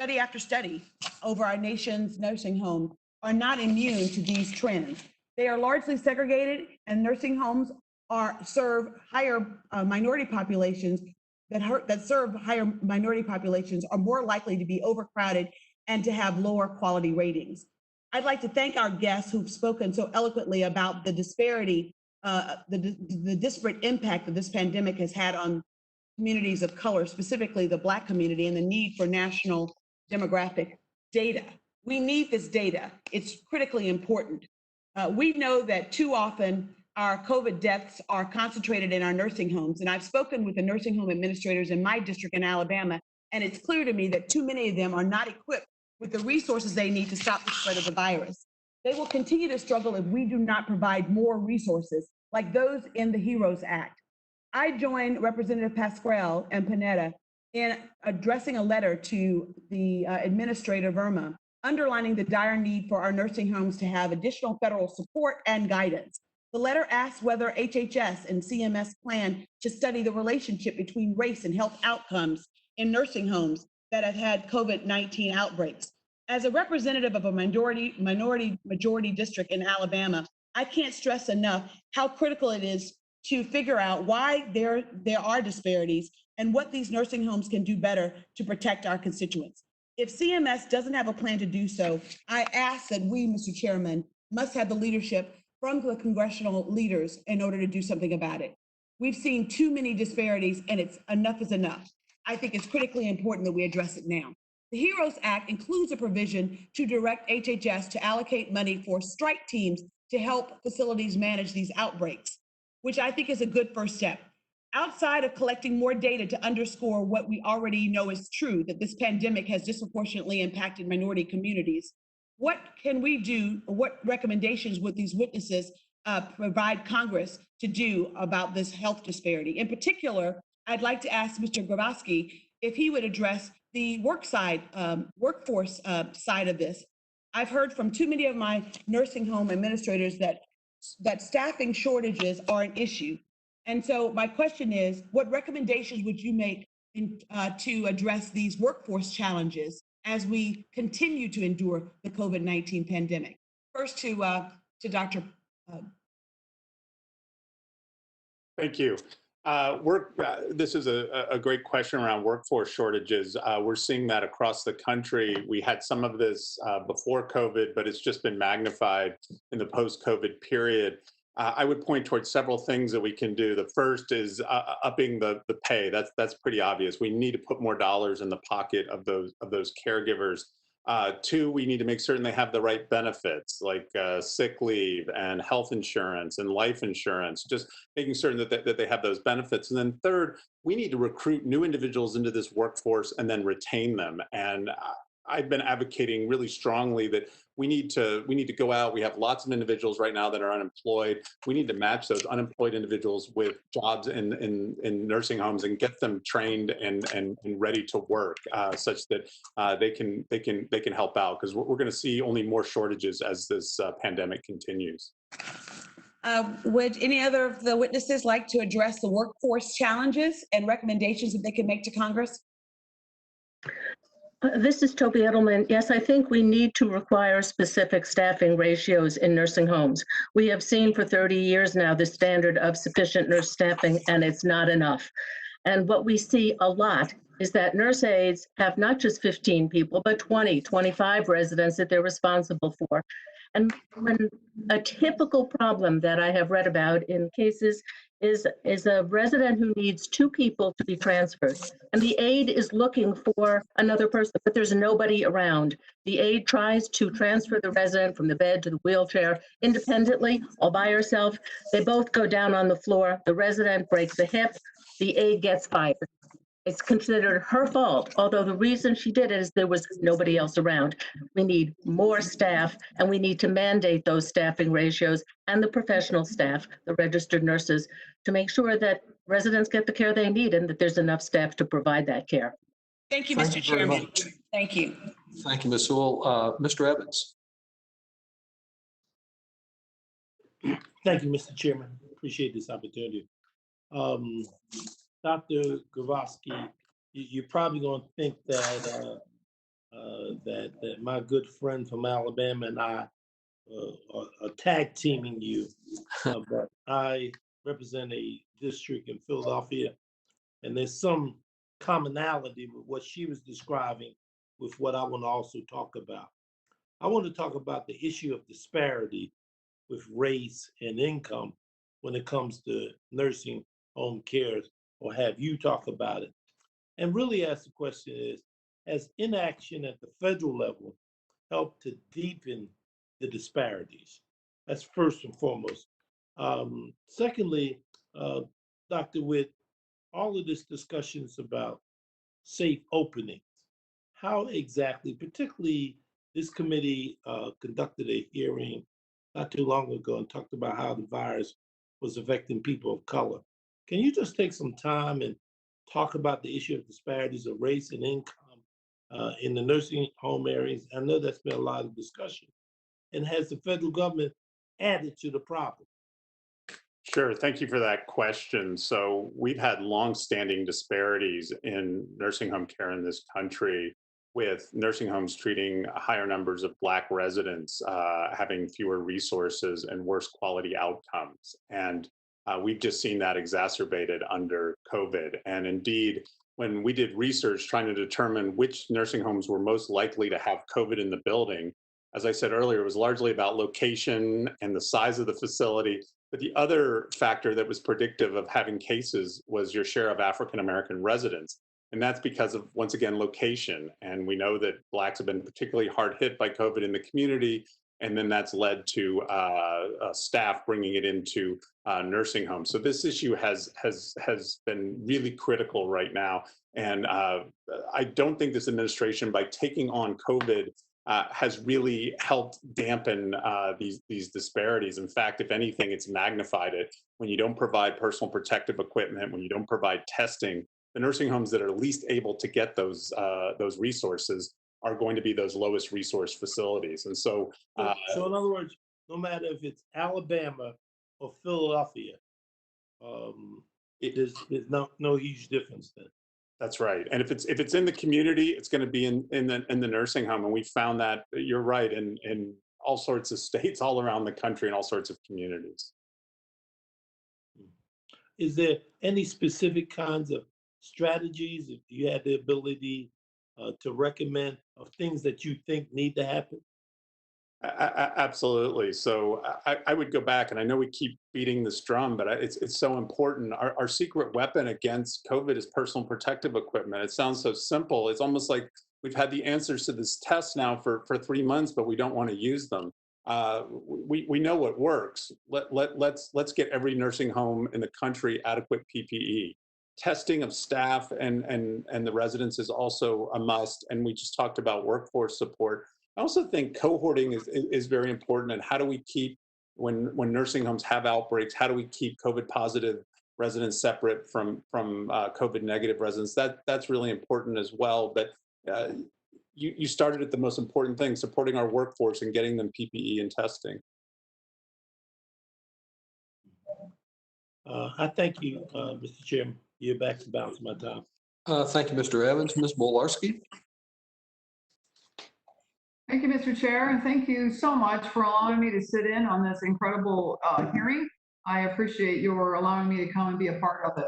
after study over our nation's nursing homes are not immune to these trends. They are largely segregated, and nursing homes serve higher minority populations that serve higher minority populations are more likely to be overcrowded and to have lower quality ratings. I'd like to thank our guests who've spoken so eloquently about the disparity, the disparate impact that this pandemic has had on communities of color, specifically the Black community, and the need for national demographic data. We need this data. It's critically important. We know that too often our COVID deaths are concentrated in our nursing homes. And I've spoken with the nursing home administrators in my district in Alabama, and it's clear to me that too many of them are not equipped with the resources they need to stop the spread of the virus. They will continue to struggle if we do not provide more resources like those in the HEROES Act. I joined Representative Pascrell and Panetta in addressing a letter to the Administrator Verma, underlining the dire need for our nursing homes to have additional federal support and guidance. The letter asks whether HHS and CMS plan to study the relationship between race and health outcomes in nursing homes that have had COVID-19 outbreaks. As a representative of a majority district in Alabama, I can't stress enough how critical it is to figure out why there are disparities and what these nursing homes can do better to protect our constituents. If CMS doesn't have a plan to do so, I ask that we, Mr. Chairman, must have the leadership from the congressional leaders in order to do something about it. We've seen too many disparities, and enough is enough. I think it's critically important that we address it now. The HEROES Act includes a provision to direct HHS to allocate money for strike teams to help facilities manage these outbreaks, which I think is a good first step. Outside of collecting more data to underscore what we already know is true, that this pandemic has disproportionately impacted minority communities, what can we do, or what recommendations would these witnesses provide Congress to do about this health disparity? In particular, I'd like to ask Mr. Grabowski if he would address the workforce side of this. I've heard from too many of my nursing home administrators that staffing shortages are an issue. And so my question is, what recommendations would you make to address these workforce challenges as we continue to endure the COVID-19 pandemic? First to Dr. Thank you. This is a great question around workforce shortages. We're seeing that across the country. We had some of this before COVID, but it's just been magnified in the post-COVID period. I would point towards several things that we can do. The first is upping the pay. That's pretty obvious. We need to put more dollars in the pocket of those caregivers. Two, we need to make certain they have the right benefits like sick leave and health insurance and life insurance, just making certain that they have those benefits. And then third, we need to recruit new individuals into this workforce and then retain them. And I've been advocating really strongly that we need to go out. We have lots of individuals right now that are unemployed. We need to match those unemployed individuals with jobs in nursing homes and get them trained and ready to work, such that they can help out, because we're going to see only more shortages as this pandemic continues. Would any other of the witnesses like to address the workforce challenges and recommendations that they can make to Congress? This is Toby Edelman. Yes, I think we need to require specific staffing ratios in nursing homes. We have seen for 30 years now the standard of sufficient nurse staffing, and it's not enough. And what we see a lot is that nurse aides have not just 15 people, but 20, 25 residents that they're responsible for. And when a typical problem that I have read about in cases is a resident who needs 2 people to be transferred, and the aide is looking for another person, but there's nobody around. The aide tries to transfer the resident from the bed to the wheelchair independently, all by herself. They both go down on the floor. The resident breaks a hip. The aide gets fired. It's considered her fault, although the reason she did it is there was nobody else around. We need more staff, and we need to mandate those staffing ratios and the professional staff, the registered nurses, to make sure that residents get the care they need and that there's enough staff to provide that care. Thank you, Thank Mr. you very Chairman. much. Thank you. Thank you, Ms. Sewell. Mr. Evans. Thank you, Mr. Chairman. Appreciate this opportunity. Dr. Gavoski, you're probably going to think that that my good friend from Alabama and I are tag teaming you, but I represent a district in Philadelphia, and there's some commonality with what she was describing with what I want to also talk about. I want to talk about the issue of disparity with race and income when it comes to nursing home care, or have you talk about it. And really ask the question is, has inaction at the federal level helped to deepen the disparities? That's first and foremost. Secondly, Dr. Witt, all of this discussions about safe openings, how exactly, particularly this committee conducted a hearing not too long ago and talked about how the virus was affecting people of color. Can you just take some time and talk about the issue of disparities of race and income in the nursing home areas? I know that's been a lot of discussion. And has the federal government added to the problem? Sure. Thank you for that question. So we've had longstanding disparities in nursing home care in this country, with nursing homes treating higher numbers of Black residents, having fewer resources and worse quality outcomes. And we've just seen that exacerbated under COVID. And indeed, when we did research trying to determine which nursing homes were most likely to have COVID in the building, as I said earlier, it was largely about location and the size of the facility. But the other factor that was predictive of having cases was your share of African-American residents. And that's because of, once again, location. And we know that Blacks have been particularly hard hit by COVID in the community. And then that's led to staff bringing it into nursing homes. So this issue has been really critical right now. And I don't think this administration, by taking on COVID, has really helped dampen these disparities. In fact, if anything, it's magnified it. When you don't provide personal protective equipment, when you don't provide testing, the nursing homes that are least able to get those resources are going to be those lowest resource facilities. And so, so in other words, no matter if it's Alabama or Philadelphia, there's no huge difference then. That's right. And if it's in the community, it's going to be in the nursing home. And we found that, you're right, in all sorts of states all around the country and all sorts of communities. Is there any specific kinds of strategies, if you had the ability to recommend, of things that you think need to happen? Absolutely. So I would go back, and I know we keep beating this drum, but it's so important. Our secret weapon against COVID is personal protective equipment. It sounds so simple. It's almost like we've had the answers to this test now for 3 months, but we don't want to use them. We know what works. Let's get every nursing home in the country adequate PPE. Testing of staff and the residents is also a must. And we just talked about workforce support. I also think cohorting is very important. And how do we keep, when nursing homes have outbreaks, how do we keep COVID positive residents separate from COVID negative residents? That's really important as well. But you started at the most important thing, supporting our workforce and getting them PPE and testing. I thank you, Mr. Chairman. You're back to balance my time. Thank you, Mr. Evans. Ms. Wolarski. Thank you, Mr. Chair, and thank you so much for allowing me to sit in on this incredible hearing. I appreciate your allowing me to come and be a part of it.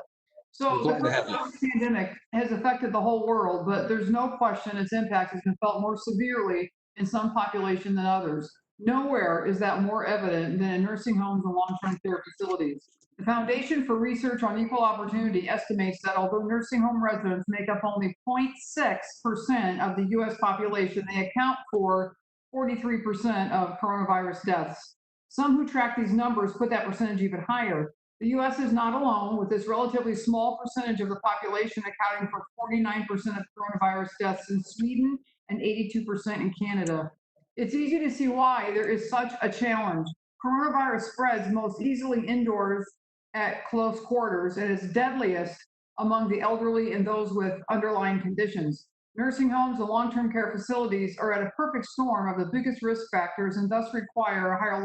So the coronavirus pandemic has affected the whole world, but there's no question its impact has been felt more severely in some population than others. Nowhere is that more evident than in nursing homes and long-term care facilities. The Foundation for Research on Equal Opportunity estimates that although nursing home residents make up only 0.6% of the U.S. population, they account for 43% of coronavirus deaths. Some who track these numbers put that percentage even higher. The U.S. is not alone, with this relatively small percentage of the population accounting for 49% of coronavirus deaths in Sweden and 82% in Canada. It's easy to see why there is such a challenge. Coronavirus spreads most easily indoors at close quarters and is deadliest among the elderly and those with underlying conditions. Nursing homes and long-term care facilities are at a perfect storm of the biggest risk factors and thus require a higher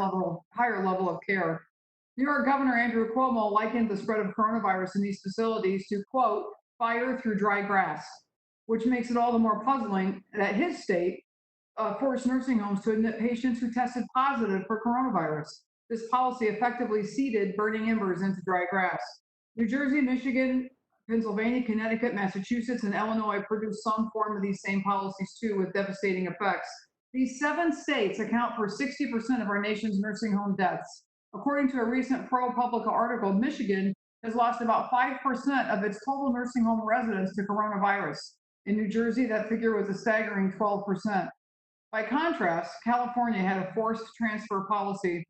level of care. New York Governor Andrew Cuomo likened the spread of coronavirus in these facilities to, quote, fire through dry grass, which makes it all the more puzzling that his state forced nursing homes to admit patients who tested positive for coronavirus. This policy effectively seeded burning embers into dry grass. New Jersey, Michigan, Pennsylvania, Connecticut, Massachusetts, and Illinois produced some form of these same policies too, with devastating effects. These 7 states account for 60% of our nation's nursing home deaths. According to a recent ProPublica article, Michigan has lost about 5% of its total nursing home residents to coronavirus. In New Jersey, that figure was a staggering 12%. By contrast, California had a forced transfer policy,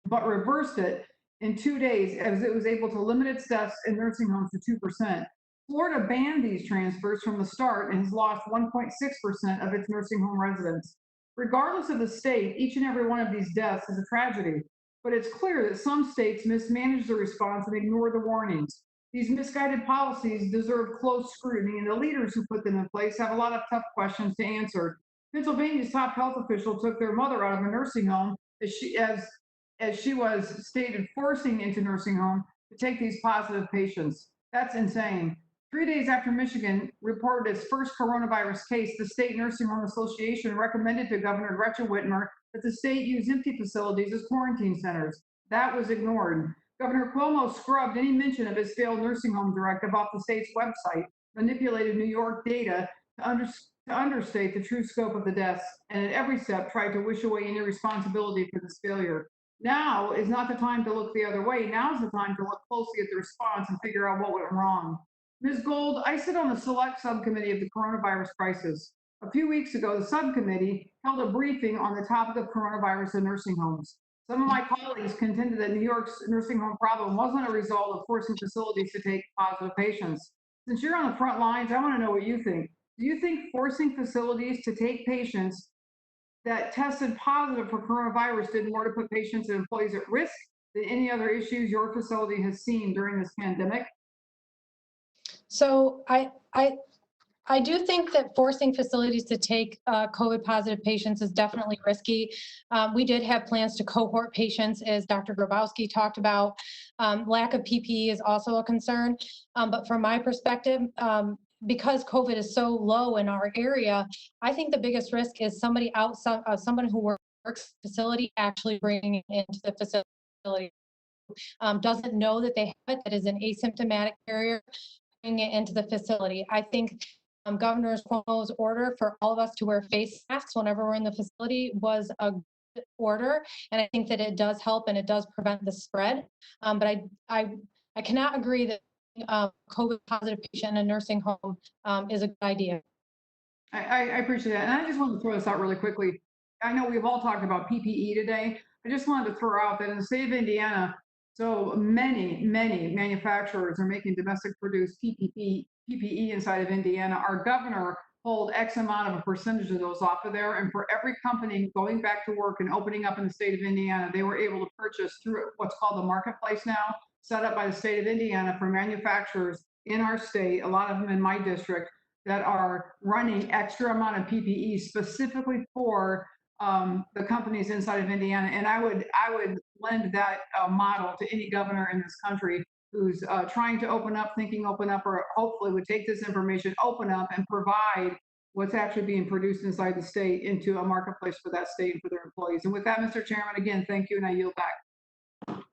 but reversed it in 2 days as it was able to limit its deaths in nursing homes to 2%. Florida banned these transfers from the start and has lost 1.6% of its nursing home residents. Regardless of the state, each and every one of these deaths is a tragedy, but it's clear that some states mismanage the response and ignore the warnings. These misguided policies deserve close scrutiny, and the leaders who put them in place have a lot of tough questions to answer. Pennsylvania's top health official took their mother out of a nursing home as she was stated forcing into nursing home to take these positive patients. That's insane. 3 days after Michigan reported its first coronavirus case, the State Nursing Home Association recommended to Governor Gretchen Whitmer that the state use empty facilities as quarantine centers. That was ignored. Governor Cuomo scrubbed any mention of his failed nursing home directive off the state's website, manipulated New York data to understate the true scope of the deaths, and at every step tried to wish away any responsibility for this failure. Now is not the time to look the other way. Now is the time to look closely at the response and figure out what went wrong. Ms. Gould, I sit on the select subcommittee of the coronavirus crisis. A few weeks ago, the subcommittee held a briefing on the topic of coronavirus in nursing homes. Some of my colleagues contended that New York's nursing home problem wasn't a result of forcing facilities to take positive patients. Since you're on the front lines, I want to know what you think. Do you think forcing facilities to take patients that tested positive for coronavirus did more to put patients and employees at risk than any other issues your facility has seen during this pandemic? So I do think that forcing facilities to take COVID positive patients is definitely risky. We did have plans to cohort patients, as Dr. Grabowski talked about. Lack of PPE is also a concern. But from my perspective, because COVID is so low in our area, I think the biggest risk is somebody outside, someone who works facility actually bringing it into the facility. Doesn't know that they have it, that is an asymptomatic carrier, bringing it into the facility. I think Governor Cuomo's order for all of us to wear face masks whenever we're in the facility was a good order, and I think that it does help and it does prevent the spread. But I cannot agree that COVID positive patient in a nursing home is a good idea. I appreciate that. And I just wanted to throw this out really quickly. I know we've all talked about PPE today. I just wanted to throw out that in the state of Indiana, so many manufacturers are making domestic produced PPE inside of Indiana. Our governor pulled X amount of a percentage of those off of there. And for every company going back to work and opening up in the state of Indiana, they were able to purchase through what's called the marketplace now, set up by the state of Indiana for manufacturers in our state, a lot of them in my district, that are running extra amount of PPE specifically for the companies inside of Indiana. And I would lend that model to any governor in this country who's trying to open up, thinking open up, or hopefully would take this information, open up, and provide what's actually being produced inside the state into a marketplace for that state and for their employees. And with that, Mr. Chairman, again, thank you, and I yield back.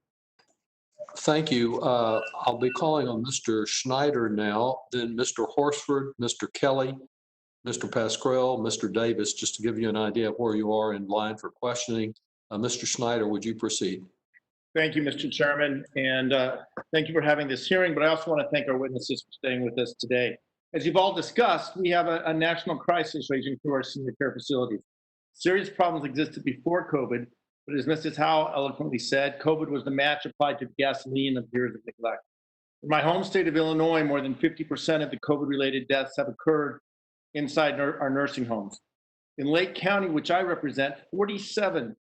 Thank you. I'll be calling on Mr. Schneider now, then Mr. Horsford, Mr. Kelly, Mr. Pascrell, Mr. Davis, just to give you an idea of where you are in line for questioning. Mr. Schneider, would you proceed? Thank you, Mr. Chairman, and thank you for having this hearing, but I also want to thank our witnesses for staying with us today. As you've all discussed, we have a national crisis raging through our senior care facilities. Serious problems existed before COVID, But as Mrs. Howe eloquently said, COVID was the match applied to gasoline of years of neglect. In my home state of Illinois, more than 50% of the COVID-related deaths have occurred inside our nursing homes. In Lake County, which I represent, 47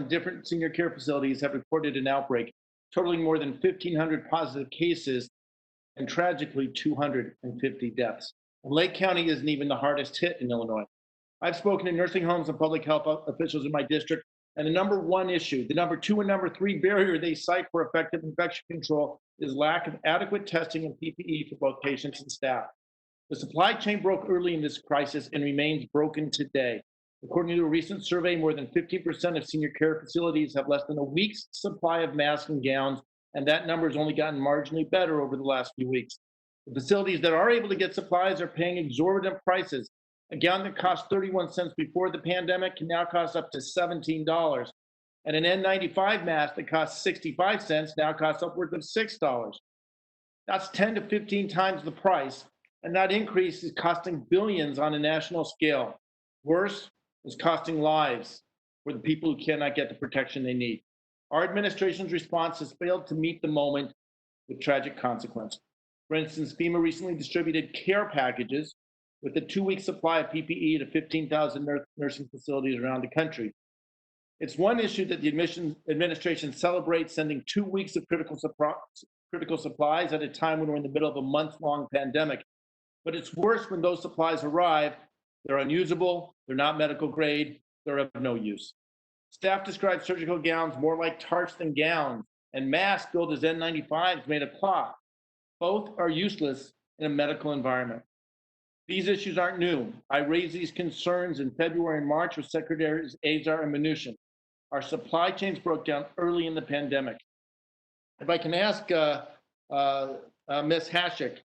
different senior care facilities have reported an outbreak, totaling more than 1,500 positive cases and tragically 250 deaths. And Lake County isn't even the hardest hit in Illinois. I've spoken to nursing homes and public health officials in my district, and the number one issue, the number two and number three barrier they cite for effective infection control is lack of adequate testing and PPE for both patients and staff. The supply chain broke early in this crisis and remains broken today. According to a recent survey, more than 15% of senior care facilities have less than a week's supply of masks and gowns, and that number has only gotten marginally better over the last few weeks. The facilities that are able to get supplies are paying exorbitant prices. A gown that cost 31 cents before the pandemic can now cost up to $17. And an N95 mask that costs 65 cents now costs upwards of $6. That's 10 to 15 times the price, and that increase is costing billions on a national scale. Worse, it's costing lives for the people who cannot get the protection they need. Our administration's response has failed to meet the moment with tragic consequences. For instance, FEMA recently distributed care packages with a 2-week supply of PPE to 15,000 nursing facilities around the country. It's one issue that the administration celebrates sending 2 weeks of critical supplies at a time when we're in the middle of a month-long pandemic. But it's worse when those supplies arrive, they're unusable, they're not medical grade, they're of no use. Staff describe surgical gowns more like tarps than gowns, and masks billed as N95s made of cloth. Both are useless in a medical environment. These issues aren't new. I raised these concerns in February and March with Secretaries Azar and Mnuchin. Our supply chains broke down early in the pandemic. If I can ask Ms. Hashik,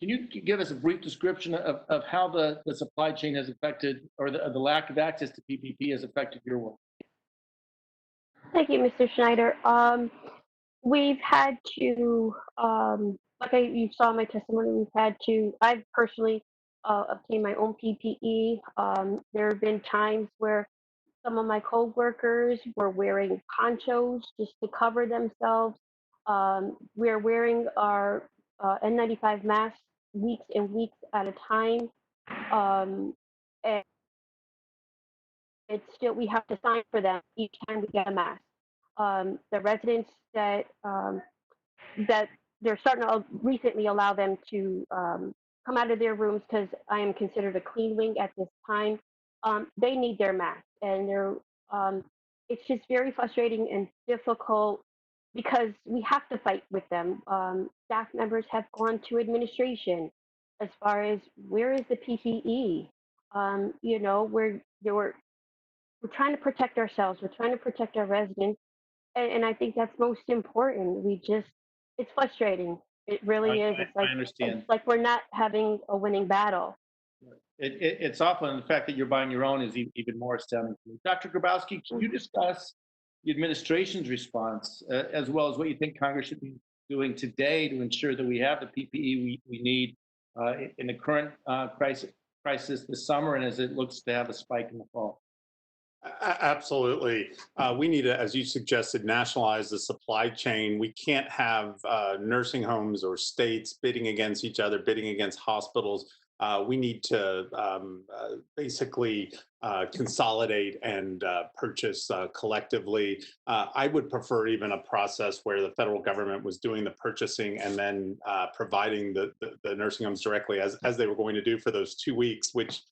can you give us a brief description of how the supply chain has affected, or the lack of access to PPE has affected your work? Thank you, Mr. Schneider. We've had to, you saw my testimony, I've personally obtained my own PPE. There have been times where some of my co-workers were wearing ponchos just to cover themselves. We're wearing our N95 masks weeks and weeks at a time. And it's still, we have to sign for them each time we get a mask. The residents that they're starting to recently allow them to come out of their rooms, because I am considered a clean wing at this time. They need their masks, and it's just very frustrating and difficult because we have to fight with them. Staff members have gone to administration as far as where is the PPE? We're trying to protect ourselves. We're trying to protect our residents. And I think that's most important. It's frustrating. It really is. I understand. It's like we're not having a winning battle. It's awful, and the fact that you're buying your own is even more astounding to me. Dr. Grabowski, can you discuss the administration's response, as well as what you think Congress should be doing today to ensure that we have the PPE we need in the current crisis this summer, and as it looks to have a spike in the fall? Absolutely. We need to, as you suggested, nationalize the supply chain. We can't have nursing homes or states bidding against each other, bidding against hospitals. We need to basically consolidate and purchase collectively. I would prefer even a process where the federal government was doing the purchasing and then providing the nursing homes directly, as they were going to do for those 2 weeks, which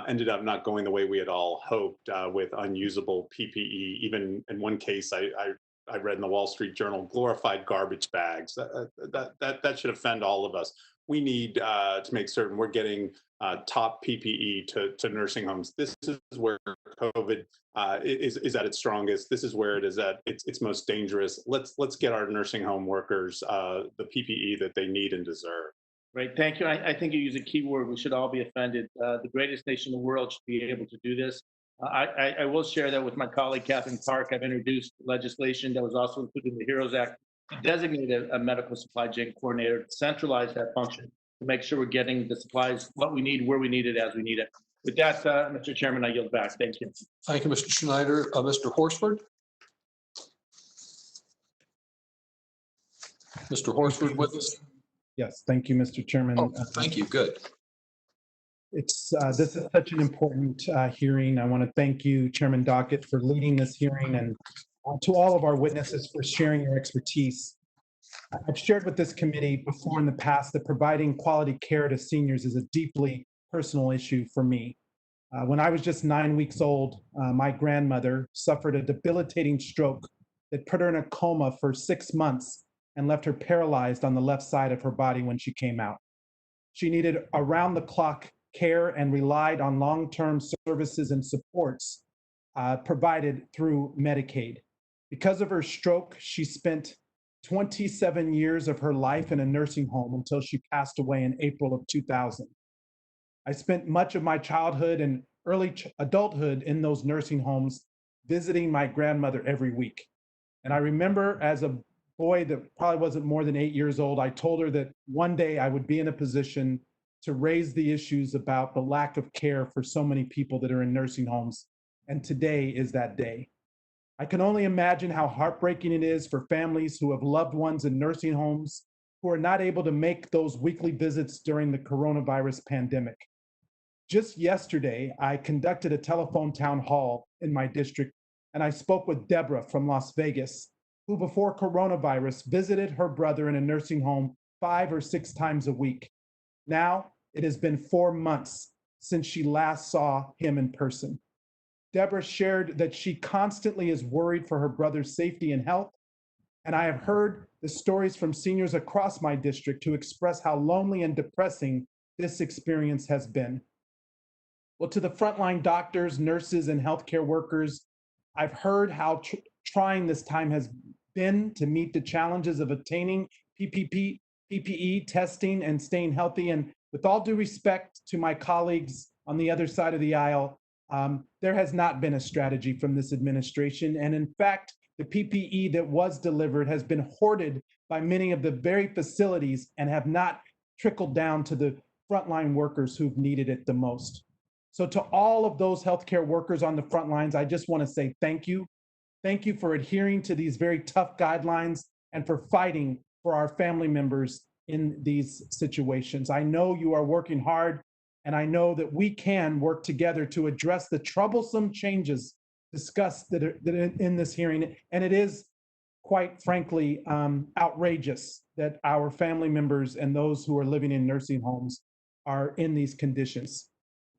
ended up not going the way we had all hoped, with unusable PPE. Even in one case, I read in the Wall Street Journal, glorified garbage bags. That should offend all of us. We need to make certain we're getting top PPE to nursing homes. This is where COVID is at its strongest. This is where it is at its most dangerous. Let's get our nursing home workers the PPE that they need and deserve. Right, thank you. I think you use a key word. We should all be offended. The greatest nation in the world should be able to do this. I will share that with my colleague, Catherine Park. I've introduced legislation that was also included in the HEROES Act to designate a medical supply chain coordinator to centralize that function to make sure we're getting the supplies, what we need, where we need it, as we need it. With that, Mr. Chairman, I yield back. Thank you. Thank you, Mr. Schneider. Mr. Horsford? Mr. Horsford with us? Yes, thank you, Mr. Chairman. Oh, thank you. Good. This is such an important hearing. I want to thank you, Chairman Dockett, for leading this hearing, and to all of our witnesses for sharing your expertise. I've shared with this committee before in the past that providing quality care to seniors is a deeply personal issue for me. When I was just 9 weeks old, my grandmother suffered a debilitating stroke that put her in a coma for 6 months and left her paralyzed on the left side of her body when she came out. She needed around-the-clock care and relied on long-term services and supports provided through Medicaid. Because of her stroke, she spent 27 years of her life in a nursing home until she passed away in April of 2000. I spent much of my childhood and early adulthood in those nursing homes, visiting my grandmother every week. And I remember as a boy that probably wasn't more than 8 years old, I told her that one day I would be in a position to raise the issues about the lack of care for so many people that are in nursing homes. And today is that day. I can only imagine how heartbreaking it is for families who have loved ones in nursing homes who are not able to make those weekly visits during the coronavirus pandemic. Just yesterday, I conducted a telephone town hall in my district, and I spoke with Deborah from Las Vegas, who before coronavirus visited her brother in a nursing home 5 or 6 times a week. Now, it has been 4 months since she last saw him in person. Deborah shared that she constantly is worried for her brother's safety and health, and I have heard the stories from seniors across my district who express how lonely and depressing this experience has been. Well, to the frontline doctors, nurses, and healthcare workers, I've heard how trying this time has been to meet the challenges of obtaining PPE testing and staying healthy. And with all due respect to my colleagues on the other side of the aisle, there has not been a strategy from this administration. And in fact, the PPE that was delivered has been hoarded by many of the very facilities and have not trickled down to the frontline workers who've needed it the most. So to all of those healthcare workers on the front lines, I just want to say thank you. Thank you for adhering to these very tough guidelines and for fighting for our family members in these situations. I know you are working hard, and I know that we can work together to address the troublesome changes discussed that are in this hearing. And it is, quite frankly, outrageous that our family members and those who are living in nursing homes are in these conditions.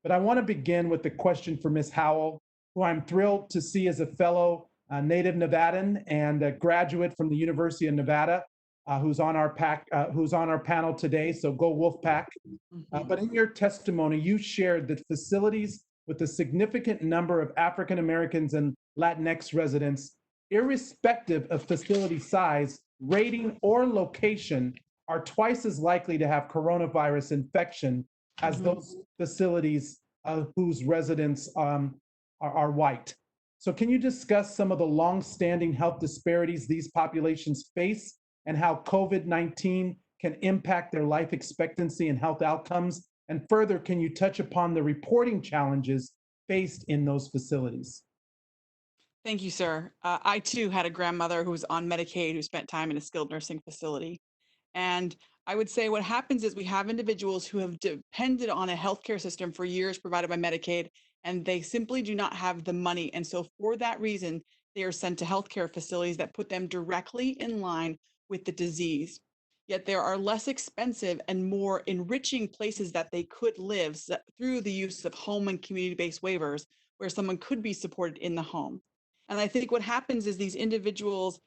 But I want to begin with the question for Ms. Howell, who I'm thrilled to see as a fellow native Nevadan and a graduate from the University of Nevada, who's on our panel today. So go Wolfpack. But in your testimony, you shared that facilities with a significant number of African Americans and Latinx residents, irrespective of facility size, rating, or location, are twice as likely to have coronavirus infection as those facilities whose residents are white. So can you discuss some of the long-standing health disparities these populations face and how COVID-19 can impact their life expectancy and health outcomes? And further, can you touch upon the reporting challenges faced in those facilities? Thank you, sir. I too had a grandmother who was on Medicaid who spent time in a skilled nursing facility. And I would say what happens is we have individuals who have depended on a healthcare system for years provided by Medicaid, and they simply do not have the money. And so for that reason, they are sent to healthcare facilities that put them directly in line with the disease. Yet there are less expensive and more enriching places that they could live through the use of home and community-based waivers where someone could be supported in the home. And I think what happens is these individuals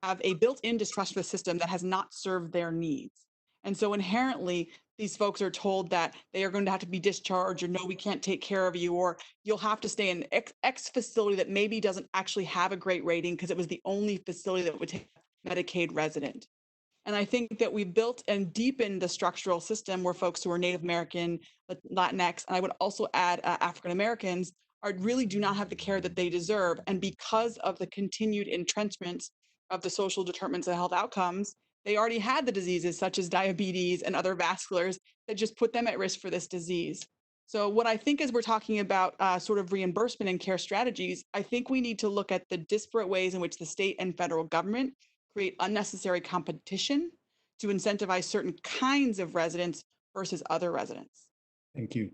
have a built-in distrust for the system that has not served their needs. And so inherently, these folks are told that they are going to have to be discharged, or no, we can't take care of you, or you'll have to stay in X facility that maybe doesn't actually have a great rating because it was the only facility that would take a Medicaid resident. And I think that we built and deepened the structural system where folks who are Native American, Latinx, and I would also add African Americans, really do not have the care that they deserve. And because of the continued entrenchments of the social determinants of health outcomes, they already had the diseases such as diabetes and other vasculars that just put them at risk for this disease. So what I think as we're talking about sort of reimbursement and care strategies, I think we need to look at the disparate ways in which the state and federal government create unnecessary competition to incentivize certain kinds of residents versus other residents. Thank you.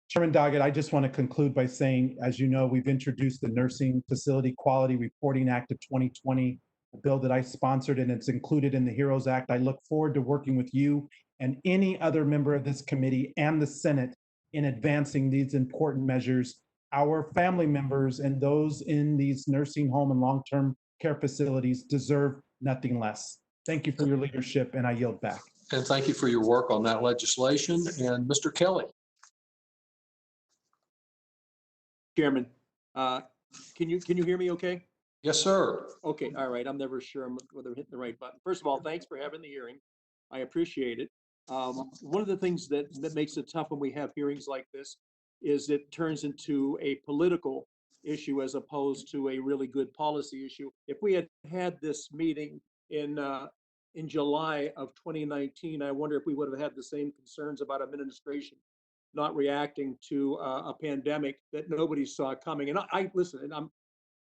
Chairman Doggett, I just want to conclude by saying, as you know, we've introduced the Nursing Facility Quality Reporting Act of 2020, a bill that I sponsored, and it's included in the HEROES Act. I look forward to working with you and any other member of this committee and the Senate in advancing these important measures. Our family members and those in these nursing home and long-term care facilities deserve nothing less. Thank you for your leadership, and I yield back. And thank you for your work on that legislation. And Mr. Kelly. Chairman, can you hear me okay? Yes, sir. Okay, all right. I'm never sure whether I'm hitting the right button. First of all, thanks for having the hearing. I appreciate it. One of the things that makes it tough when we have hearings like this is it turns into a political issue as opposed to a really good policy issue. If we had had this meeting in July of 2019, I wonder if we would have had the same concerns about administration not reacting to a pandemic that nobody saw coming. And I listen, and I'm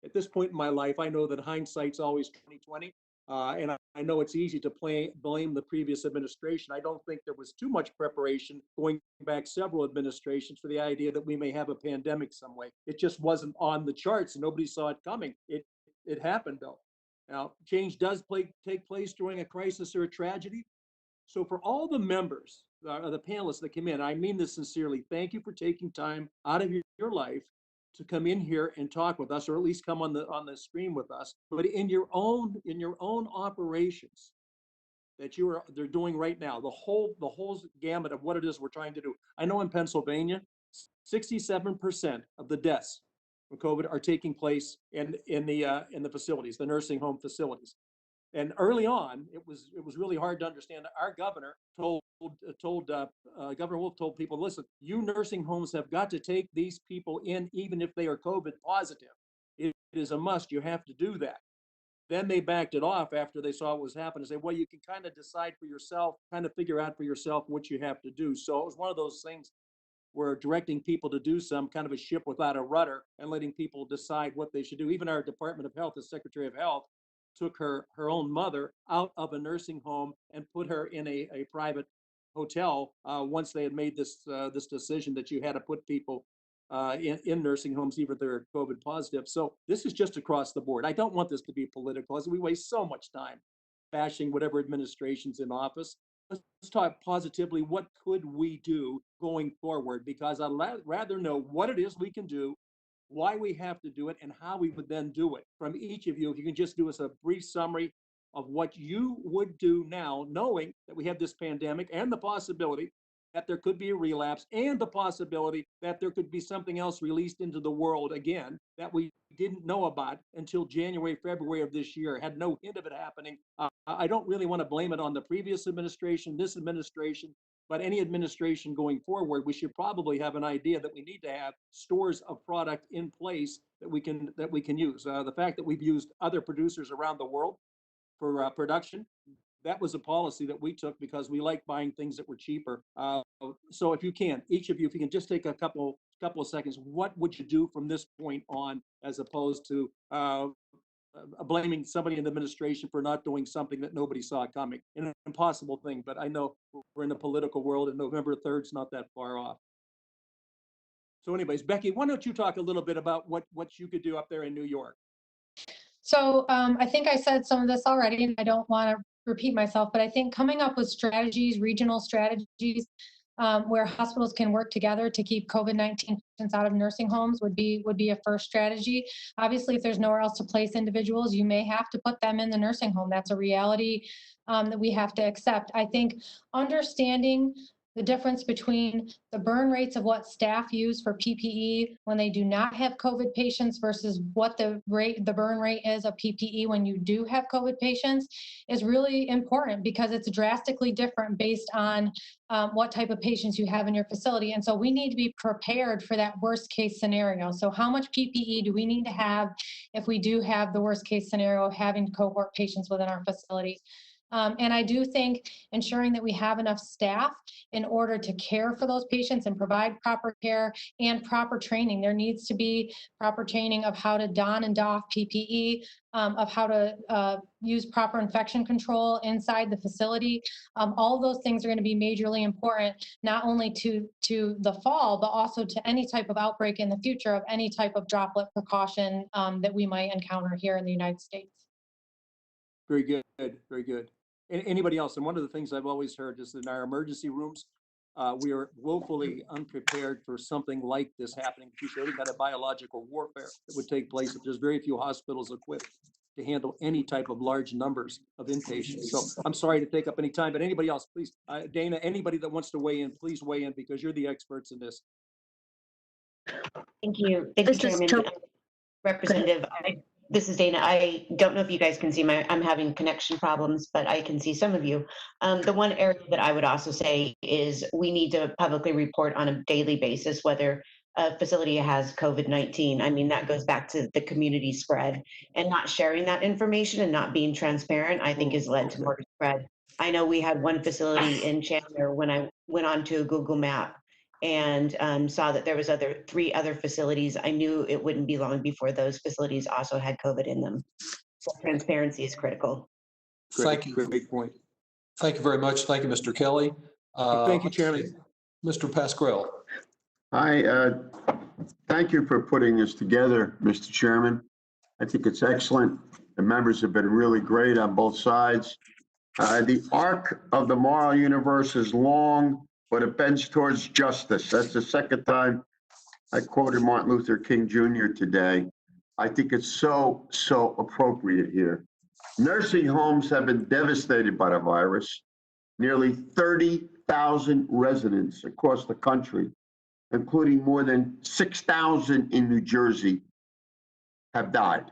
at this point in my life, I know that hindsight's always 2020. And I know it's easy to blame the previous administration. I don't think there was too much preparation going back several administrations for the idea that we may have a pandemic some way. It just wasn't on the charts and nobody saw it coming. It happened though. Now, change does take place during a crisis or a tragedy. So for all the members, the panelists that came in, I mean this sincerely, thank you for taking time out of your life to come in here and talk with us, or at least come on the screen with us. But in your own operations that they're doing right now, the whole gamut of what it is we're trying to do. I know in Pennsylvania, 67% of the deaths from COVID are taking place in the facilities, the nursing home facilities. And early on, it was really hard to understand. Our governor Governor Wolf told people, listen, you nursing homes have got to take these people in, even if they are COVID positive. It is a must. You have to do that. Then they backed it off after they saw what was happening and say, well, you can kind of decide for yourself, kind of figure out for yourself what you have to do. So it was one of those things where directing people to do some kind of a ship without a rudder and letting people decide what they should do. Even our Department of Health, the Secretary of Health, took her own mother out of a nursing home and put her in a private hotel once they had made this decision that you had to put people in nursing homes, even if they're COVID positive. So this is just across the board. I don't want this to be political, as we waste so much time bashing whatever administration's in office. Let's talk positively. What could we do going forward? Because I'd rather know what it is we can do, why we have to do it, and how we would then do it. From each of you, if you can just do us a brief summary of what you would do now, knowing that we have this pandemic and the possibility that there could be a relapse and the possibility that there could be something else released into the world again that we didn't know about until January, February of this year, had no hint of it happening. I don't really want to blame it on the previous administration, this administration, but any administration going forward. We should probably have an idea that we need to have stores of product in place that we can use. The fact that we've used other producers around the world for production, that was a policy that we took because we like buying things that were cheaper. So if you can, each of you, if you can just take a couple of seconds, what would you do from this point on, as opposed to blaming somebody in the administration for not doing something that nobody saw coming? An impossible thing, but I know we're in a political world and November 3rd is not that far off. So anyways, Becky, why don't you talk a little bit about what you could do up there in New York? So I think I said some of this already, and I don't want to repeat myself, but I think coming up with strategies, regional strategies, where hospitals can work together to keep COVID-19 patients out of nursing homes would be a first strategy. Obviously, if there's nowhere else to place individuals, you may have to put them in the nursing home. That's a reality that we have to accept. I think understanding the difference between the burn rates of what staff use for PPE when they do not have COVID patients versus what the burn rate is of PPE when you do have COVID patients is really important, because it's drastically different based on what type of patients you have in your facility. And so we need to be prepared for that worst case scenario. So how much PPE do we need to have if we do have the worst case scenario of having cohort patients within our facility? And I do think ensuring that we have enough staff in order to care for those patients and provide proper care and proper training. There needs to be proper training of how to don and doff PPE, of how to use proper infection control inside the facility. All of those things are going to be majorly important, not only to the fall, but also to any type of outbreak in the future of any type of droplet precaution that we might encounter here in the United States. Very good, very good. Anybody else? And one of the things I've always heard is that in our emergency rooms, we are woefully unprepared for something like this happening. We've already got a biological warfare that would take place if there's very few hospitals equipped to handle any type of large numbers of inpatients. So I'm sorry to take up any time, but anybody else, please, Dana, anybody that wants to weigh in, please weigh in because you're the experts in this. Thank you. Thank you, Chairman. Representative, this is Dana. I don't know if you guys can see I'm having connection problems, but I can see some of you. The one area that I would also say is we need to publicly report on a daily basis whether a facility has COVID-19. I mean, that goes back to the community spread, and not sharing that information and not being transparent, I think has led to more spread. I know we had one facility in Chandler when I went onto a Google map and saw that there was three other facilities. I knew it wouldn't be long before those facilities also had COVID in them. So transparency is critical. Thank you. Great point. Thank you very much. Thank you, Mr. Kelly. Thank you, Chairman. Mr. Pasquale. Hi, thank you for putting this together, Mr. Chairman. I think it's excellent. The members have been really great on both sides. The arc of the moral universe is long, but it bends towards justice. That's the second time I quoted Martin Luther King Jr. today. I think it's so appropriate here. Nursing homes have been devastated by the virus. Nearly 30,000 residents across the country, including more than 6,000 in New Jersey, have died.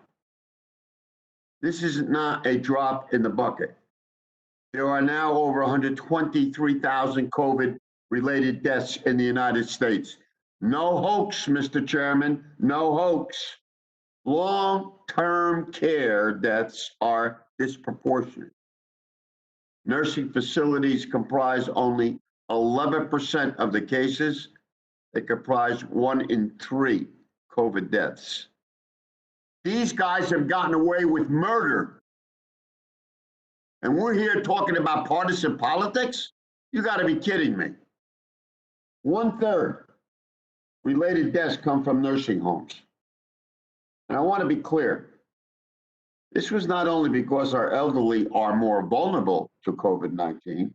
This is not a drop in the bucket. There are now over 123,000 COVID-related deaths in the United States. No hoax, Mr. Chairman, no hoax. Long-term care deaths are disproportionate. Nursing facilities comprise only 11% of the cases. They comprise 1 in 3 COVID deaths. These guys have gotten away with murder. And we're here talking about partisan politics? You got to be kidding me. 1/3 related deaths come from nursing homes. And I want to be clear. This was not only because our elderly are more vulnerable to COVID-19.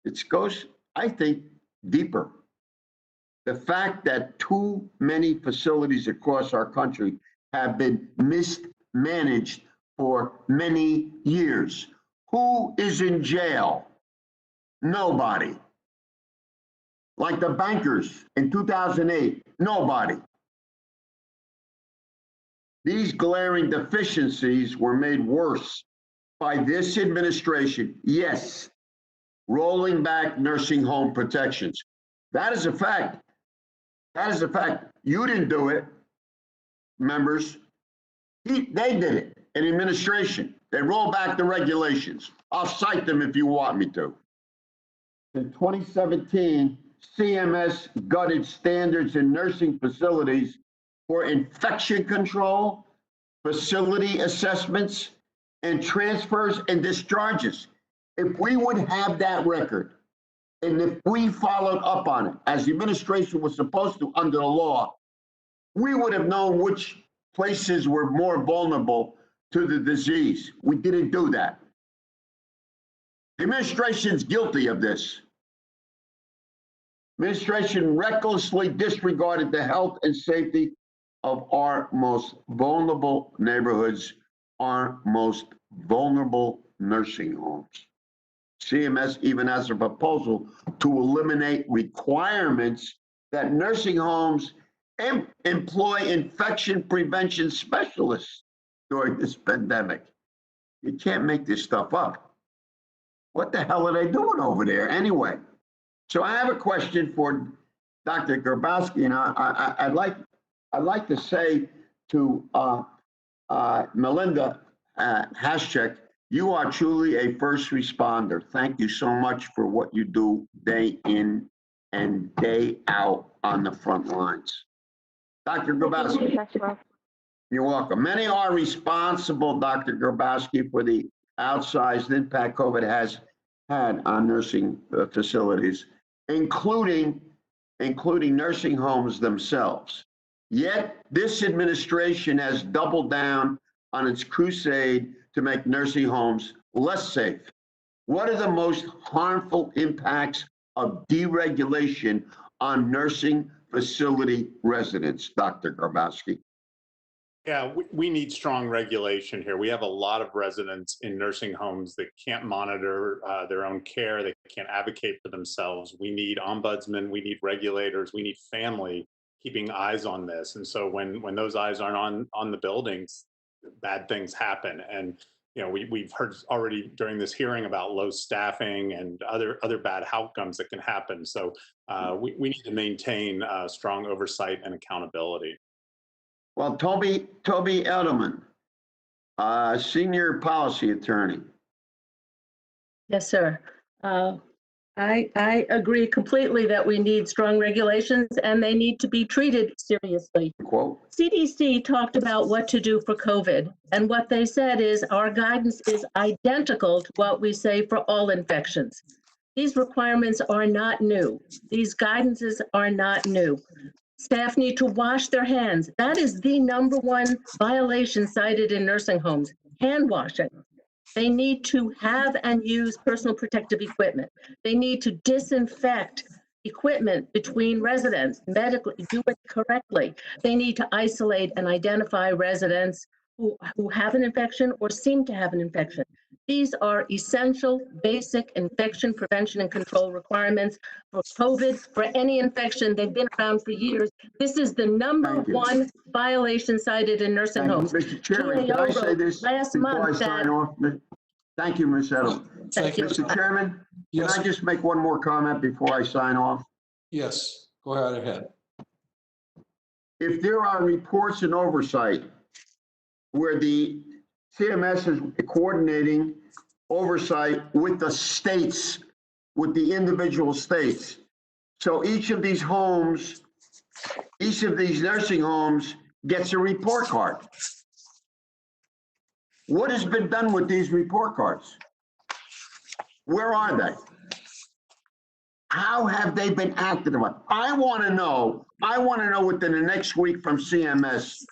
It goes, I think, deeper. The fact that too many facilities across our country have been mismanaged for many years. Who is in jail? Nobody. Like the bankers in 2008, nobody. These glaring deficiencies were made worse by this administration. Yes, rolling back nursing home protections. That is a fact. That is a fact. You didn't do it, members. They did it in administration. They rolled back the regulations. I'll cite them if you want me to. In 2017, CMS gutted standards in nursing facilities for infection control, facility assessments, and transfers and discharges. If we would have that record, and if we followed up on it, as the administration was supposed to under the law, we would have known which places were more vulnerable to the disease. We didn't do that. The administration's guilty of this. Administration recklessly disregarded the health and safety of our most vulnerable neighborhoods, our most vulnerable nursing homes. CMS even has a proposal to eliminate requirements that nursing homes employ infection prevention specialists during this pandemic. You can't make this stuff up. What the hell are they doing over there anyway? So I have a question for Dr. Grabowski, and I'd like to say to Melinda Haschek You are truly a first responder. Thank you so much for what you do day in and day out on the front lines. Dr. Grabowski. You're welcome. Many are responsible, Dr. Grabowski, for the outsized impact COVID has had on nursing facilities, including nursing homes themselves. Yet, this administration has doubled down on its crusade to make nursing homes less safe. What are the most harmful impacts of deregulation on nursing facility residents, Dr. Grabowski? Yeah, we need strong regulation here. We have a lot of residents in nursing homes that can't monitor their own care. They can't advocate for themselves. We need ombudsmen, we need regulators, we need family keeping eyes on this. And so when those eyes aren't on the buildings, bad things happen. And we've heard already during this hearing about low staffing and other bad outcomes that can happen. So we need to maintain strong oversight and accountability. Well, Toby Edelman, senior policy attorney. Yes, sir. I agree completely that we need strong regulations and they need to be treated seriously. Quote. CDC talked about what to do for COVID, and what they said is our guidance is identical to what we say for all infections. These requirements are not new. These guidances are not new. Staff need to wash their hands. That is the #1 violation cited in nursing homes, hand washing. They need to have and use personal protective equipment. They need to disinfect equipment between residents, medically, do it correctly. They need to isolate and identify residents who have an infection or seem to have an infection. These are essential, basic infection prevention and control requirements for COVID, for any infection. They've been around for years. This is the #1 violation cited in nursing homes. Mr. Chairman, can I say this before I sign off? Thank you, Ms. Edelman. Thank you. Mr. Chairman, Yes. can I just make one more comment before I sign off? Yes, go right ahead. If there are reports and oversight where the CMS is coordinating oversight with the states, with the individual states. So each of these nursing homes gets a report card. What has been done with these report cards? Where are they? How have they been acted upon? I want to know within the next week from CMS,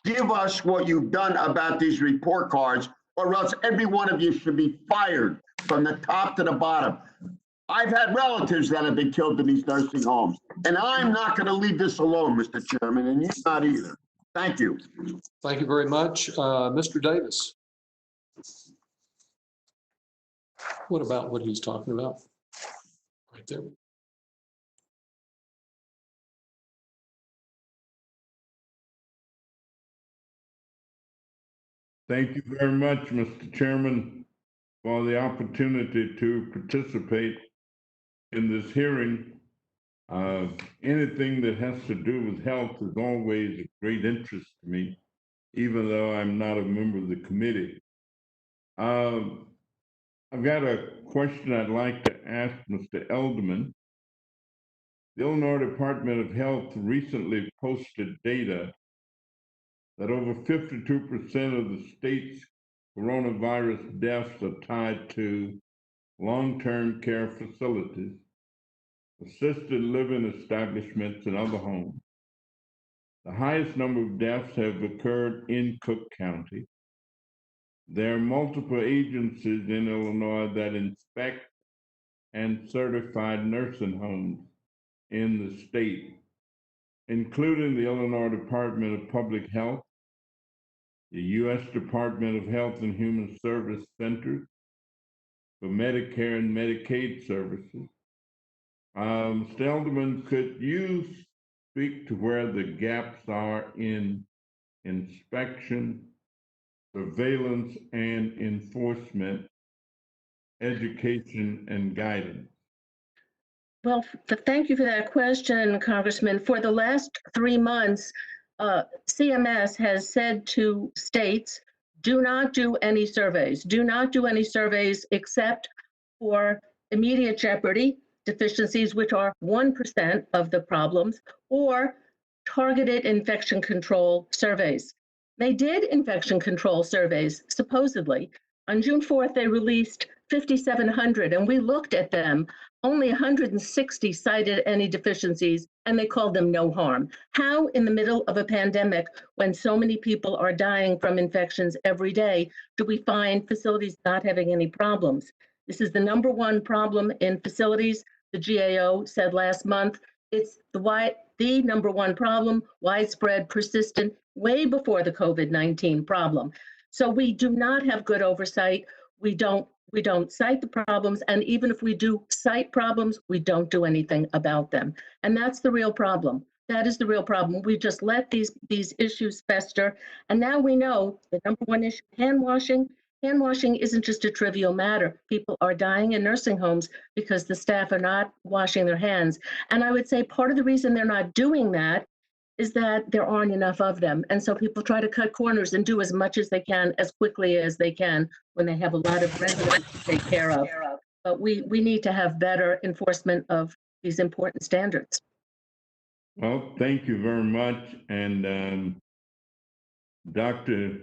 give us what you've done about these report cards, or else every one of you should be fired from the top to the bottom. I've had relatives that have been killed in these nursing homes, and I'm not going to leave this alone, Mr. Chairman, and you're not either. Thank you. Thank you very much. Mr. Davis. What about what he's talking about? Right there. Thank you very much, Mr. Chairman, for the opportunity to participate in this hearing. Anything that has to do with health is always of great interest to me, even though I'm not a member of the committee. I've got a question I'd like to ask Mr. Edelman. The Illinois Department of Health recently posted data that over 52% of the state's coronavirus deaths are tied to long-term care facilities, assisted living establishments, and other homes. The highest number of deaths have occurred in Cook County. There are multiple agencies in Illinois that inspect and certify nursing homes in the state, including the Illinois Department of Public Health, the U.S. Department of Health and Human Service Centers for Medicare and Medicaid Services. Mr. Edelman, could you speak to where the gaps are in inspection, surveillance, and enforcement, education, and guidance? Well, thank you for that question, Congressman. For the last 3 months, CMS has said to states, Do not do any surveys. Do not do any surveys except for immediate jeopardy deficiencies, which are 1% of the problems, or targeted infection control surveys. They did infection control surveys, supposedly. On June 4th, they released 5,700, and we looked at them. Only 160 cited any deficiencies, and they called them no harm. How, in the middle of a pandemic, when so many people are dying from infections every day, do we find facilities not having any problems? This is the #1 problem in facilities. The GAO said last month it's the #1 problem, widespread, persistent, way before the COVID-19 problem. So we do not have good oversight. We don't cite the problems, and even if we do cite problems, we don't do anything about them. And that's the real problem. That is the real problem. We just let these issues fester, and now we know the #1 issue, hand washing. Hand washing isn't just a trivial matter. People are dying in nursing homes because the staff are not washing their hands. And I would say part of the reason they're not doing that is that there aren't enough of them. And so people try to cut corners and do as much as they can, as quickly as they can, when they have a lot of residents to take care of. But we need to have better enforcement of these important standards. Well, thank you very much. And Dr.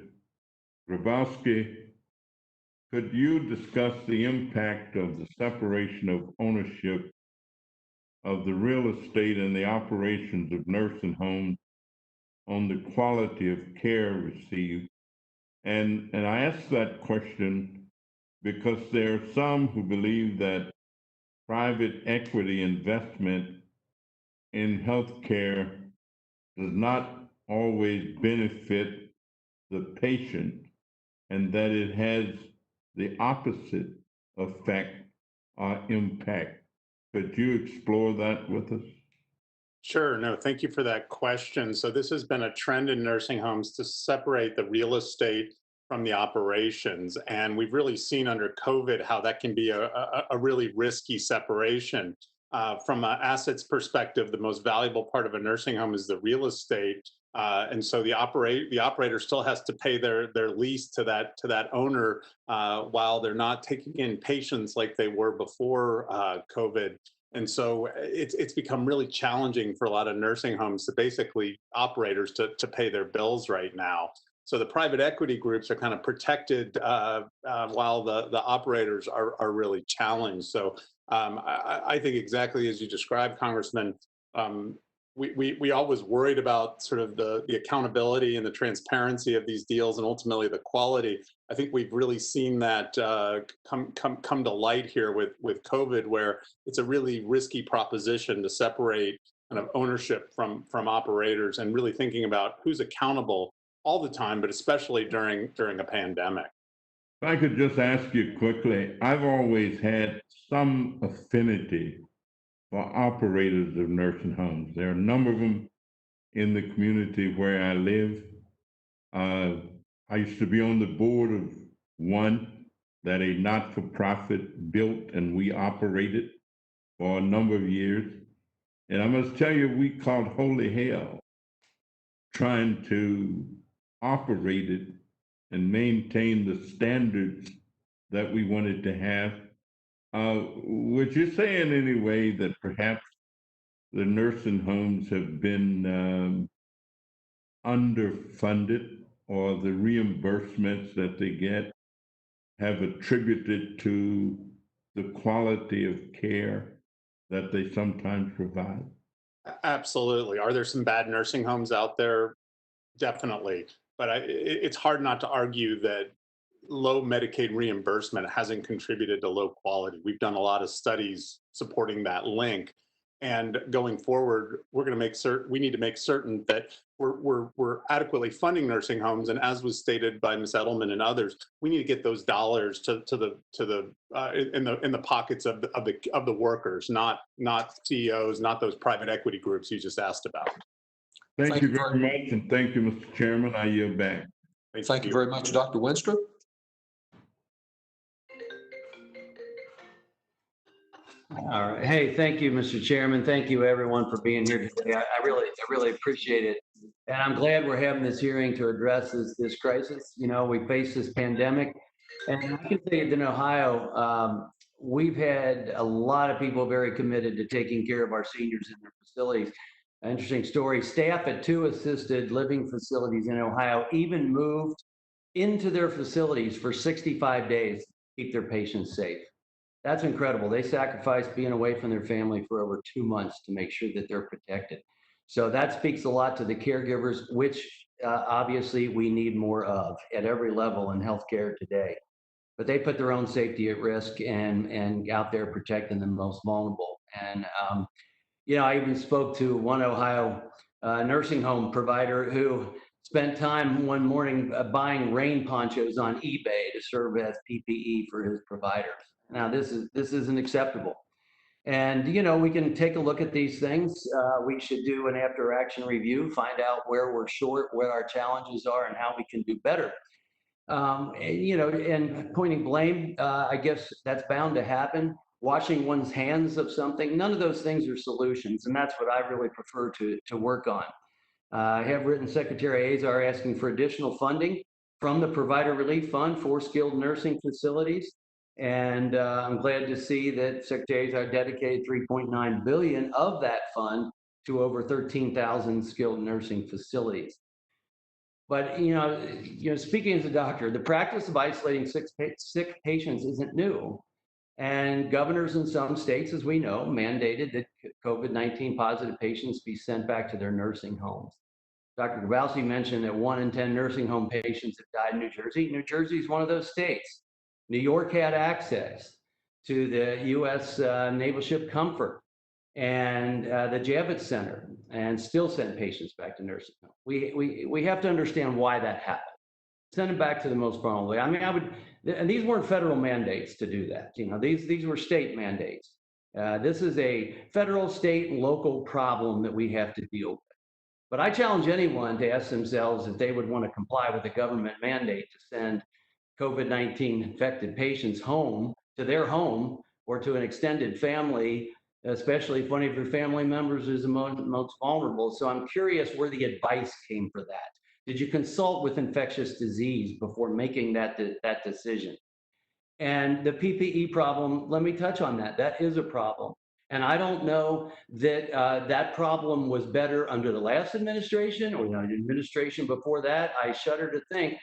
Grabowski, could you discuss the impact of the separation of ownership of the real estate and the operations of nursing homes on the quality of care received? And I ask that question because there are some who believe that private equity investment in healthcare does not always benefit the patient, and that it has the opposite effect or impact. Could you explore that with us? Sure. No, thank you for that question. So this has been a trend in nursing homes to separate the real estate from the operations. And we've really seen under COVID how that can be a really risky separation. From an assets perspective, the most valuable part of a nursing home is the real estate. And so the operator still has to pay their lease to that owner while they're not taking in patients like they were before COVID. And so it's become really challenging for a lot of nursing homes to basically operators to pay their bills right now. So the private equity groups are kind of protected while the operators are really challenged. So I think exactly as you described, Congressman, we always worried about sort of the accountability and the transparency of these deals and ultimately the quality. I think we've really seen that come to light here with COVID, where it's a really risky proposition to separate kind of ownership from operators and really thinking about who's accountable all the time, but especially during a pandemic. If I could just ask you quickly, I've always had some affinity for operators of nursing homes. There are a number of them in the community where I live. I used to be on the board of one that a not-for-profit built and we operated for a number of years. And I must tell you, we caught holy hell trying to operate it and maintain the standards that we wanted to have. Would you say in any way that perhaps the nursing homes have been underfunded, or the reimbursements that they get have attributed to the quality of care that they sometimes provide? Absolutely. Are there some bad nursing homes out there? Definitely. But it's hard not to argue that low Medicaid reimbursement hasn't contributed to low quality. We've done a lot of studies supporting that link. And going forward, we need to make certain that we're adequately funding nursing homes. And as was stated by Ms. Edelman and others, we need to get those dollars in the pockets of the workers, not CEOs, not those private equity groups you just asked about. Thank you very much, and thank you, Mr. Chairman. I yield back. Thank you very much, Dr. Winstrup. All right. Hey, thank you, Mr. Chairman. Thank you, everyone, for being here today. I really appreciate it. And I'm glad we're having this hearing to address this crisis. You know, we face this pandemic. And I can say that in Ohio, we've had a lot of people very committed to taking care of our seniors in their facilities. An interesting story, staff at 2 assisted living facilities in Ohio even moved into their facilities for 65 days to keep their patients safe. That's incredible. They sacrificed being away from their family for over 2 months to make sure that they're protected. So that speaks a lot to the caregivers, which obviously we need more of at every level in healthcare today. But they put their own safety at risk and out there protecting the most vulnerable. And you know, I even spoke to one Ohio nursing home provider who spent time one morning buying rain ponchos on eBay to serve as PPE for his providers. Now, this isn't acceptable. And, you know, we can take a look at these things. We should do an after action review, find out where we're short, where our challenges are, and how we can do better. You know, and pointing blame, I guess that's bound to happen. Washing one's hands of something, none of those things are solutions. And that's what I really prefer to work on. I have written Secretary Azar asking for additional funding from the Provider Relief Fund for skilled nursing facilities. And I'm glad to see that Secretary Azar dedicated $3.9 billion of that fund to over 13,000 skilled nursing facilities. But you know, speaking as a doctor, the practice of isolating sick patients isn't new. And governors in some states, as we know, mandated that COVID-19 positive patients be sent back to their nursing homes. Dr. Grabowski mentioned that 1 in 10 nursing home patients have died in New Jersey. New Jersey is one of those states. New York had access to the U.S. Naval Ship Comfort and the Javits Center and still send patients back to nursing homes. We have to understand why that happened. Send them back to the most vulnerable. I mean, and these weren't federal mandates to do that. You know, these were state mandates. This is a federal, state, and local problem that we have to deal with. But I challenge anyone to ask themselves if they would want to comply with a government mandate to send COVID-19 infected patients home, to their home, or to an extended family, especially if one of your family members is the most vulnerable. So I'm curious where the advice came for that. Did you consult with infectious disease before making that decision? And the PPE problem, let me touch on that. That is a problem. And I don't know that that problem was better under the last administration or the administration before that. I shudder to think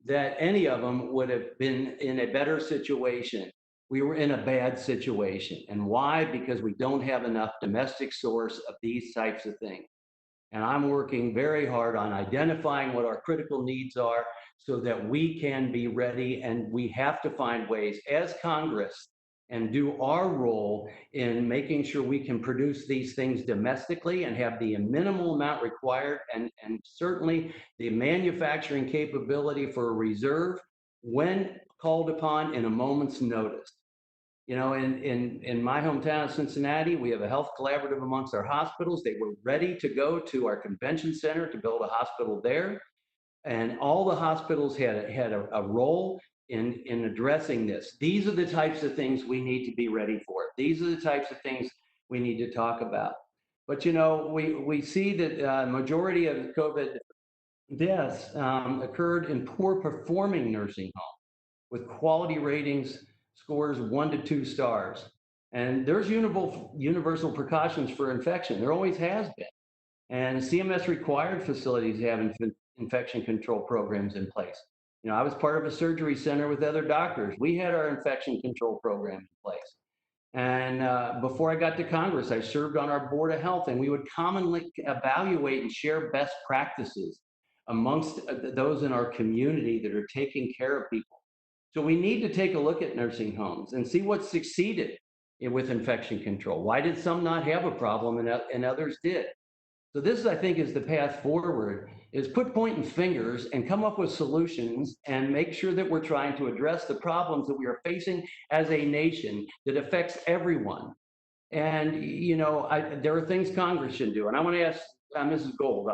that any of them would have been in a better situation. We were in a bad situation. And why? Because we don't have enough domestic source of these types of things. And I'm working very hard on identifying what our critical needs are so that we can be ready. And we have to find ways as Congress and do our role in making sure we can produce these things domestically and have the minimal amount required and certainly the manufacturing capability for a reserve when called upon in a moment's notice. You know, in my hometown of Cincinnati, we have a health collaborative amongst our hospitals. They were ready to go to our convention center to build a hospital there. And all the hospitals had a role in addressing this. These are the types of things we need to be ready for. These are the types of things we need to talk about. But, you know, we see that majority of COVID deaths occurred in poor performing nursing homes with quality ratings scores 1 to 2 stars. And there's universal precautions for infection. There always has been. And CMS required facilities to have infection control programs in place. You know, I was part of a surgery center with other doctors. We had our infection control program in place. And before I got to Congress, I served on our Board of Health, and we would commonly evaluate and share best practices amongst those in our community that are taking care of people. So we need to take a look at nursing homes and see what succeeded with infection control. Why did some not have a problem and others did? So this, I think, is the path forward, is quit pointing fingers and come up with solutions and make sure that we're trying to address the problems that we are facing as a nation that affects everyone. And, you know, there are things Congress should do. And I want to ask Mrs. Gould,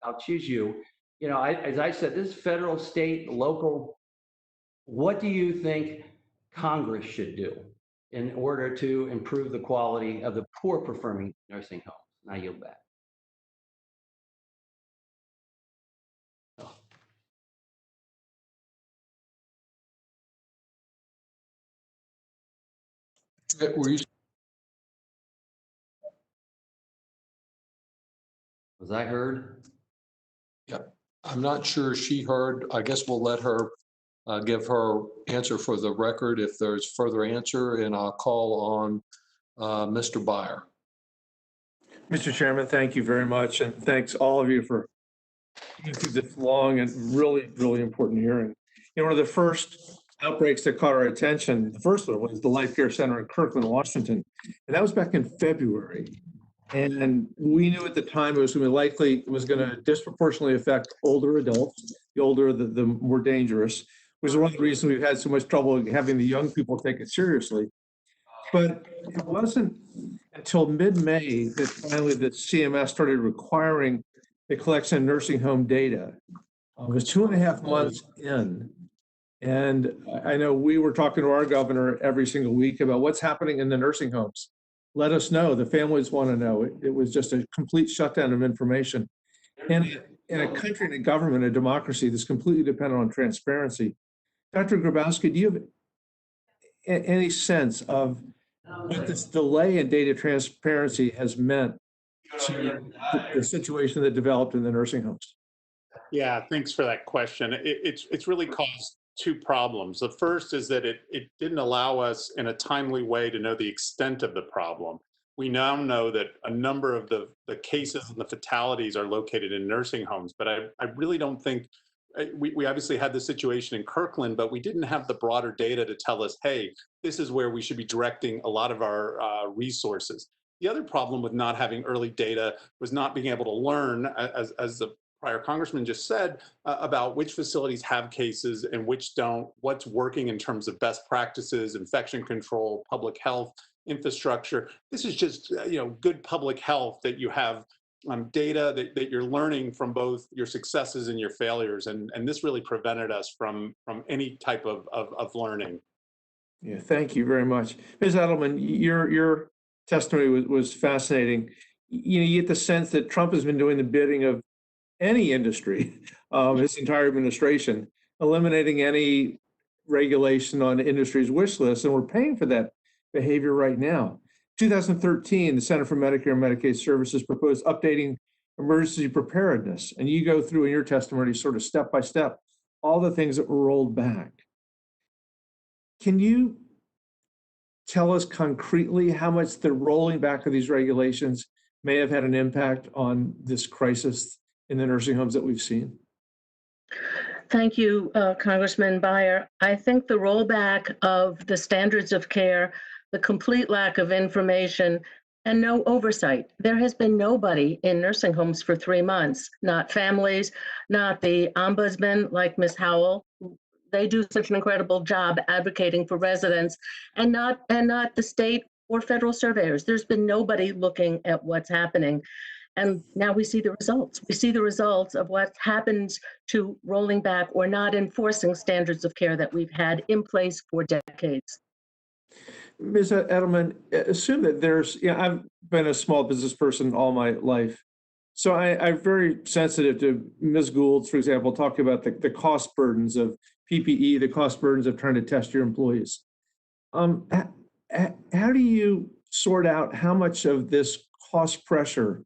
I'll choose you. You know, as I said, this is federal, state, local. What do you think Congress should do in order to improve the quality of the poor performing nursing homes? And I yield back. Were you? Was I heard? Yeah, I'm not sure she heard. I guess we'll let her give her answer for the record if there's further answer, and I'll call on Mr. Byer. Mr. Chairman, thank you very much, and thanks all of you for going through this long and really, really important hearing. One of the first outbreaks that caught our attention, the first one was the Life Care Center in Kirkland, Washington, and that was back in February. And we knew at the time it was going to disproportionately affect older adults. The older, the more dangerous, which is one of the reasons we've had so much trouble having the young people take it seriously. But it wasn't until mid-May that finally the CMS started requiring the collection of nursing home data. It was 2.5 months in. And I know we were talking to our governor every single week about what's happening in the nursing homes. Let us know. The families want to know. It was just a complete shutdown of information. And in a country and a government, a democracy that's completely dependent on transparency. Dr. Grabowski, do you have any sense of what this delay in data transparency has meant to the situation that developed in the nursing homes? Yeah, thanks for that question. It's really caused two problems. The first is that it didn't allow us in a timely way to know the extent of the problem. We now know that a number of the cases and the fatalities are located in nursing homes, but I really don't think, we obviously had the situation in Kirkland, but we didn't have the broader data to tell us, hey, this is where we should be directing a lot of our resources. The other problem with not having early data was not being able to learn, as the prior congressman just said, about which facilities have cases and which don't, what's working in terms of best practices, infection control, public health, infrastructure. This is just good public health, that you have data that you're learning from both your successes and your failures. And this really prevented us from any type of learning. Yeah, thank you very much. Ms. Edelman, your testimony was fascinating. You get the sense that Trump has been doing the bidding of any industry, his entire administration, eliminating any regulation on industry's wish list, and we're paying for that behavior right now. 2013, the Center for Medicare and Medicaid Services proposed updating emergency preparedness, and you go through in your testimony sort of step by step all the things that were rolled back. Can you tell us concretely how much the rolling back of these regulations may have had an impact on this crisis in the nursing homes that we've seen? Thank you, Congressman Byer. I think the rollback of the standards of care, the complete lack of information, and no oversight. There has been nobody in nursing homes for 3 months, not families, not the ombudsman like Ms. Howell. They do such an incredible job advocating for residents, and not the state or federal surveyors. There's been nobody looking at what's happening. And now we see the results. We see the results of what happens to rolling back or not enforcing standards of care that we've had in place for decades. Ms. Edelman, assume that there's, I've been a small business person all my life. So I'm very sensitive to Ms. Gould, for example, talking about the cost burdens of PPE, the cost burdens of trying to test your employees. How do you sort out how much of this cost pressure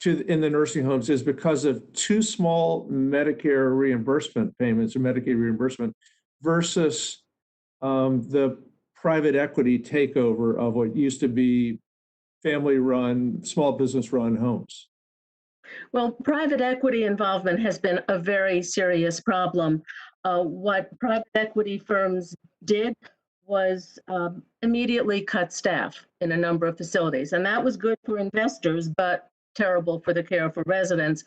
in the nursing homes is because of too small Medicare reimbursement payments or Medicaid reimbursement versus the private equity takeover of what used to be family-run, small business-run homes? Well, private equity involvement has been a very serious problem. What private equity firms did was immediately cut staff in a number of facilities, and that was good for investors, but terrible for the care for residents.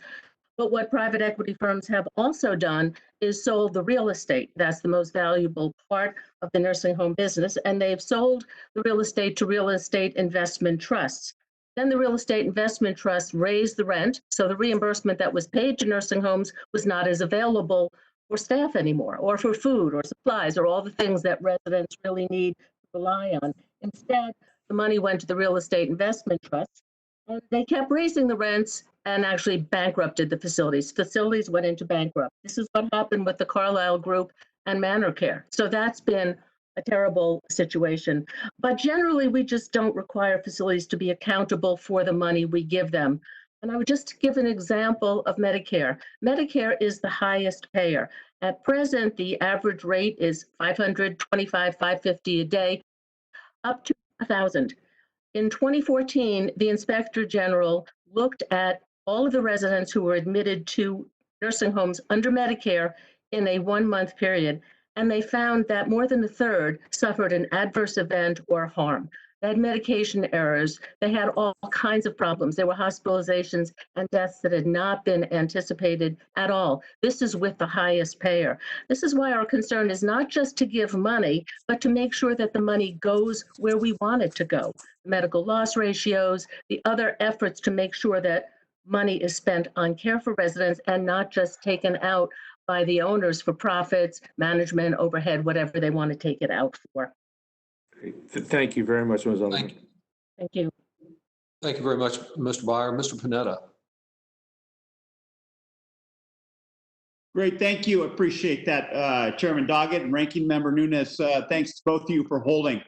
But what private equity firms have also done is sold the real estate. That's the most valuable part of the nursing home business. And they've sold the real estate to real estate investment trusts. Then the real estate investment trusts raised the rent. So the reimbursement that was paid to nursing homes was not as available for staff anymore, or for food or supplies, or all the things that residents really need to rely on. Instead, the money went to the real estate investment trusts. And they kept raising the rents and actually bankrupted the facilities. Facilities went into bankrupt. This is what happened with the Carlisle Group and Manor Care. So that's been a terrible situation. But generally, we just don't require facilities to be accountable for the money we give them. And I would just give an example of Medicare. Medicare is the highest payer. At present, the average rate is $525, $550 a day, up to $1,000. In 2014, the Inspector General looked at all of the residents who were admitted to nursing homes under Medicare in a 1-month period, and they found that more than a third suffered an adverse event or harm. They had medication errors. They had all kinds of problems. There were hospitalizations and deaths that had not been anticipated at all. This is with the highest payer. This is why our concern is not just to give money, but to make sure that the money goes where we want it to go. Medical loss ratios, the other efforts to make sure that money is spent on care for residents and not just taken out by the owners for profits, management, overhead, whatever they want to take it out for. Thank you very much, Ms. Alderman. Thank you. Thank you very much, Mr. Byer. Mr. Panetta. Great, thank you. Appreciate that, Chairman Doggett and Ranking Member Nunes. Thanks to both of you for holding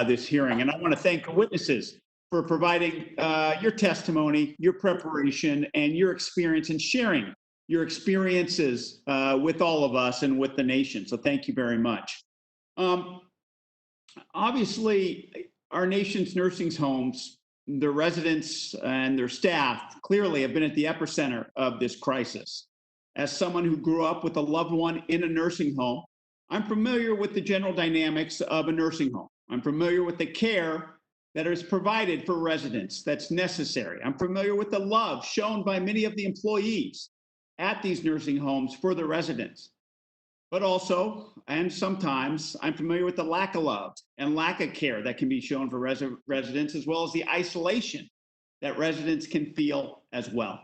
this hearing. And I want to thank the witnesses for providing your testimony, your preparation, and your experience in sharing your experiences with all of us and with the nation. So thank you very much. Obviously, our nation's nursing homes, their residents and their staff clearly have been at the epicenter of this crisis. As someone who grew up with a loved one in a nursing home, I'm familiar with the general dynamics of a nursing home. I'm familiar with the care that is provided for residents that's necessary. I'm familiar with the love shown by many of the employees at these nursing homes for the residents. But also, and sometimes, I'm familiar with the lack of love and lack of care that can be shown for residents, as well as the isolation that residents can feel as well.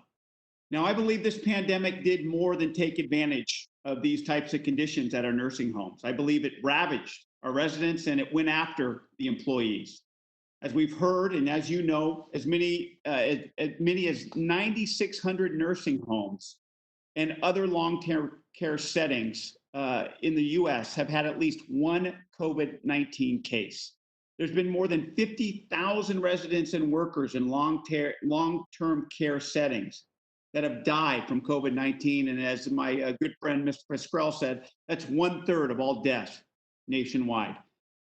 Now, I believe this pandemic did more than take advantage of these types of conditions at our nursing homes. I believe it ravaged our residents and it went after the employees. As we've heard, and as you know, as many as 9,600 nursing homes and other long-term care settings in the US have had at least one COVID-19 case. There's been more than 50,000 residents and workers in long-term care settings that have died from COVID-19. And as my good friend, Mr. Pasquale said, that's 1/3 of all deaths nationwide.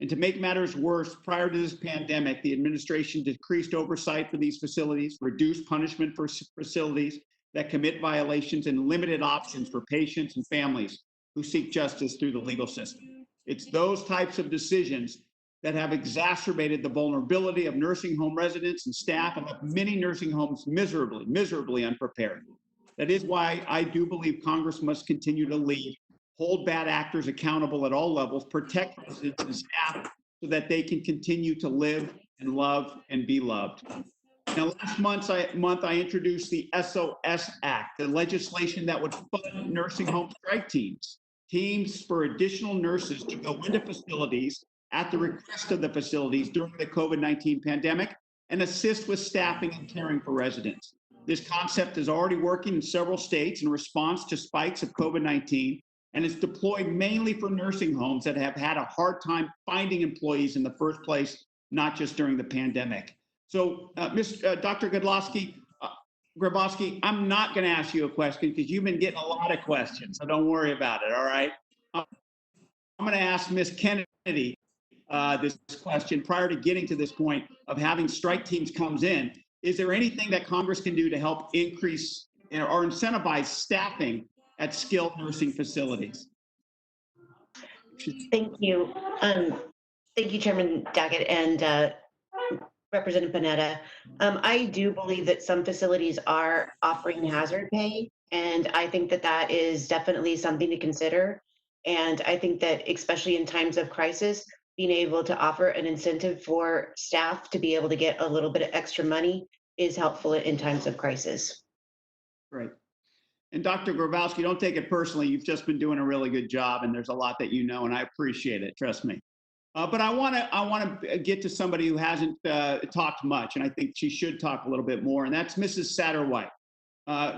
And to make matters worse, prior to this pandemic, the administration decreased oversight for these facilities, reduced punishment for facilities that commit violations, and limited options for patients and families who seek justice through the legal system. It's those types of decisions that have exacerbated the vulnerability of nursing home residents and staff and left many nursing homes miserably unprepared. That is why I do believe Congress must continue to lead, hold bad actors accountable at all levels, protect residents and staff so that they can continue to live and love and be loved. Now, last month I introduced the SOS Act, the legislation that would fund nursing home strike teams for additional nurses to go into facilities at the request of the facilities during the COVID-19 pandemic and assist with staffing and caring for residents. This concept is already working in several states in response to spikes of COVID-19, and it's deployed mainly for nursing homes that have had a hard time finding employees in the first place, not just during the pandemic. So, Dr. Grabowski, I'm not going to ask you a question because you've been getting a lot of questions, so don't worry about it, all right? I'm going to ask Ms. Kennedy this question prior to getting to this point of having strike teams comes in. Is there anything that Congress can do to help increase or incentivize staffing at skilled nursing facilities? Thank you. Thank you, Chairman Doggett and Representative Panetta. I do believe that some facilities are offering hazard pay, and I think that that is definitely something to consider. And I think that especially in times of crisis, being able to offer an incentive for staff to be able to get a little bit of extra money is helpful in times of crisis. Great. And Dr. Grabowski, don't take it personally. You've just been doing a really good job, and there's a lot that you know, and I appreciate it. Trust me. But I want to get to somebody who hasn't talked much, and I think she should talk a little bit more, and that's Mrs. Satterwhite.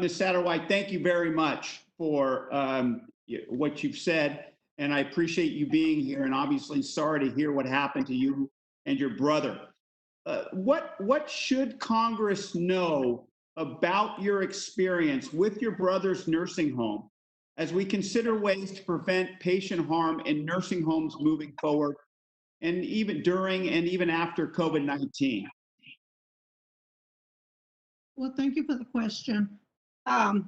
Ms. Satterwhite, thank you very much for what you've said. and I appreciate you being here, and obviously sorry to hear what happened to you and your brother. What should Congress know about your experience with your brother's nursing home as we consider ways to prevent patient harm in nursing homes moving forward, and even during and even after COVID-19? Well, thank you for the question. I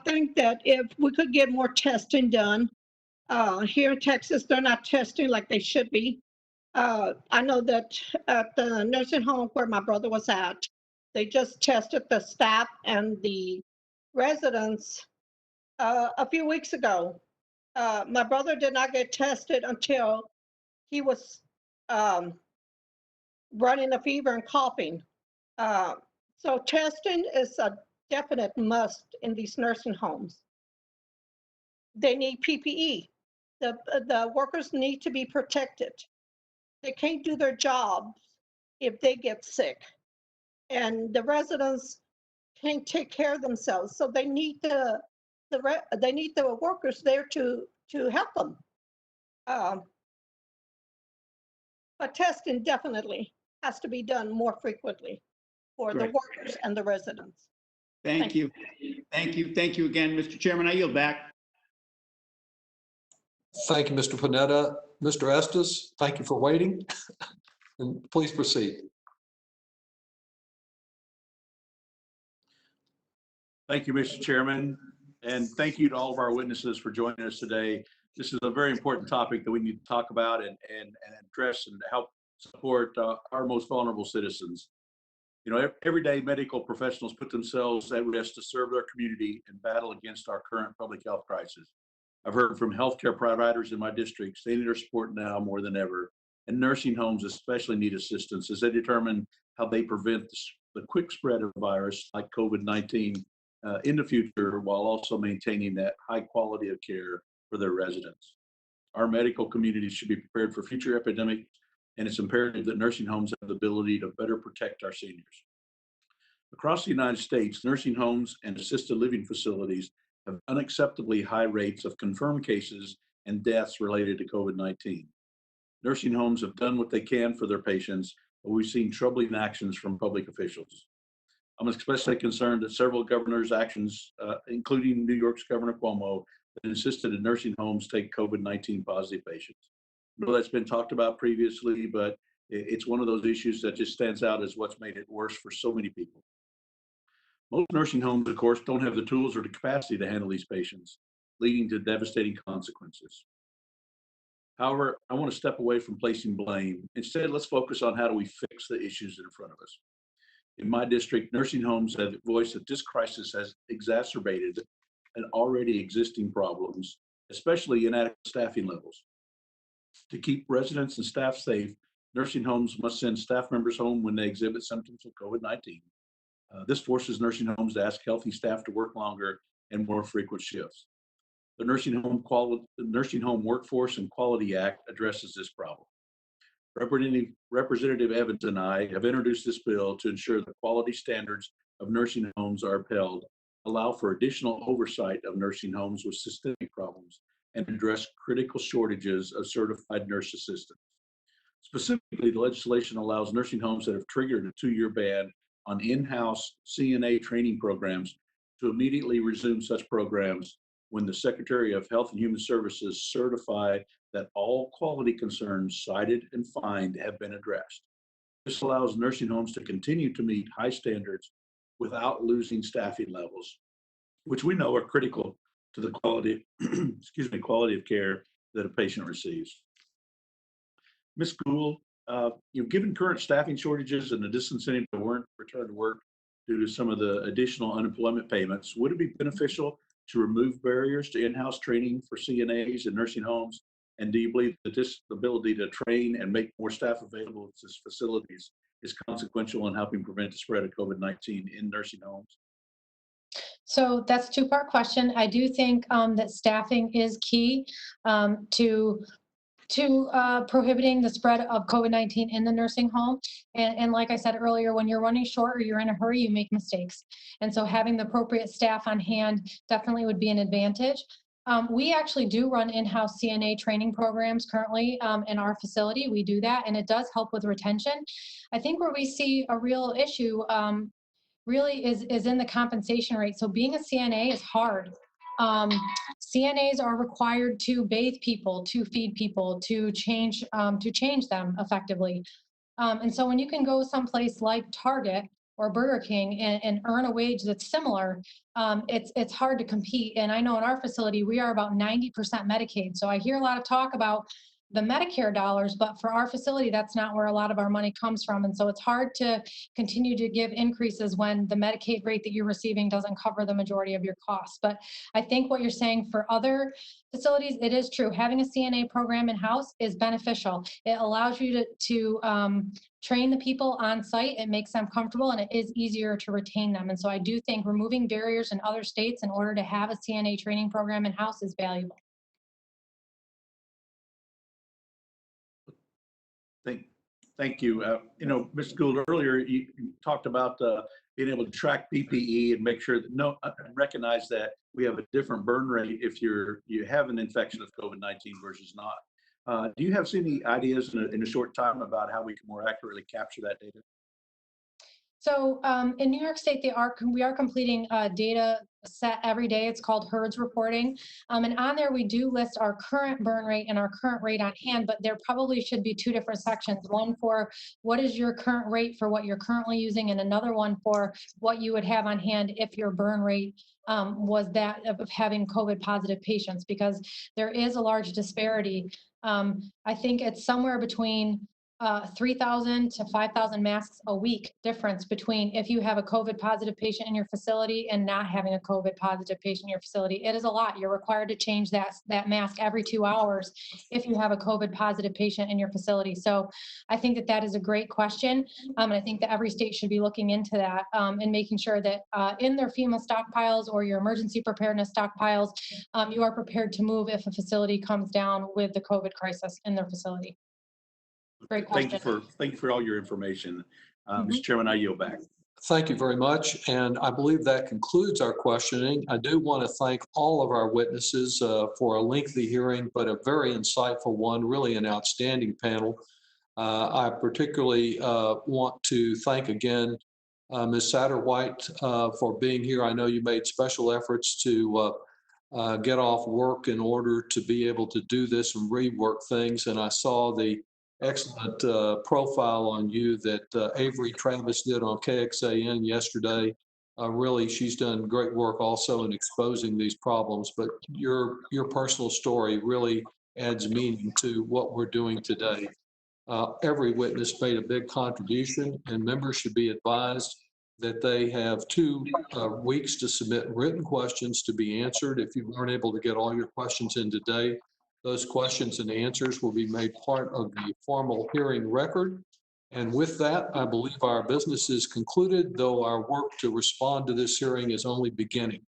think that if we could get more testing done, here in Texas, they're not testing like they should be. I know that at the nursing home where my brother was at, they just tested the staff and the residents a few weeks ago. My brother did not get tested until he was running a fever and coughing. So testing is a definite must in these nursing homes. They need PPE. The workers need to be protected. They can't do their jobs if they get sick. And the residents can't take care of themselves. So they need the workers there to help them. But testing definitely has to be done more frequently for the Great. workers and the residents. Thank you. Thank you. Thank you again, Mr. Chairman. I yield back. Thank you, Mr. Panetta. Mr. Estes, thank you for waiting. And please proceed. Thank you, Mr. Chairman, and thank you to all of our witnesses for joining us today. This is a very important topic that we need to talk about and address and help support our most vulnerable citizens. You know, every day medical professionals put themselves at risk to serve their community and battle against our current public health crisis. I've heard from healthcare providers in my district stating their support now more than ever, and nursing homes especially need assistance as they determine how they prevent the quick spread of virus like COVID-19 in the future, while also maintaining that high quality of care for their residents. Our medical communities should be prepared for future epidemics, and it's imperative that nursing homes have the ability to better protect our seniors. Across the United States, nursing homes and assisted living facilities have unacceptably high rates of confirmed cases and deaths related to COVID-19. Nursing homes have done what they can for their patients, but we've seen troubling actions from public officials. I'm especially concerned that several governors' actions, including New York's Governor Cuomo, that insisted that nursing homes take COVID-19 positive patients. I know that's been talked about previously, but it's one of those issues that just stands out as what's made it worse for so many people. Most nursing homes, of course, don't have the tools or the capacity to handle these patients, leading to devastating consequences. However, I want to step away from placing blame. Instead, let's focus on how do we fix the issues in front of us. In my district, nursing homes have voiced that this crisis has exacerbated an already existing problems, especially inadequate staffing levels. To keep residents and staff safe, nursing homes must send staff members home when they exhibit symptoms of COVID-19. This forces nursing homes to ask healthy staff to work longer and more frequent shifts. The Nursing Home Workforce and Quality Act addresses this problem. Representative Evans and I have introduced this bill to ensure the quality standards of nursing homes are upheld, allow for additional oversight of nursing homes with systemic problems, and address critical shortages of certified nurse assistants. Specifically, the legislation allows nursing homes that have triggered a 2-year ban on in-house CNA training programs to immediately resume such programs when the Secretary of Health and Human Services certify that all quality concerns cited and fined have been addressed. This allows nursing homes to continue to meet high standards without losing staffing levels, which we know are critical to the quality, quality of care that a patient receives. Ms. Gould, given current staffing shortages and the disincentive to return to work due to some of the additional unemployment payments, would it be beneficial to remove barriers to in-house training for CNAs in nursing homes? And do you believe that this ability to train and make more staff available to these facilities is consequential in helping prevent the spread of COVID-19 in nursing homes? So that's a two-part question. I do think that staffing is key to prohibiting the spread of COVID-19 in the nursing home. And like I said earlier, when you're running short or you're in a hurry, you make mistakes. And so having the appropriate staff on hand definitely would be an advantage. We actually do run in-house CNA training programs currently in our facility. We do that, and it does help with retention. I think where we see a real issue really is in the compensation rate. So being a CNA is hard. CNAs are required to bathe people, to feed people, to change them effectively. And so when you can go someplace like Target or Burger King and earn a wage that's similar, it's hard to compete. And I know in our facility, we are about 90% Medicaid. So I hear a lot of talk about the Medicare dollars, but for our facility, that's not where a lot of our money comes from. And so it's hard to continue to give increases when the Medicaid rate that you're receiving doesn't cover the majority of your costs. But I think what you're saying for other facilities, it is true. Having a CNA program in-house is beneficial. It allows you to train the people on site. It makes them comfortable, and it is easier to retain them. And so I do think removing barriers in other states in order to have a CNA training program in-house is valuable. Thank you. Ms. Gould, earlier you talked about being able to track PPE and make sure that recognize that we have a different burn rate if you have an infection of COVID-19 versus not. Do you have any ideas in a short time about how we can more accurately capture that data? So in New York State, we are completing a data set every day. It's called HERDS reporting. And on there, we do list our current burn rate and our current rate on hand, but there probably should be two different sections. One for what is your current rate for what you're currently using, and another one for what you would have on hand if your burn rate was that of having COVID positive patients, because there is a large disparity. I think it's somewhere between 3,000 to 5,000 masks a week difference between if you have a COVID positive patient in your facility and not having a COVID positive patient in your facility. It is a lot. You're required to change that mask every 2 hours if you have a COVID positive patient in your facility. So I think that is a great question. And I think that every state should be looking into that and making sure that in their FEMA stockpiles or your emergency preparedness stockpiles, you are prepared to move if a facility comes down with the COVID crisis in their facility. Great question. Thank you for all your information. Mr. Chairman, I yield back. Thank you very much. And I believe that concludes our questioning. I do want to thank all of our witnesses for a lengthy hearing, but a very insightful one, really an outstanding panel. I particularly want to thank again Ms. Satterwhite for being here. I know you made special efforts to get off work in order to be able to do this and rework things. And I saw the excellent profile on you that Avery Travis did on KXAN yesterday. Really, she's done great work also in exposing these problems, but your personal story really adds meaning to what we're doing today. Every witness made a big contribution, and members should be advised that they have 2 weeks to submit written questions to be answered. If you weren't able to get all your questions in today, those questions and answers will be made part of the formal hearing record. And with that, I believe our business is concluded, though our work to respond to this hearing is only beginning.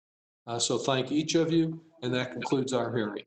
So thank each of you, and that concludes our hearing.